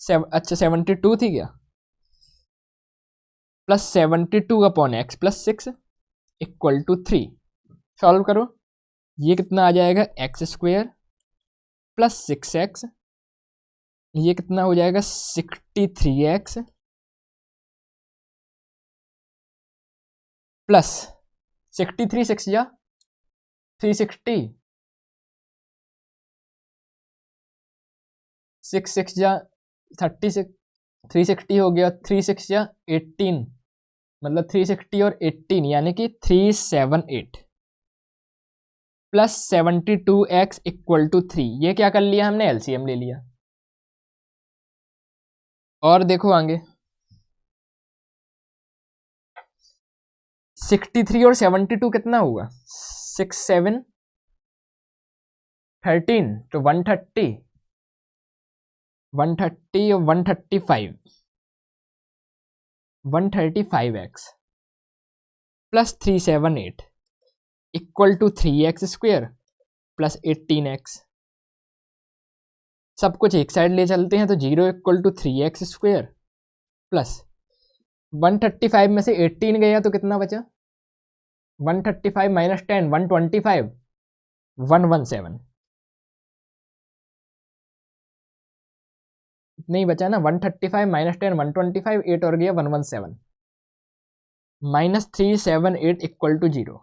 अच्छा 72 थी क्या? Plus 72 upon x plus 6 equal to 3। Solve करो, ये कितना आ जाएगा? एक्स स्क्वेयर प्लस 6x, ये कितना हो जाएगा? 63x प्लस 63 6 या 360, 6 6 या 36, 360 हो गया, 3 6 या 18, मतलब 360 और 18 यानी कि 378 प्लस 72x इक्वल टू 3। ये क्या कर लिया हमने, एलसीएम ले लिया। और देखो आगे 63 और 72 कितना हुआ, 6 7 13 तो 130 और 135x plus 378 equal to 3x square plus 18x। सब कुछ एक साइड ले चलते हैं तो 0 equal to 3x square plus 135 में से 18 गया तो कितना बचा, 135 माइनस 10 125 117 नहीं बचा ना, 135 माइनस 10 125 8 और गया 117 माइनस 378 इक्वल टू 0।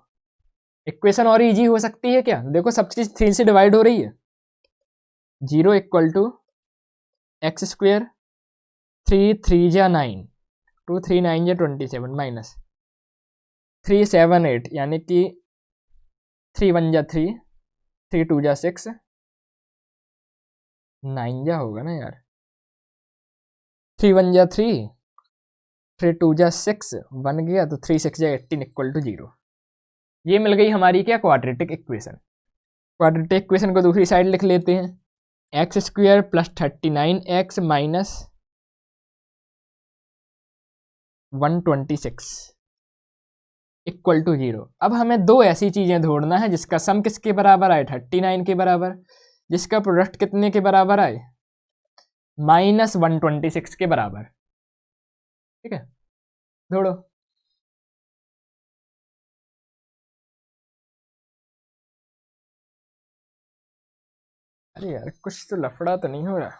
इक्वेशन और इजी हो सकती है क्या, देखो सब चीज 3 से डिवाइड हो रही है। 0 इक्वल टू एक्स स्क्वेयर 3 3 जा 9 2 3 9 जा 27 माइनस 378 यानी कि 3 1 जा 3 3 2 जा 6 9 जा होगा ना यार, 3 1 जा 3 3 2 जा 6 1 गया तो 3 6 जा 18 इक्वल टू 0। ये मिल गई हमारी क्या, क्वाड्रेटिक इक्वेशन। क्वाड्रेटिक इक्वेशन को दूसरी साइड लिख लेते हैं, x square plus 39x minus 126 equal to 0। अब हमें दो ऐसी चीजें ढूंढना है जिसका सम किसके बराबर आए, 39 के बराबर, जिसका प्रोडक्ट कितने के बराबर आए, माइनस 126 के बराबर। ठीक है, ढूंढो। अरे यार कुछ तो लफड़ा तो नहीं हो रहा।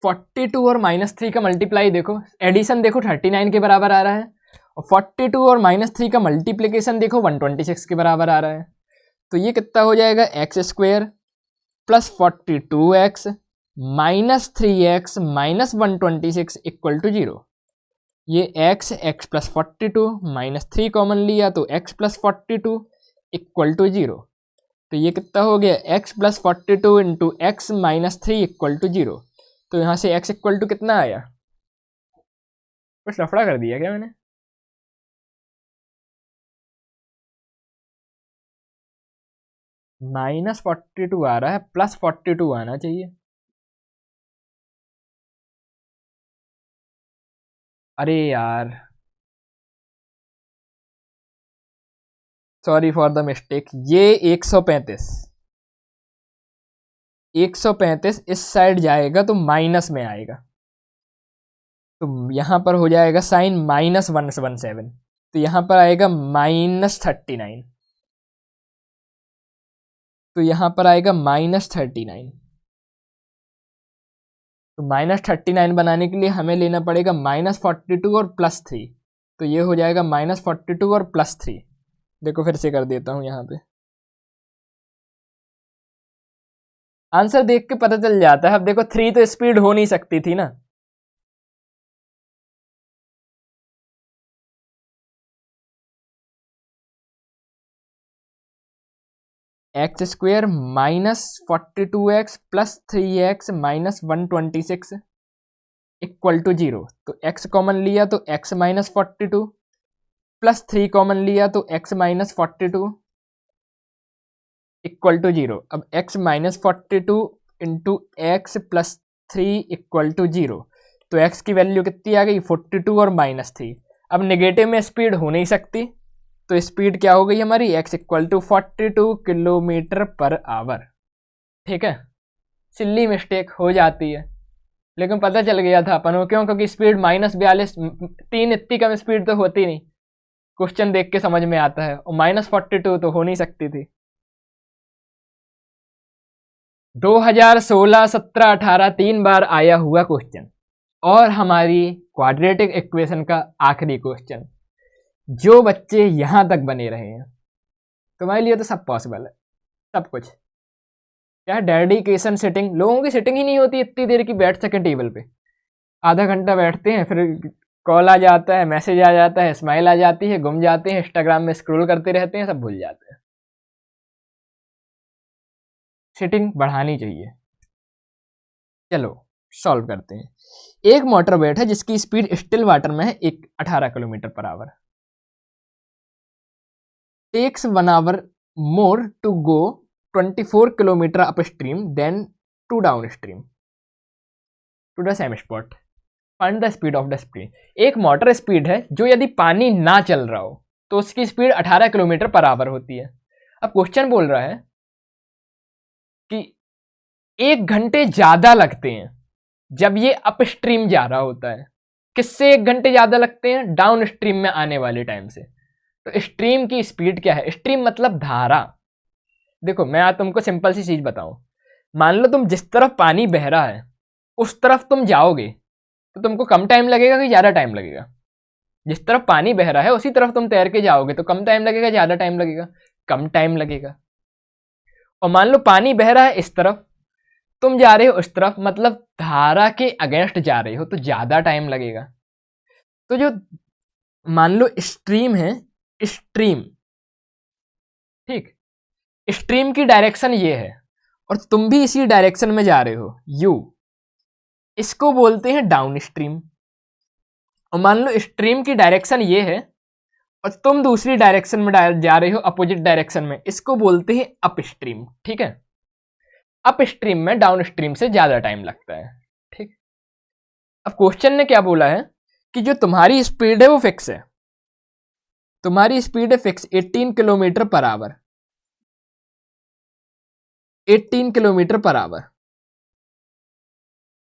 42 और -3 का मल्टीप्लाई देखो, एडिशन देखो 39 के बराबर आ रहा है, और 42 और -3 का मल्टीप्लिकेशन देखो 126 के बराबर आ रहा है। तो ये कितना हो जाएगा, x square plus 42x minus 3x minus 126 equal to 0। ये x प्लस 42 माइनस 3 कॉमन लिया तो x प्लस 42 इक्वल टू 0। तो ये कितना हो गया, x plus 42 into x minus 3 equal to 0। तो यहाँ से x इक्वल टू कितना आया, कुछ लफड़ा कर दिया क्या मैंने, -42 आ रहा है, प्लस 42 आना चाहिए। अरे यार सॉरी फॉर द मिस्टेक, ये 135 इस साइड जाएगा तो माइनस में आएगा, तो यहां पर हो जाएगा साइन -117, तो यहां पर आएगा -39, तो यहां पर आएगा -39। तो -39 बनाने के लिए हमें लेना पड़ेगा -42 और +3, तो ये हो जाएगा -42 और +3। देखो फिर से कर देता हूं, यहां पे आंसर देख के पता चल जाता है। अब देखो 3 तो स्पीड हो नहीं सकती थी ना, x square minus 42x plus 3x minus 126 equal to 0। तो x कॉमन लिया तो x माइनस 42 प्लस 3 कॉमन लिया तो x माइनस 42 इक्वल टू 0। अब x minus 42 into x plus 3 equal to 0। तो x की वैल्यू कितनी आ गई, 42 और -3। अब नेगेटिव में स्पीड हो नहीं सकती, तो स्पीड क्या हो गई हमारी, x equal to 42 kilometre per hour. ठीक है, सिल्ली मिस्टेक हो जाती है, लेकिन पता चल गया था अपन को, क्यों, क्योंकि स्पीड -42 3 इतनी कम स्पीड तो होती नहीं, क्वेश्चन देख के समझ में आता है, और -42 तो हो नहीं सकती थी। 2016, 17, 18 3 बार आया हुआ क्वेश्चन, और हमारी क्वाड्रेटिक इक्वेशन का आखिरी क्वेश्चन। जो बच्चे यहां तक बने रहे हैं तुम्हारे लिए तो सब पॉसिबल है। सब कुछ। क्या डेडिकेशन, सिटिंग, लोगों की सिटिंग ही नहीं होती इतनी देर की बैठ सके टेबल पे। आधा घंटा बैठते हैं, फिर कॉल आ जाता है, मैसेज आ जाता है, स्माइल आ जाती है, गुम जाते हैं, इंस्टाग्राम में स्क्रॉल करते रहते हैं, सब भूल जाते हैं। सिटिंग बढ़ानी चाहिए। चलो सॉल्व करते हैं। एक मोटर बोट है जिसकी स्पीड स्टिल वाटर में है 18 kilometre per hour. Takes 1 hour more to go 24 kilometre upstream then to downstream to the same spot. Find the speed of the spring. एक motor speed है जो यदि पानी ना चल रहा हो तो उसकी स्पीड 18 किलोमीटर पर आवर होती है। अब क्वेश्चन बोल रहा है कि 1 घंटे ज्यादा लगते हैं जब ये अप स्ट्रीम जा रहा होता है। किससे 1 घंटे ज्यादा लगते हैं? डाउन स्ट्रीम में आने वाले टाइम से। तो स्ट्रीम की स्पीड क्या है? स्ट्रीम मतलब धारा। देखो मैं आज तुमको सिंपल सी चीज बताऊं। मान लो तुम जिस तरफ पानी बह रहा है उस तरफ तुम जाओगे तो तुमको कम टाइम लगेगा कि ज्यादा टाइम लगेगा? जिस तरफ पानी बह रहा है उसी तरफ तुम तैर के जाओगे तो कम टाइम लगेगा, ज्यादा टाइम लगेगा? कम टाइम लगेगा। और मान लो पानी बह रहा है इस तरफ, तुम जा रहे हो उस तरफ, मतलब धारा के अगेंस्ट जा रहे हो तो ज्यादा टाइम लगेगा। तो जो मान लो स्ट्रीम है, स्ट्रीम, ठीक, स्ट्रीम की डायरेक्शन ये है और तुम भी इसी डायरेक्शन में जा रहे हो, यू, इसको बोलते हैं डाउन स्ट्रीम। और मान लो स्ट्रीम की डायरेक्शन ये है और तुम दूसरी डायरेक्शन में जा रहे हो, अपोजिट डायरेक्शन में, इसको बोलते हैं अप स्ट्रीम। ठीक है, अप स्ट्रीम में डाउन स्ट्रीम से ज्यादा टाइम लगता है। ठीक, अब क्वेश्चन ने क्या बोला है कि जो तुम्हारी स्पीड है वो फिक्स है। तुम्हारी स्पीड है fix 18 kilometre per our, 18 kilometre per our.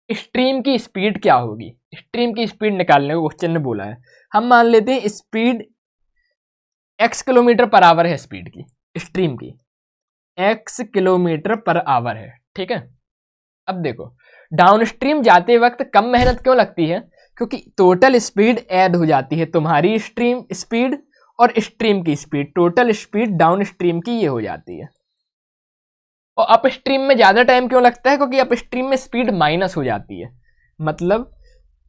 Stream की स्पीड क्या होगी? स्ट्रीम की स्पीड निकालने को क्वेश्चन ने बोला है। हम मान लेते हैं speed x kilometre per our है, स्पीड की, स्ट्रीम की x किलोमीटर पर आवर है। ठीक है, अब देखो डाउन स्ट्रीम जाते वक्त कम मेहनत क्यों लगती है? क्योंकि टोटल स्पीड ऐड हो जाती है, तुम्हारी स्ट्रीम स्पीड और स्ट्रीम की speed, total speed down stream की ये हो जाती है। और अप स्ट्रीम में ज्यादा टाइम क्यों लगता है? क्योंकि अप स्ट्रीम में स्पीड माइनस हो जाती है, मतलब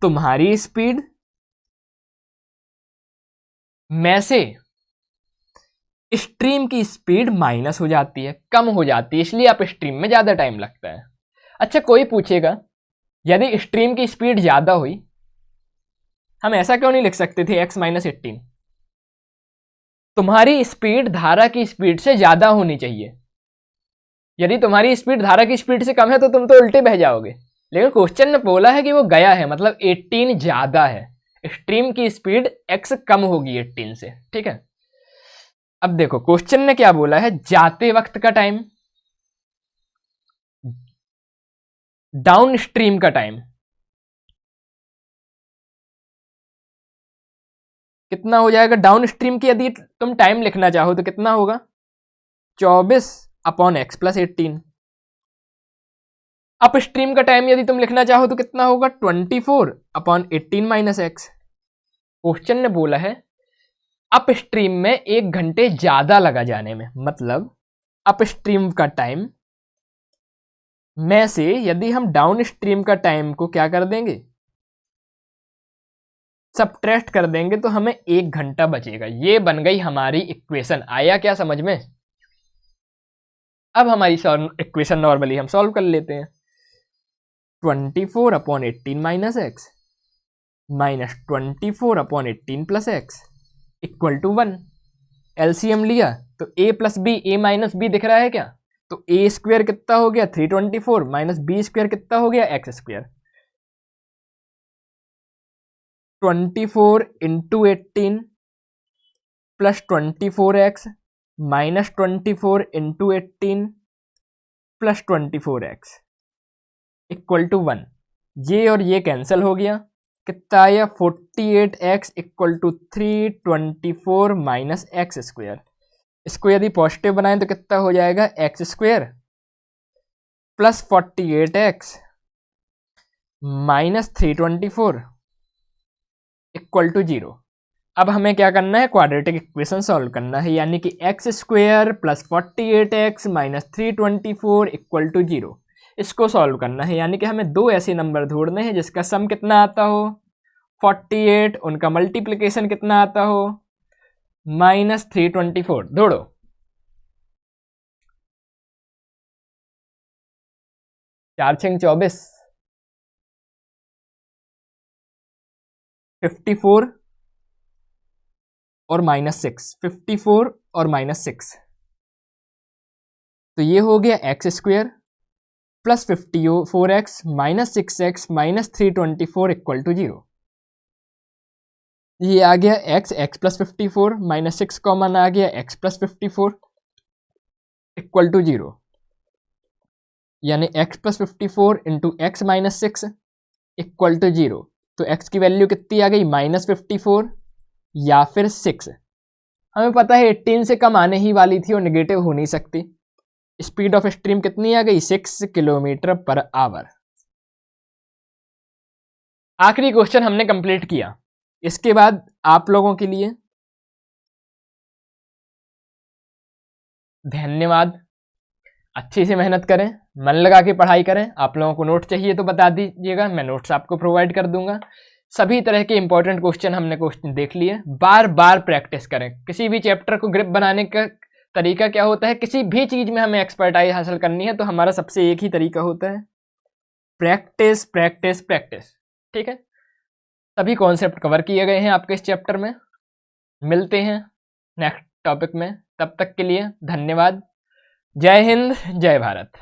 तुम्हारी स्पीड में से स्ट्रीम की स्पीड माइनस हो जाती है, कम हो जाती है, इसलिए अप स्ट्रीम में ज्यादा टाइम लगता है। अच्छा कोई पूछेगा यदि स्ट्रीम की स्पीड ज्यादा हुई, हम ऐसा क्यों नहीं लिख सकते थे x माइनस 18? तुम्हारी स्पीड धारा की स्पीड से ज्यादा होनी चाहिए। यदि तुम्हारी स्पीड धारा की स्पीड से कम है तो तुम तो उल्टे बह जाओगे, लेकिन क्वेश्चन ने बोला है कि वो गया है, मतलब 18 ज्यादा है, स्ट्रीम की स्पीड x कम होगी 18 से। ठीक है, अब देखो क्वेश्चन ने क्या बोला है, जाते वक्त का टाइम, डाउन स्ट्रीम का टाइम कितना हो जाएगा? डाउन स्ट्रीम की यदि तुम टाइम लिखना चाहो तो कितना होगा? 24 upon x plus 18। Up stream का टाइम यदि तुम लिखना चाहो तो कितना होगा? 24 अपॉन 18 माइनस एक्स। क्वेश्चन ने बोला है अप स्ट्रीम में 1 घंटे ज्यादा लगा जाने में, मतलब अप स्ट्रीम का टाइम में से यदि हम डाउन स्ट्रीम का टाइम को क्या कर देंगे, सबट्रैक्ट कर देंगे, तो हमें 1 घंटा बचेगा। ये बन गई हमारी इक्वेशन। आया क्या समझ में? अब हमारी इक्वेशन नॉर्मली हम सॉल्व कर लेते हैं। 24 upon 18 minus x minus 24 upon 18 plus x equal to 1। LCM लिया तो a plus B, A minus B दिख रहा है क्या? तो ए स्क्वायर कितना हो गया? 324 माइनस बी स्क्वायर कितना हो गया? X square. 24 into 18 plus 24x minus 24 into 18 plus 24x equal to 1। ये और ये कैंसिल हो गया, कितना आया? 48x equal to 324 minus x square. इसको यदि पॉजिटिव बनाएं तो कितना हो जाएगा? X square plus 48x minus 324 equal to 0। अब हमें क्या करना है, क्वाड्रेटिक इक्वेशन सॉल्व करना है, यानी कि x square plus 48x minus 324 equal to 0, इसको सॉल्व करना है। यानी कि हमें दो ऐसे नंबर ढूंढने हैं जिसका सम कितना आता हो 48, उनका मल्टीप्लिकेशन कितना आता हो माइनस 324। ढूंढो। चार छिंग 24, 54 और माइनस 6, 54 और माइनस 6, तो ये हो गया x square plus 54x minus 6x minus 324 equal to 0। ये आ गया x प्लस 54 माइनस 6 कॉमन आ गया x प्लस 54 इक्वल टू 0, यानी x plus 54 into x minus 6 equal to 0। तो x की वैल्यू कितनी आ गई माइनस 54 या फिर 6। हमें पता है 18 से कम आने ही वाली थी और नेगेटिव हो नहीं सकती। स्पीड ऑफ स्ट्रीम कितनी आ गई 6 किलोमीटर पर आवर। आखिरी क्वेश्चन हमने कंप्लीट किया। इसके बाद आप लोगों के लिए धन्यवाद। अच्छी से मेहनत करें, मन लगा के पढ़ाई करें। आप लोगों को नोट चाहिए तो बता दीजिएगा, मैं नोट्स आपको प्रोवाइड कर दूंगा। सभी तरह के इंपॉर्टेंट क्वेश्चन हमने क्वेश्चन देख लिए। बार बार प्रैक्टिस करें। किसी भी चैप्टर को ग्रिप बनाने का तरीका क्या होता है, किसी भी चीज में हमें एक्सपर्टाइज हासिल करनी है तो हमारा सबसे एक ही तरीका होता है प्रैक्टिस प्रैक्टिस प्रैक्टिस। ठीक है, सभी कॉन्सेप्ट कवर किए गए हैं आपके इस चैप्टर में। मिलते हैं नेक्स्ट टॉपिक में, तब तक के लिए धन्यवाद। जय हिंद, जय भारत।